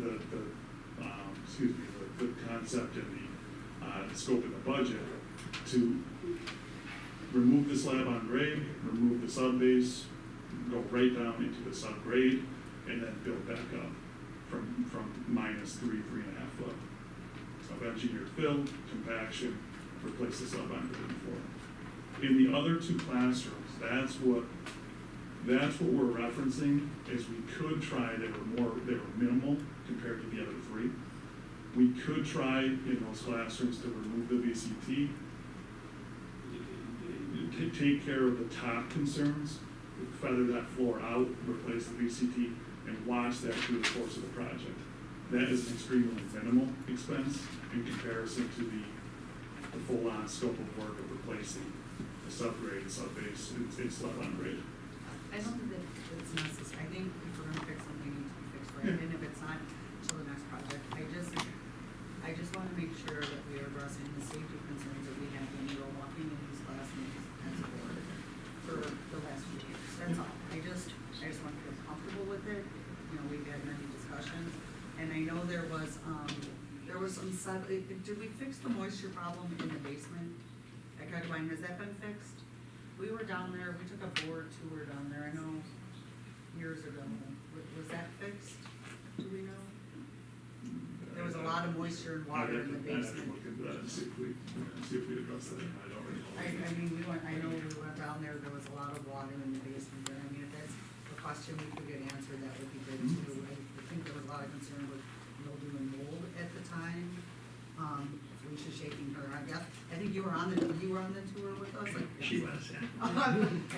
the concept and the scope of the budget to remove the slab on grade, remove the sub-base, go right down into the subgrade, and then build back up from -3.5 foot. So engineered fill, compaction, replace the sub on grade floor. In the other 2 classrooms, that's what we're referencing, is we could try, they were minimal compared to the other 3. We could try in those classrooms to remove the VCT, to take care of the top concerns, feather that floor out, replace the VCT, and watch that through the course of the project. That is an extremely minimal expense in comparison to the full-on scope of work of replacing the subgrade, the sub-base, and slab on grade. I don't think that it's necessary. I think if we're gonna fix something, it needs to be fixed right, and if it's not, till the next project. I just wanna make sure that we are addressing the safety concerns that we have when we were walking in these classrooms as a board for the last few years. That's all. I just want to feel comfortable with it. You know, we've had many discussions, and I know there was some did we fix the moisture problem in the basement at Guggenheim? Has that been fixed? We were down there, we took a board tour down there, I know, years ago. Was that fixed? Do we know? There was a lot of moisture and water in the basement. I'd have to look into that and see if we address that. I don't recall. I mean, I know we went down there was a lot of water in the basement there. I mean, if that's a question we could get answered, that would be good too. I think there was a lot of concern with mildew and mold at the time. Felicia's shaking her, I guess. I think you were on the tour with us? She was, yeah.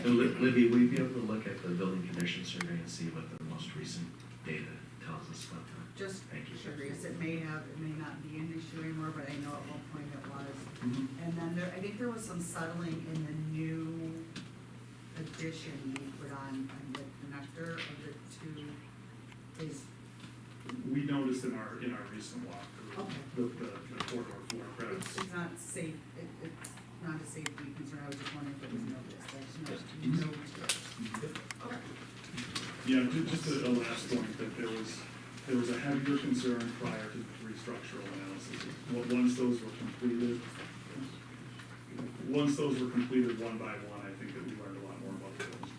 So Libby, will you be able to look at the building condition survey and see what the most recent data tells us about that? Just Thank you. curious, it may not be an issue anymore, but I know at one point it was. Mm-hmm. And then I think there was some settling in the new addition we put on the connector of the 2 is. We noticed in our recent walkthrough, Okay. the corridor floor cracks. It's not safe, it's not a safety concern, I was just wondering if it was noticed, there's no Okay. Yeah, just a last point, that there was a heavier concern prior to the 3 structural analysis. Once those were completed one by one, I think that we learned a lot more about the building.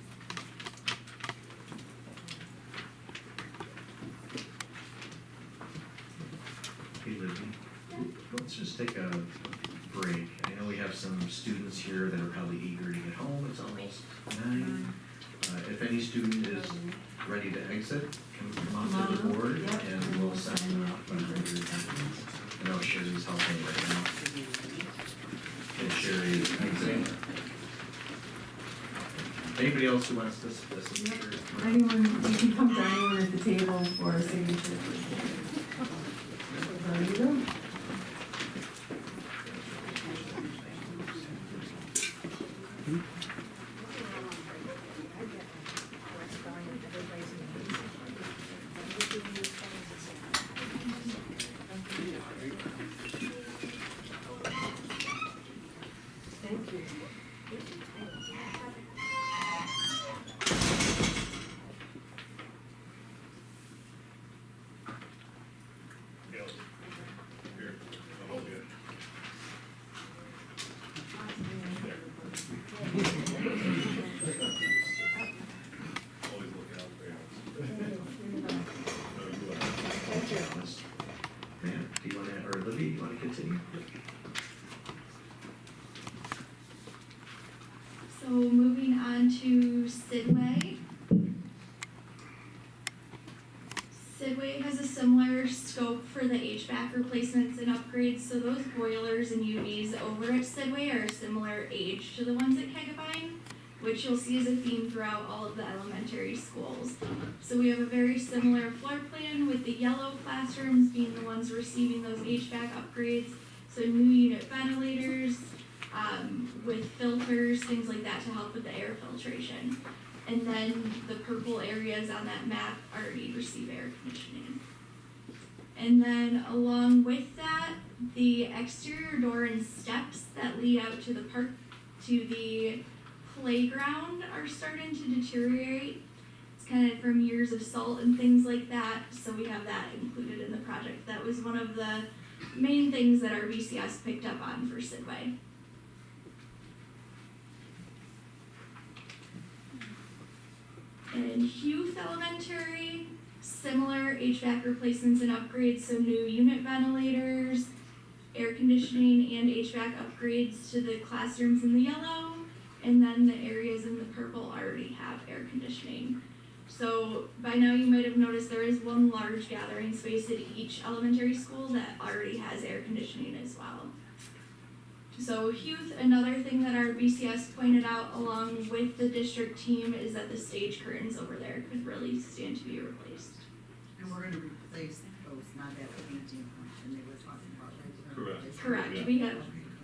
Hey, Libby, let's just take a break. I know we have some students here that are probably eager to get home. It's almost 9. If any student is ready to exit, come on to the board and we'll send them out. I know Sherry's helping right now. And Sherry is exiting. Anybody else who wants this signature? Anyone, you can come to anyone at the table for a signature. There you go. Thank you. Man, do you wanna, or Libby, you wanna continue? So moving on to Sidway. Sidway has a similar scope for the HVAC replacements and upgrades, so those boilers and UVs over at Sidway are a similar age to the ones at Kegabyne, which you'll see as a theme throughout all of the elementary schools. So we have a very similar floor plan with the yellow classrooms being the ones receiving those HVAC upgrades, so new unit ventilators, with filters, things like that to help with the air filtration. And then the purple areas on that map already receive air conditioning. And then along with that, the exterior door and steps that lead out to the park, to the playground are starting to deteriorate. It's kind of from years of salt and things like that, so we have that included in the project. That was one of the main things that our BCS picked up on for Sidway. And Youth Elementary, similar HVAC replacements and upgrades, so new unit ventilators, air conditioning and HVAC upgrades to the classrooms in the yellow, and then the areas in the purple already have air conditioning. So by now you might have noticed there is one large gathering space at each elementary school that already has air conditioning as well. So youth, another thing that our BCS pointed out along with the district team is that the stage curtains over there could really stand to be replaced. And we're gonna replace those, not that painting function they were talking about, right? Correct. Correct, Yeah. we have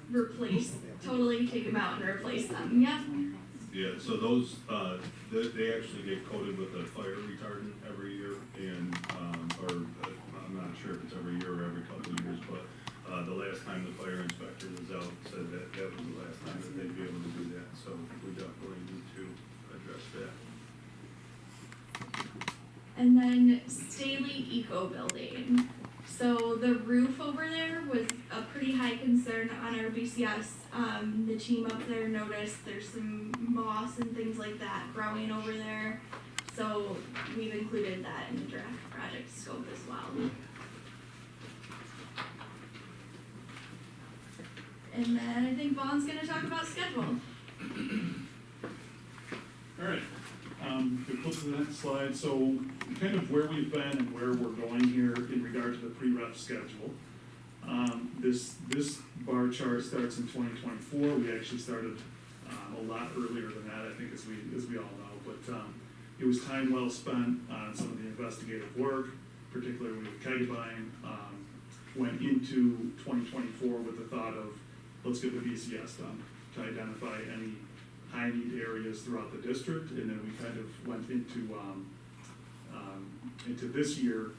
replaced, totally take them out and replace them, yep. Yeah, so those, they actually get coated with a fire retardant every year and, I'm not sure if it's every year or every couple of years, but, the last time the fire inspector was out said that that was the last time that they'd be able to do that, so we definitely need to address that. And then Staley Eco Building. So the roof over there was a pretty high concern on our BCS. The team up there noticed there's some moss and things like that growing over there. So we've included that in the draft project scope as well. And then I think Vaughn's gonna talk about schedule. All right, we flip to the next slide, so kind of where we've been and where we're going here in regard to the pre-rep schedule. This bar chart starts in 2024, we actually started a lot earlier than that, I think, as we all know, but it was time well spent on some of the investigative work, particularly with Kegabyne. Went into 2024 with the thought of, let's get the BCS done to identify any high need areas throughout the district, and then we kind of went into this year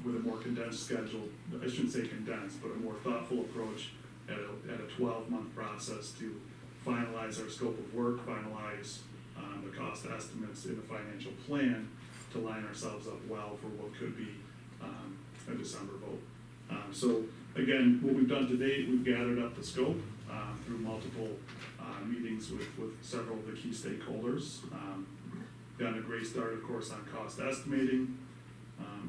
with a more condensed schedule. I shouldn't say condensed, but a more thoughtful approach at a 12-month process to finalize our scope of work, finalize the cost estimates in the financial plan to line ourselves up well for what could be a December vote. So again, what we've done to date, we've gathered up the scope through multiple meetings with several of the key stakeholders. Done a great start, of course, on cost estimating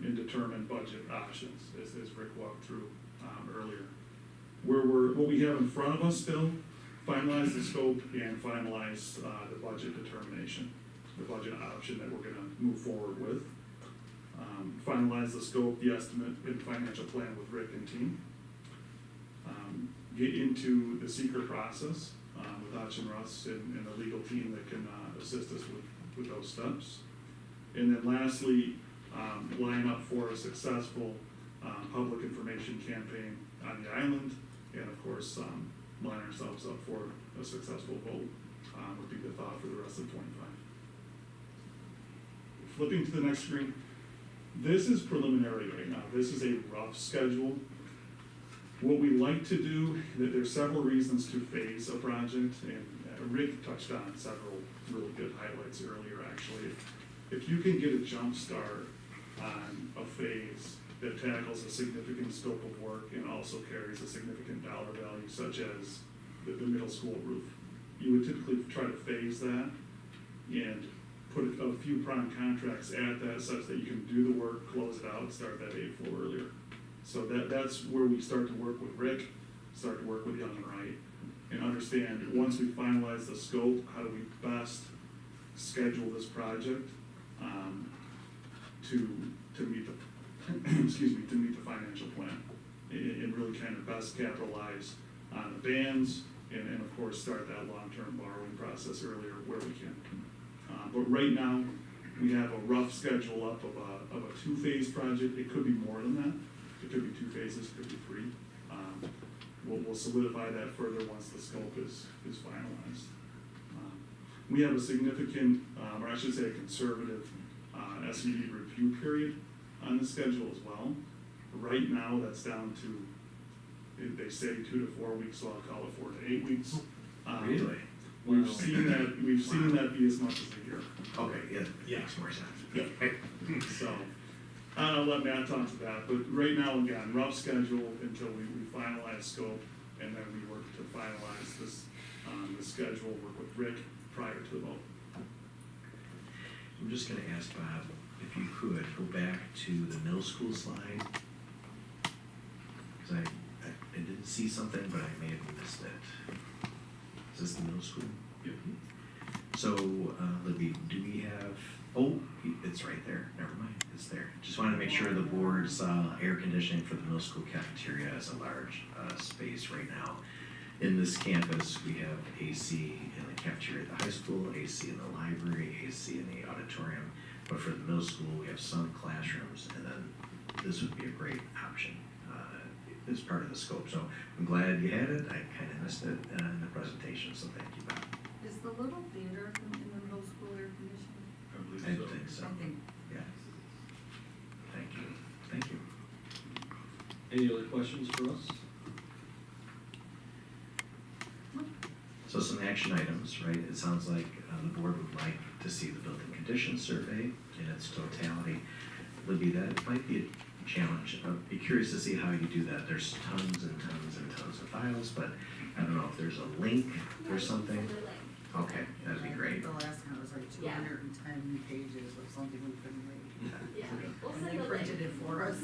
and determined budget options, as Rick walked through earlier. What we have in front of us still, finalize the scope and finalize the budget determination, the budget option that we're gonna move forward with. Finalize the scope, the estimate, and financial plan with Rick and team. Get into the secret process with Hutch and Russ and the legal team that can assist us with those steps. And then lastly, line up for a successful public information campaign on the island, and of course, line ourselves up for a successful vote would be the thought for the rest of 25. Flipping to the next screen, this is preliminary right now. This is a rough schedule. What we like to do, there's several reasons to phase a project, and Rick touched on several really good highlights earlier actually. If you can get a jump start on a phase that tackles a significant scope of work and also carries a significant dollar value, such as the middle school roof, you would typically try to phase that and put a few prime contracts at that such that you can do the work, close it out, start that 8th floor earlier. So that's where we start to work with Rick, start to work with Young and Wright, and understand once we finalize the scope, how do we best schedule this project to meet the excuse me, to meet the financial plan and really kind of best capitalize on the bands and of course start that long-term borrowing process earlier where we can. But right now we have a rough schedule up of a 2-phase project. It could be more than that. It could be 2 phases, it could be 3. We'll solidify that further once the scope is finalized. We have a significant, or I should say a conservative SED review period on the schedule as well. Right now, that's down to, they say 2 to 4 weeks, so I'll call it 4 to 8 weeks. Really? We've seen that be as much as a year. Okay, yeah, makes more sense. Yeah. So, I'll let Matt talk to that, but right now, again, rough schedule until we finalize scope, and then we work to finalize this, the schedule, work with Rick prior to the vote. I'm just gonna ask Bob, if you could, go back to the middle school slide. Cause I didn't see something, but I may have missed it. Is this the middle school? Yep. So, Libby, do we have, oh, it's right there, never mind, it's there. Just wanted to make sure the board saw air conditioning for the middle school cafeteria as a large space right now. In this campus, we have AC in the cafeteria at the high school, AC in the library, AC in the auditorium. But for the middle school, we have some classrooms, and then this would be a great option as part of the scope. So I'm glad you had it. I kind of missed it in the presentation, so thank you, Bob. Is the little theater in the middle school air conditioning? I think so. I think. Yeah. Thank you. Thank you. Any other questions for us? So some action items, right? It sounds like the board would like to see the building conditions survey in its totality. Libby, that might be a challenge. I'd be curious to see how you do that. There's tons and tons and tons of files, but I don't know if there's a link or something. Okay, that'd be great. The last one was like 210 pages of something we couldn't read. Yeah. And they printed it for us.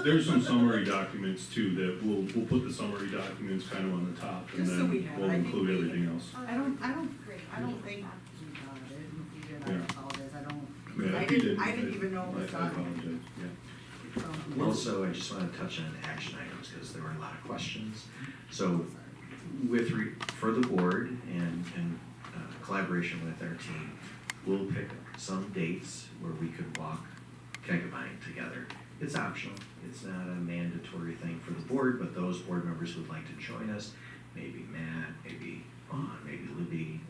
There's some summary documents too that we'll put the summary documents kind of on the top and Just so then we have it. we'll I think include we- everything else. I don't think we got it. And if we did, I Yeah. apologize. Yeah, I if you didn't even know it was I on. apologize, yeah. Also, I just want to touch on action items because there were a lot of questions. So for the board and collaboration with our team, we'll pick some dates where we could walk Kegabyne together. It's optional. It's not a mandatory thing for the board, but those board members who would like to join us, maybe Matt, maybe Vaughn, maybe Libby,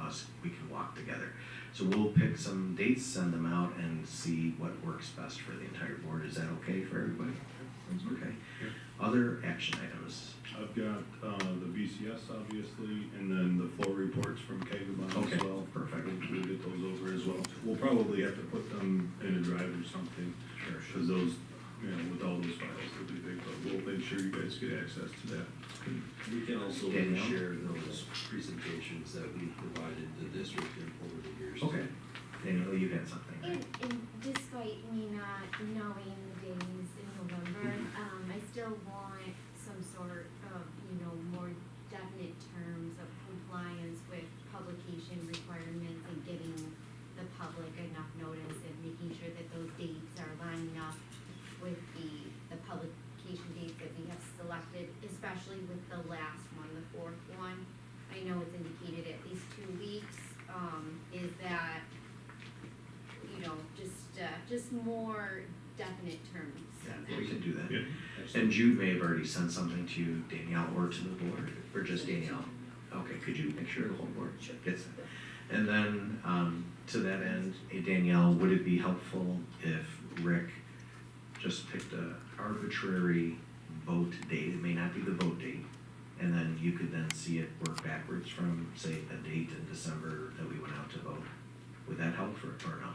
us, we can walk together. So we'll pick some dates, send them out, and see what works best for the entire board. Is that okay for everybody? Okay. Other action items? I've got the BCS obviously, and then the floor reports from Kegabyne Okay, as well. perfect. We'll get those over as well. We'll probably have to put them in a drive or something. Sure. Because those, with all those files, they'll be big, but we'll make sure you guys get access to that. We can also Danielle? share those presentations that we provided the district over the years. Okay. Danielle, you had something. And despite me not knowing the days in November, I still want some sort of, more definite terms of compliance with publication requirements and giving the public enough notice and making sure that those dates are lining up with the publication dates that we have selected, especially with the last one, the 4th one. I know it's indicated at least 2 weeks. Is more definite terms. Yeah, we can do that. Yeah, And absolutely. Jude may have already sent something to Danielle or to the board, or just Danielle. Okay, could you make sure the whole board gets it? And then, to that end, Danielle, would it be helpful if Rick just picked a arbitrary vote date? It may not be the vote date, and then you could then see it work backwards from, say, a date in December that we went out to vote. Would that help or no?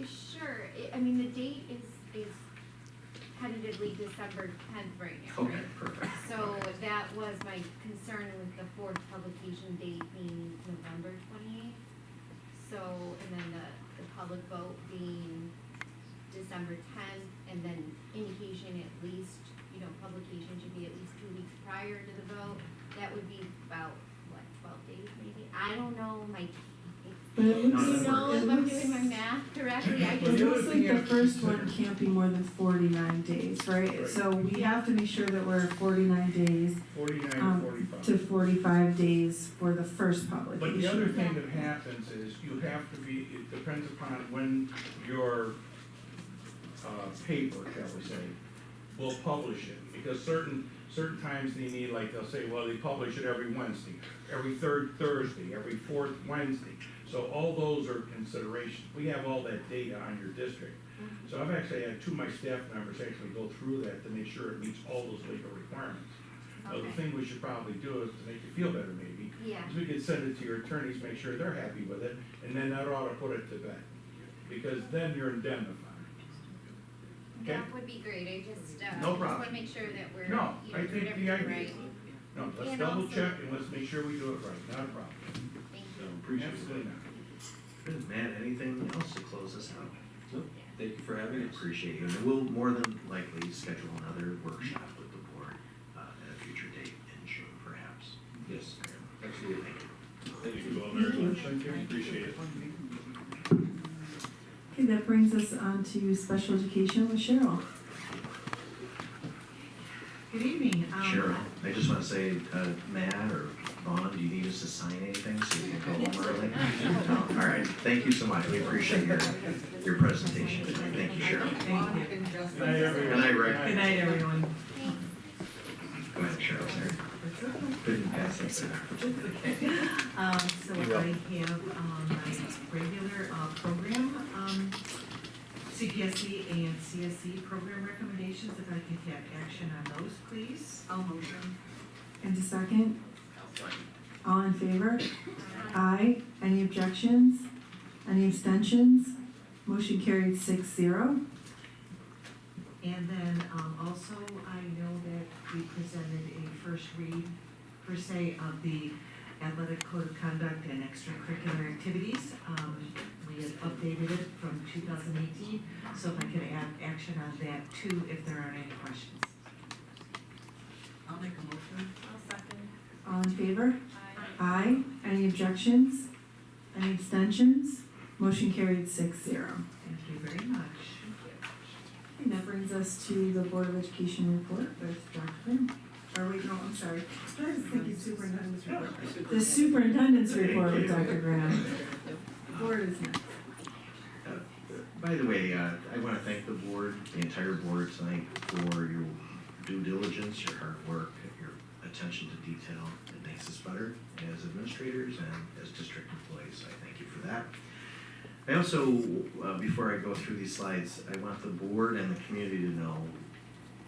Sure, I mean, the date is tentatively December 10th right now, Okay, right? perfect. So that was my concern with the fourth publication date being November 28th. So, and then the public vote being December 10th, and then indication at least, publication should be at least 2 weeks prior to the vote. That would be about, 12 days maybe? I don't know But it looks, if I'm it doing my looks, math correctly. I it just, looks like the first one can't be more than 49 days, right? So we have to make sure that we're 49 days 49 to um, 45. to 45 days for the first publication. But the other thing that happens is you have to be, it depends upon when your paper, shall we say, will publish it. Because certain times they need, like they'll say, well, they publish it every Wednesday, every third Thursday, every fourth Wednesday. So all those are considerations. We have all that data on your district. So I've actually had two of my staff members actually go through that to make sure it meets all those legal requirements. Now, the thing we should probably do is to make you feel better maybe, is we could send it to your attorneys, make sure they're happy with it, and then that ought to put it to bed. Because then you're indemnified. Okay? that would be great. I just, No just problem. want to make sure that we're, No, I doing think the everything idea, right. no, let's And double also- check and let's make sure we do it right, not a problem. Thank So, you. appreciate it. Absolutely not. Good, Matt, anything else to close us out? No, thank you for having I us. appreciate you, and we'll more than likely schedule another workshop with the board at a future date in June, perhaps. Yes, absolutely. Thank you. Thank you all very much. Thank you. Appreciate it. Okay, that brings us on to special education with Cheryl. Good evening. Cheryl, I just want to say, Matt or Vaughn, do you need us to sign anything so you can go home early? No? All right, thank you so much. We appreciate your presentation tonight. Thank you, Cheryl. Thank you. Good night, everyone. Good night, Rick. Good night, everyone. Go ahead, Cheryl, sorry. Couldn't pass it. So I have, my regular, program, CPSC and CSD program recommendations, if I can have action on those, please. I'll motion. And a second? All in favor? Aye. Any objections? Any abstentions? Motion carried 6-0. And then, also, I know that we presented a first read, per se, of the athletic code of conduct and extracurricular activities. We had updated it from 2018, so if I could add action on that too, if there aren't any questions. I'll make a motion. I'll second. All in favor? Aye. Any objections? Any abstentions? Motion carried 6-0. Thank you very much. And that brings us to the Board of Education report with Dr. Graham. Or wait, no, I'm sorry. I was thinking superintendent's report. The superintendent's report with Dr. Graham. Board is next. By the way, I want to thank the board, the entire board tonight for your due diligence, your hard work, your attention to detail. It makes us better as administrators and as district employees. I thank you for that. I also, before I go through these slides, I want the board and the community to know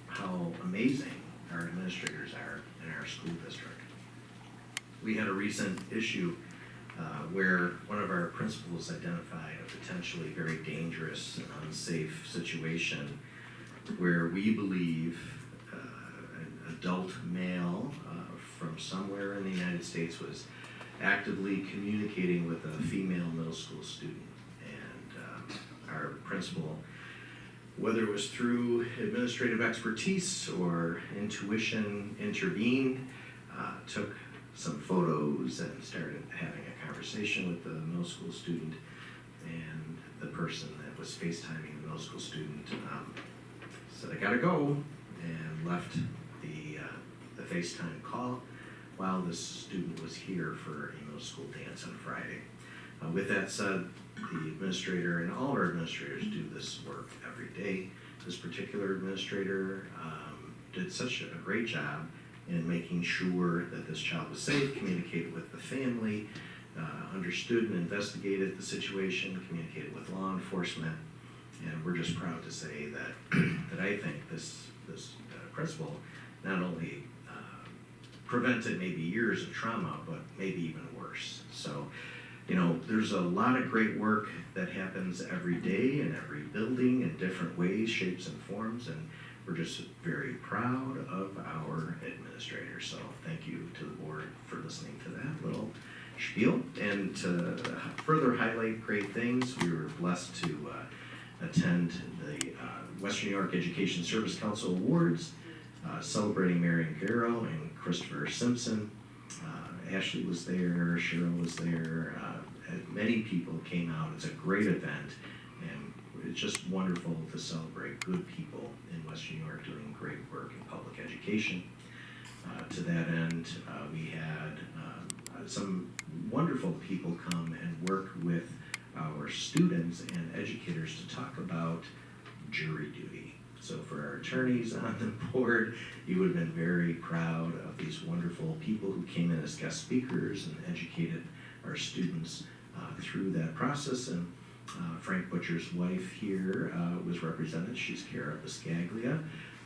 how amazing our administrators are in our school district. We had a recent issue where one of our principals identified a potentially very dangerous and unsafe situation where we believe an adult male from somewhere in the United States was actively communicating with a female middle school student. And our principal, whether it was through administrative expertise or intuition, intervened, took some photos and started having a conversation with the middle school student, and the person that was FaceTiming the middle school student said, "I gotta go," and left the FaceTime call while the student was here for a middle school dance on Friday. With that said, the administrator and all of our administrators do this work every day. This particular administrator did such a great job in making sure that this child was safe, communicated with the family, understood and investigated the situation, communicated with law enforcement, and we're just proud to say that that I think this principal not only prevented maybe years of trauma, but maybe even worse. So, you know, there's a lot of great work that happens every day in every building in different ways, shapes, and forms, and we're just very proud of our administrators. So thank you to the board for listening to that little spiel. And to further highlight great things, we were blessed to attend the Western New York Education Service Council Awards, celebrating Marion Garrow and Christopher Simpson. Ashley was there, Cheryl was there, many people came out. It's a great event, and it's just wonderful to celebrate good people in Western New York doing great work in public education. To that end, we had some wonderful people come and work with our students and educators to talk about jury duty. So for our attorneys on the board, you would have been very proud of these wonderful people who came in as guest speakers and educated our students through that process. And Frank Butcher's wife here was represented. She's Kara Biscaglia,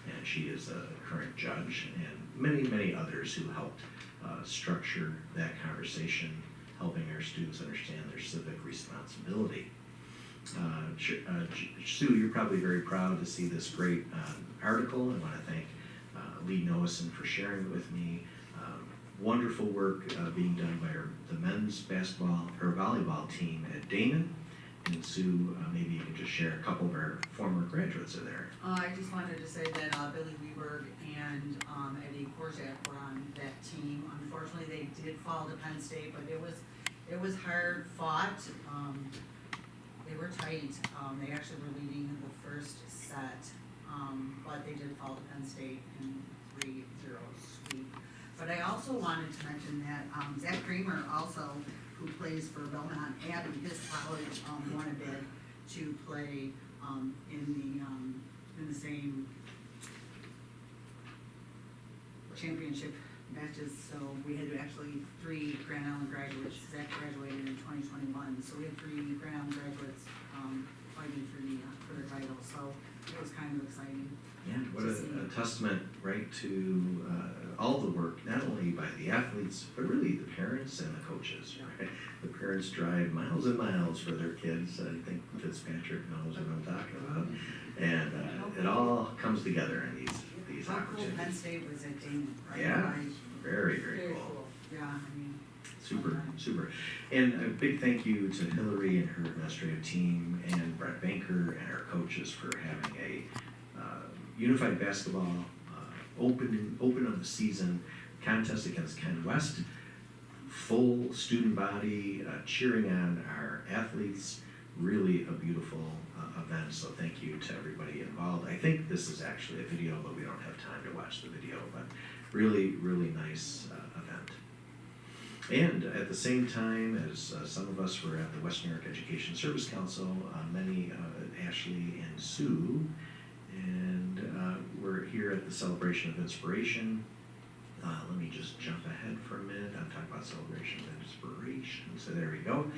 and she is a current judge, and many, many others who helped structure that conversation, helping our students understand their civic responsibility. Sue, you're probably very proud to see this great article. I want to thank Lee Noason for sharing it with me. Wonderful work being done by the men's basketball or volleyball team at Damon. And Sue, maybe you can just share a couple of our former graduates are there. I just wanted to say that Billy Weberg and Eddie Korzak were on that team. Unfortunately, they did fall to Penn State, but it was hard fought. They were tight. They actually were leading in the first set, but they did fall to Penn State in 3-0 sweep. But I also wanted to mention that Zach Kramer, also who plays for Belmont Abbey, his college won a bid to play in the same championship matches. So we had actually 3 Grand Island graduates. Zach graduated in 2021, so we had 3 Grand Island graduates fighting for their title. So it was kind of exciting. Yeah, what a testament, right, to all the work, not only by the athletes, but really the parents and the coaches, right? The parents drive miles and miles for their kids. I think Fitzpatrick knows what I'm talking about. And it all comes together in these opportunities. Penn State was at Damon, right? Yeah, very, very cool. Yeah, I mean. Super, super. And a big thank you to Hillary and her administrative team and Brett Banker and our coaches for having a unified basketball open of the season contest against Ken West. Full student body cheering on our athletes. Really a beautiful event, so thank you to everybody involved. I think this is actually a video, but we don't have time to watch the video, but really, really nice event. And at the same time as some of us were at the Western New York Education Service Council, many, Ashley and Sue, and we're here at the Celebration of Inspiration. Let me just jump ahead for a minute. I'm talking about Celebration of Inspiration, so there we go.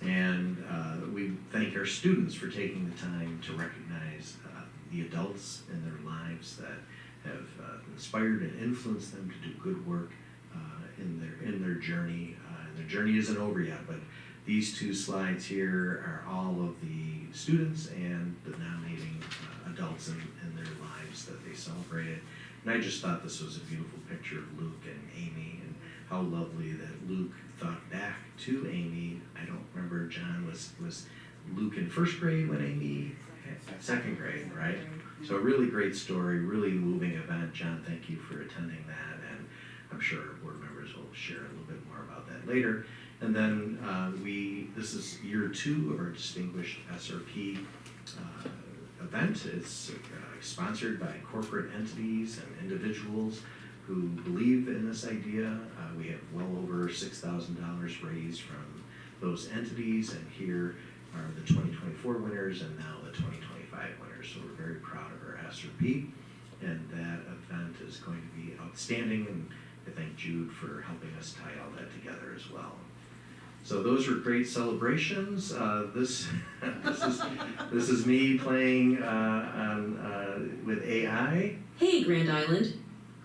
And we thank our students for taking the time to recognize the adults in their lives that have inspired and influenced them to do good work in their journey. Their journey isn't over yet, but these 2 slides here are all of the students and the nominating adults in their lives that they celebrated. And I just thought this was a beautiful picture of Luke and Amy, and how lovely that Luke thought back to Amy. I don't remember, John, was Luke in 1st grade when Amy, 2nd grade, right? So a really great story, really moving event. John, thank you for attending that, and I'm sure our board members will share a little bit more about that later. And then this is year 2 of our Distinguished SRP event. It's sponsored by corporate entities and individuals who believe in this idea. We have well over $6,000 raised from those entities, and here are the 2024 winners and now the 2025 winners. So we're very proud of our SRP, and that event is going to be outstanding, and I thank Jude for helping us tie all that together as well. So those were great celebrations. This is me playing with AI. Hey, Grand Island.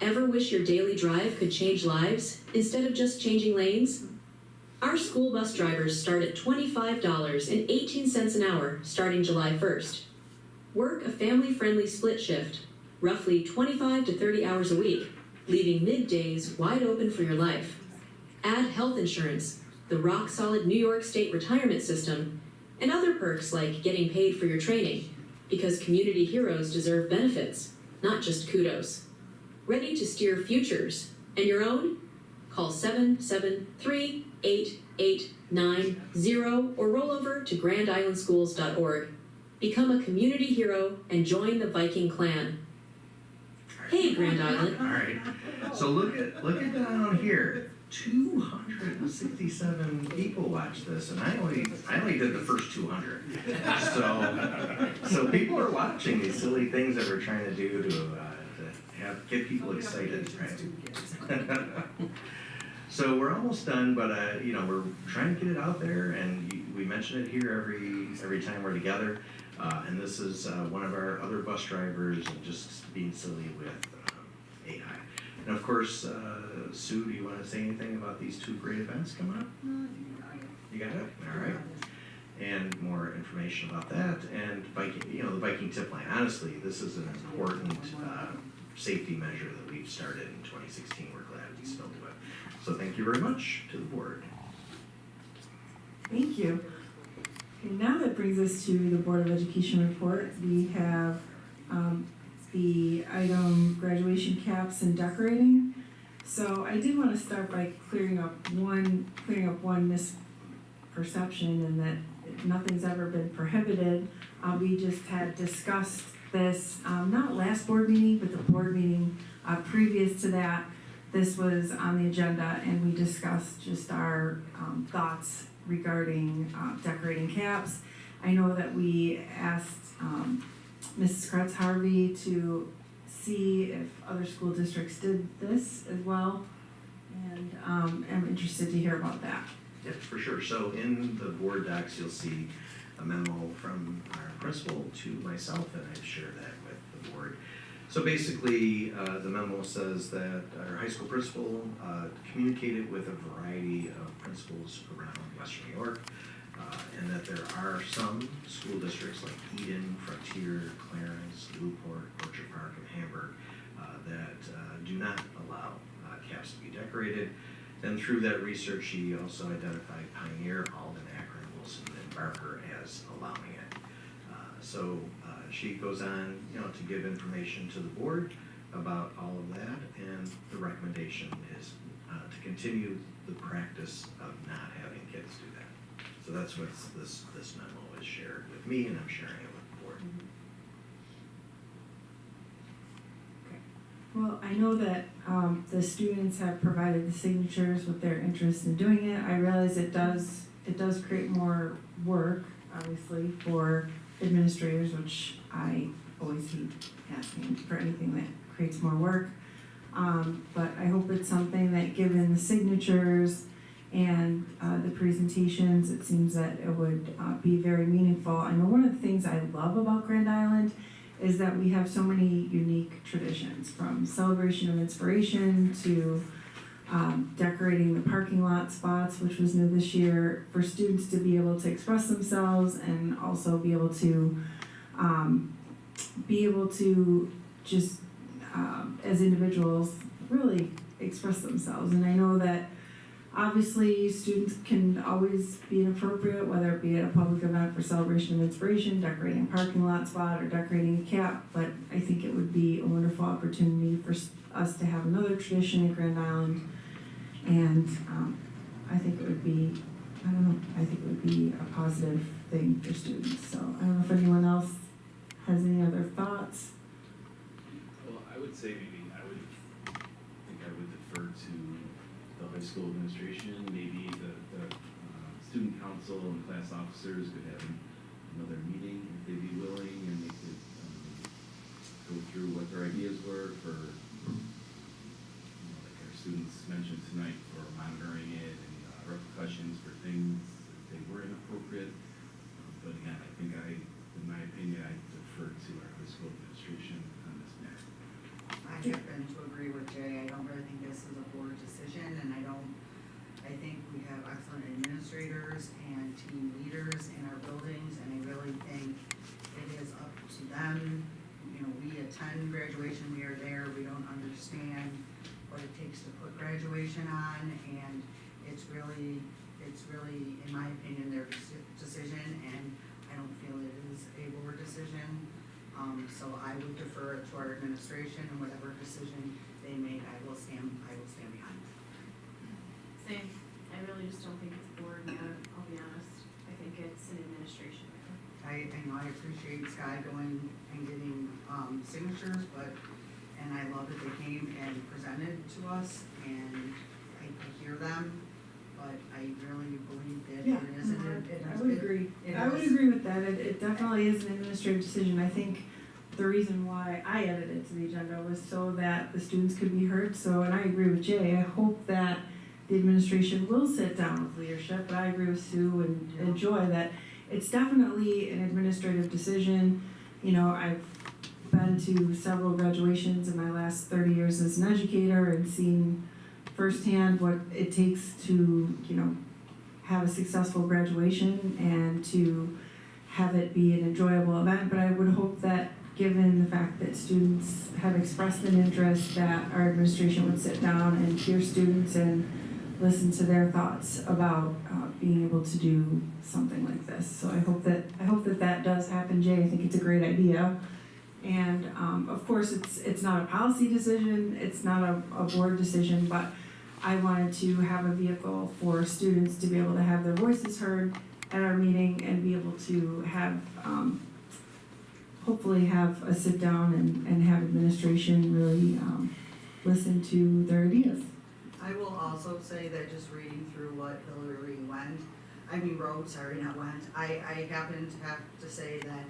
Ever wish your daily drive could change lives instead of just changing lanes? Our school bus drivers start at $25.18 an hour starting July 1st. Work a family-friendly split shift, roughly 25 to 30 hours a week, leaving middays wide open for your life. Add health insurance, the rock-solid New York State retirement system, and other perks like getting paid for your training, because community heroes deserve benefits, not just kudos. Ready to steer futures and your own? Call 773-8890 or roll over to grandislandschools.org. Become a community hero and join the Viking clan. Hey, Grand Island. All right. So look at down here. 267 people watched this, and I only did the first 200. So people are watching these silly things that we're trying to do to get people excited, right? So we're almost done, but we're trying to get it out there, and we mention it here every time we're together. And this is one of our other bus drivers, and just being silly with AI. And of course, Sue, do you want to say anything about these two great events coming up? You got it? All right. And more information about that, and Viking, the Viking tip line. Honestly, this is an important safety measure that we've started in 2016. We're glad we still do it. So thank you very much to the board. Thank you. Okay, now that brings us to the Board of Education report. We have the item graduation caps and decorating. So I did want to start by clearing up one misperception, and that nothing's ever been prohibited. We just had discussed this, not last board meeting, but the board meeting previous to that. This was on the agenda, and we discussed just our thoughts regarding decorating caps. I know that we asked Mrs. Kretz Harvey to see if other school districts did this as well, and I'm interested to hear about that. Yes, for sure. So in the board docs, you'll see a memo from our principal to myself, and I've shared that with the board. So basically, the memo says that our high school principal communicated with a variety of principals around Western New York, and that there are some school districts like Eden, Frontier, Clarence, Newport, Orchard Park, and Hamburg that do not allow caps to be decorated. And through that research, she also identified Pioneer, Alden, Akron, Wilson, and Barker as allowing it. So she goes on, to give information to the board about all of that, and the recommendation is to continue the practice of not having kids do that. So that's what this memo is shared with me, and I'm sharing it with the board. Well, I know that the students have provided the signatures with their interest in doing it. I realize it does create more work, obviously, for administrators, which I always hate asking for anything that creates more work. But I hope it's something that, given the signatures and the presentations, it seems that it would be very meaningful. I know one of the things I love about Grand Island is that we have so many unique traditions, from celebration of inspiration to decorating the parking lot spots, which was new this year, for students to be able to express themselves and also be able to just as individuals really express themselves. And I know that obviously students can always be inappropriate, whether it be at a public event for celebration of inspiration, decorating a parking lot spot, or decorating a cap, but I think it would be a wonderful opportunity for us to have another tradition in Grand Island. And I think it would be, I think it would be a positive thing for students. So I don't know if anyone else has any other thoughts. Well, I would say maybe I would defer to the high school administration, maybe the student council and class officers could have another meeting if they'd be willing, and they could go through what their ideas were for, like our students mentioned tonight, for monitoring it and repercussions for things if they were inappropriate. But again, I think in my opinion, I defer to our high school administration on this matter. I happen to agree with Jay. I don't really think this is a board decision, and I think we have excellent administrators and team leaders in our buildings, and I really think it is up to them. You know, we attend graduation, we are there, we don't understand what it takes to put graduation on, and it's really, in my opinion, their decision, and I don't feel it is a board decision. So I would defer it to our administration, and whatever decision they make, I will stand behind. Same. I really just don't think it's a board matter, I'll be honest. I think it's an administration matter. I know I appreciate Sky going and getting signatures, and I love that they came and presented to us, and I hear them, but I really believe that Yeah, it isn't. I would agree. I would agree with that. It definitely is an administrative decision. I think the reason why I added it to the agenda was so that the students could be heard. So, and I agree with Jay. I hope that the administration will sit down with leadership, but I agree with Sue and Joy that it's definitely an administrative decision. You know, I've been to several graduations in my last 30 years as an educator and seen firsthand what it takes to, you know, have a successful graduation and to have it be an enjoyable event. But I would hope that, given the fact that students have expressed an interest, that our administration would sit down and hear students and listen to their thoughts about being able to do something like this. So I hope that does happen, Jay. I think it's a great idea. And of course, it's not a policy decision, it's not a board decision, but I wanted to have a vehicle for students to be able to have their voices heard at our meeting and be able to have, hopefully have a sit down and have administration really listen to their ideas. I will also say that just reading through what Hillary wrote, I happen to have to say that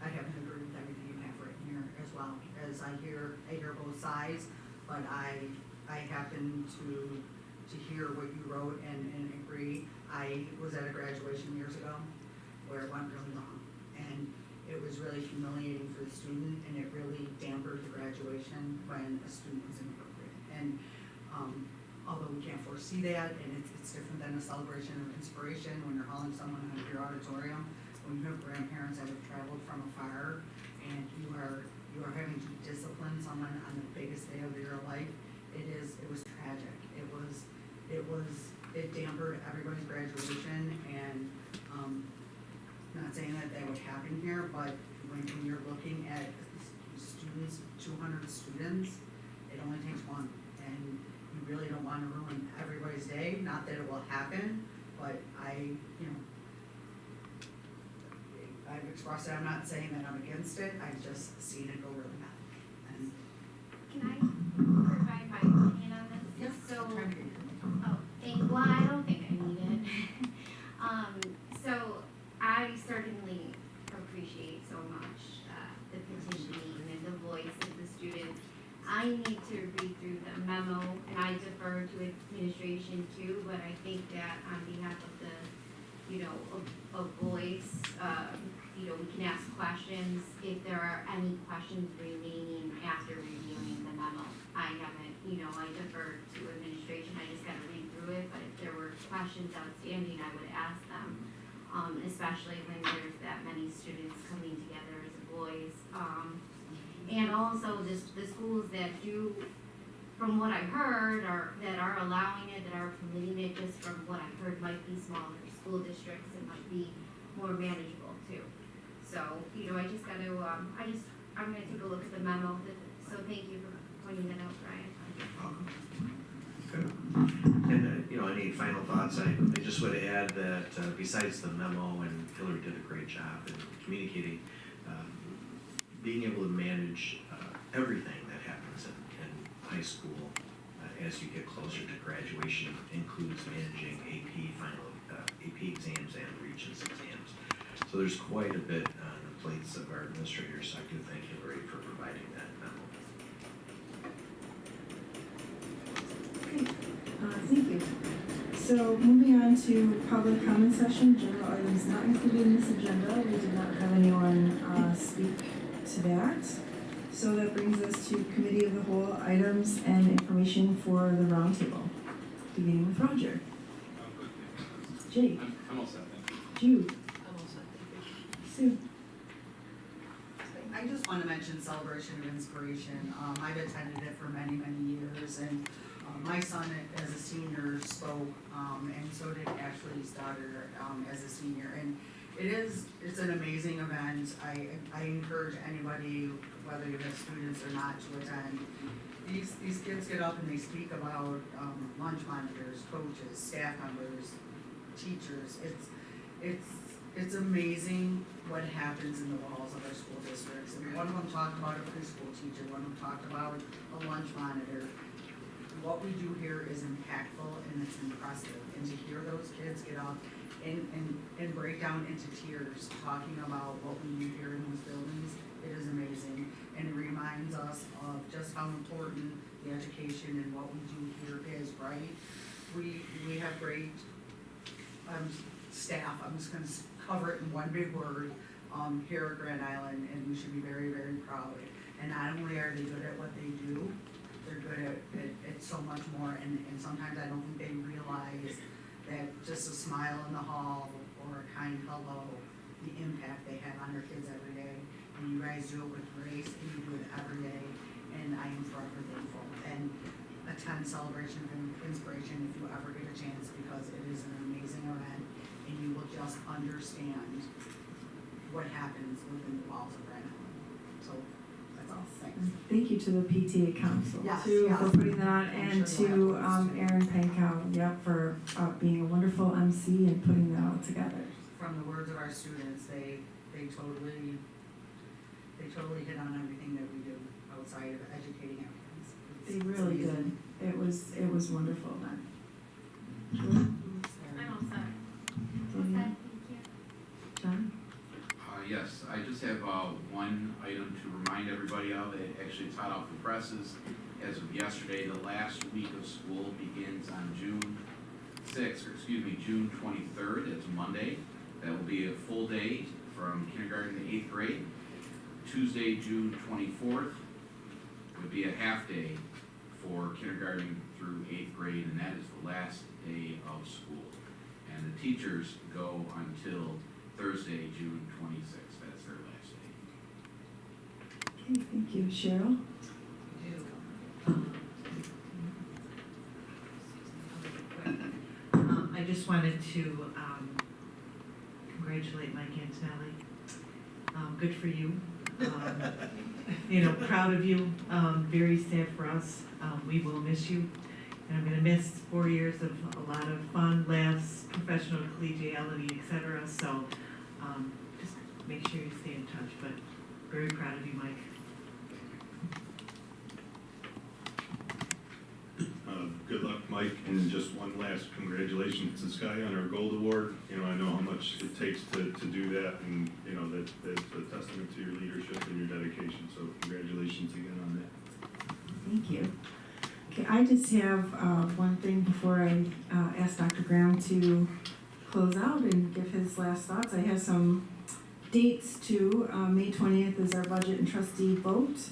I happen to agree with everything you have written here as well, as I hear both sides, but I happen to hear what you wrote and agree. I was at a graduation years ago where it went really wrong, and it was really humiliating for the student, and it really dampened the graduation when a student was inappropriate. And although we can't foresee that, and it's different than a celebration of inspiration when you're hauling someone out of your auditorium, when you have grandparents that have traveled from afar, and you are having to discipline someone on the biggest day of your life, it was tragic. It dampened everybody's graduation, and not saying that would happen here, but when you're looking at students, 200 students, it only takes one, and you really don't want to ruin everybody's day. Not that it will happen, but I've expressed it. I'm not saying that I'm against it. I've just seen it go really bad. And Can I provide my opinion on this? Yes, So, I'm trying to get you. well, I don't think I need it. So I certainly appreciate so much the petitioning and the voice of the students. I need to read through the memo, and I defer to administration too, but I think that on behalf of the, of voice, we can ask questions if there are any questions remaining after reviewing the memo. I haven't, I defer to administration, I just gotta read through it, but if there were questions outstanding, I would ask them, especially when there's that many students coming together as a voice. And also just the schools that do, from what I heard, that are allowing it, that are permitting it, just from what I heard, might be smaller school districts and might be more manageable too. So, I just gotta, I'm gonna take a look at the memo, so thank you for pointing that out, Brian. And, any final thoughts? I just would add that besides the memo, and Hillary did a great job in communicating, being able to manage everything that happens in high school as you get closer to graduation includes managing AP, final AP exams and Regents exams. So there's quite a bit on the plates of our administrators, so I do thank Hillary for providing that memo. Okay, thank you. So moving on to public comment session, general items not included in this agenda. We did not have anyone speak to that. So that brings us to committee of the whole items and information for the roundtable, beginning with Roger. Jake. I'm all set, thank you. Jude. I'm all set, thank Sue. you. I just want to mention Celebration of Inspiration. I've attended it for many, many years, and my son as a senior spoke, and so did Ashley's daughter as a senior. And it's an amazing event. I encourage anybody, whether you have students or not, to attend. These kids get up and they speak about lunch monitors, coaches, staff members, teachers. It's amazing what happens in the walls of our school districts. And one of them talked about a preschool teacher, one of them talked about a lunch monitor. What we do here is impactful and it's impressive. And to hear those kids get up and break down into tears talking about what we do here in these buildings, it is amazing. And it reminds us of just how important the education and what we do here is, right? We have great staff. I'm just gonna cover it in one big word, here at Grand Island, and we should be very, very proud. And not only are they good at what they do, they're good at so much more, and sometimes I don't think they realize that just a smile in the hall or a kind hello, the impact they have on their kids every day. And you guys do it with grace, and you do it every day, and I am forever thankful. And attend Celebration of Inspiration if you ever get a chance, because it is an amazing event, and you will just understand what happens within the walls of Grand Island. So, that's all. Thanks. Thank you to the PTA Council Yes, too yes. for putting that on, I'm and sure to you'll have those, too. Erin Pankow, yep, for being a wonderful MC and putting that all together. From the words of our students, they totally hit on everything that we do outside of educating our kids. They really did. It was wonderful then. I'm all set. Danielle? John? Yes, I just have one item to remind everybody of. It's hot off the presses. As of yesterday, the last week of school begins on June 23rd. It's Monday. That will be a full day from kindergarten to 8th grade. Tuesday, June 24th, would be a half day for kindergarten through 8th grade, and that is the last day of school. And the teachers go until Thursday, June 26th. That's their last day. Okay, thank you. Cheryl? I just wanted to congratulate Mike Antonelli. Good for you. Proud of you. Very sad for us. We will miss you. And I'm gonna miss 4 years of a lot of fun, laughs, professional collegiality, etc. So just make sure you stay in touch. But very proud of you, Mike. Good luck, Mike, and just one last congratulations to Sky on her gold award. I know how much it takes to do that, and that's a testament to your leadership and your dedication. So congratulations again on that. Thank you. Okay, I just have one thing before I ask Dr. Graham to close out and give his last thoughts. I have some dates too. May 20th is our budget and trustee vote.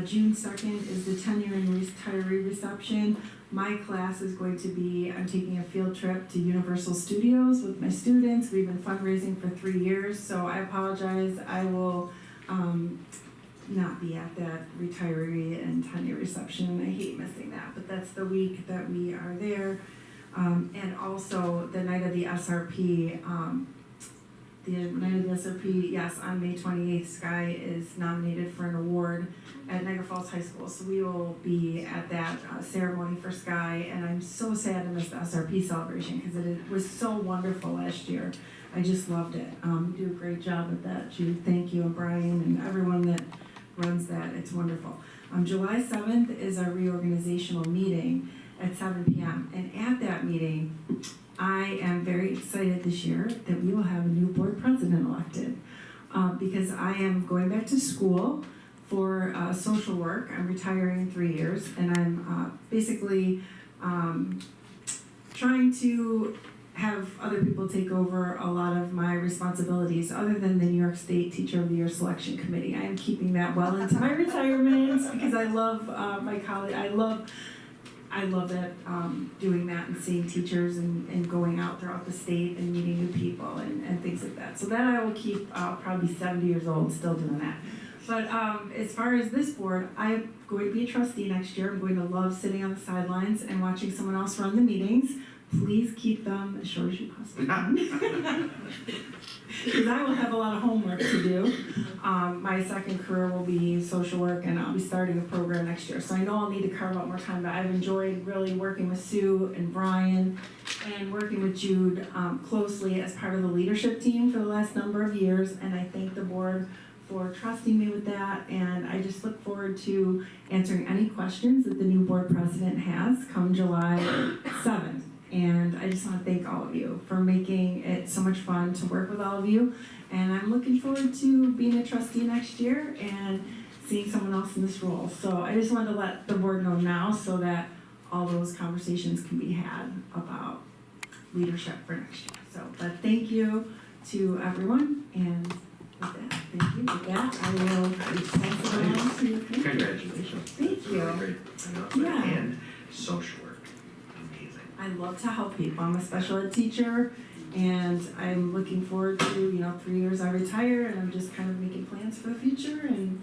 June 2nd is the tenure and retiree reception. My class is going to be, I'm taking a field trip to Universal Studios with my students. We've been fundraising for 3 years, so I apologize. I will not be at that retiree and tenure reception. I hate missing that, but that's the week that we are there. And also the night of the SRP, yes, on May 28th, Sky is nominated for an award at Niagara Falls High School. So we will be at that ceremony for Sky, and I'm so sad to miss the SRP celebration because it was so wonderful last year. I just loved it. You do a great job at that, Jude. Thank you, and Brian, and everyone that runs that. It's wonderful. July 7th is our reorganizational meeting at 7 p.m. And at that meeting, I am very excited this year that we will have a new board president elected. Because I am going back to school for social work. I'm retiring in 3 years, and I'm basically trying to have other people take over a lot of my responsibilities other than the New York State Teacher of the Year Selection Committee. I am keeping that well into my retirement because I love my colleague. I love that, doing that and seeing teachers and going out throughout the state and meeting new people and things like that. So that I will keep, probably 70 years old still doing that. But as far as this board, I'm going to be a trustee next year. I'm going to love sitting on the sidelines and watching someone else run the meetings. Please keep them as short as you possibly can. Because I will have a lot of homework to do. My second career will be social work, and I'll be starting a program next year. So I know I'll need to carve out more time, but I've enjoyed really working with Sue and Brian and working with Jude closely as part of the leadership team for the last number of years. And I thank the board for trusting me with that, and I just look forward to answering any questions that the new board president has come July 7th. And I just want to thank all of you for making it so much fun to work with all of you. And I'm looking forward to being a trustee next year and seeing someone else in this role. So I just wanted to let the board know now so that all those conversations can be had about leadership for next year. So, but thank you to everyone, and with that, thank you. With that, I will pass it along to you. Congratulations. Thank That's a you. really great announcement. Yeah. And social work, amazing. I love to help people. I'm a special ed teacher, and I'm looking forward to, 3 years I retire, and I'm just kind of making plans for the future, and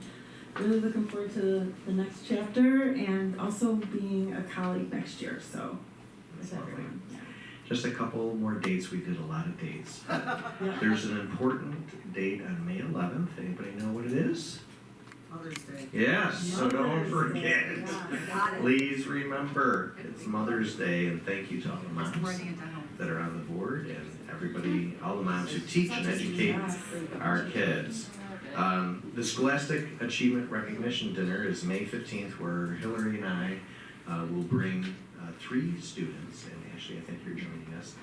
really looking forward to the next chapter, and also being a colleague next year, so. That's with lovely. everyone. Just a couple more dates. We did a lot of dates. Yeah. There's an important date on May 11th. Anybody know what it is? Mother's Day. Yes, so don't Mother's forget. Day. Yeah, got it. Please remember, it's Mother's Day, and thank you to all the moms I'm writing it down. that are on the board and everybody, all the moms who teach and educate our kids. The Scholastic Achievement Recognition Dinner is May 15th, where Hillary and I will bring 3 students, and Ashley, I think you're joining us,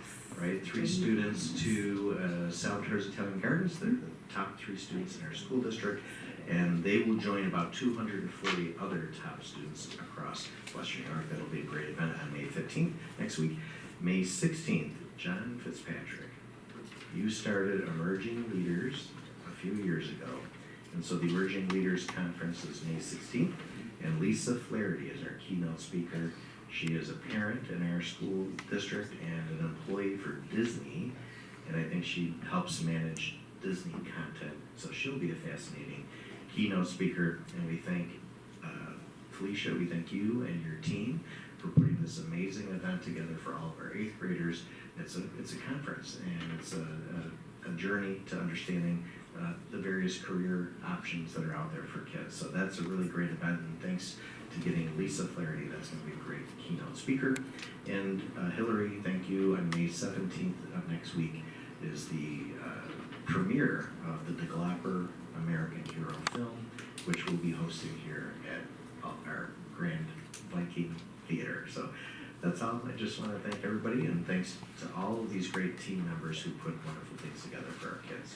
right? 3 students to Salvatore's Italian Gardens. They're the top 3 students in our school district, and they will join about 240 other top students across Western New York. That'll be a great event on May 15th, next week. May 16th, John Fitzpatrick, you started Emerging Leaders a few years ago. And so the Emerging Leaders Conference is May 16th, and Lisa Flaherty is our keynote speaker. She is a parent in our school district and an employee for Disney, and I think she helps manage Disney content. So she'll be a fascinating keynote speaker, and we thank Felicia, we thank you and your team for putting this amazing event together for all of our 8th graders. It's a conference, and it's a journey to understanding the various career options that are out there for kids. So that's a really great event, and thanks to getting Lisa Flaherty, that's going to be a great keynote speaker. And Hillary, thank you. On May 17th of next week is the premiere of the DeGlopper American Hero film, which we'll be hosting here at our Grand Viking Theater. So that's all. I just want to thank everybody, and thanks to all of these great team members who put wonderful things together for our kids.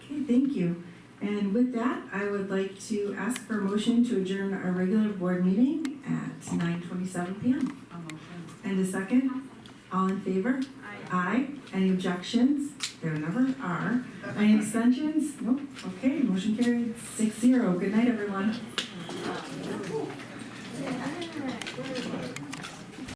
Okay, thank you. And with that, I would like to ask for a motion to adjourn our regular board meeting at 9:27 p.m. And a second? All in favor? Aye. Any objections? There never are. Any abstentions? Nope. Okay, motion carried 6-0. Good night, everyone.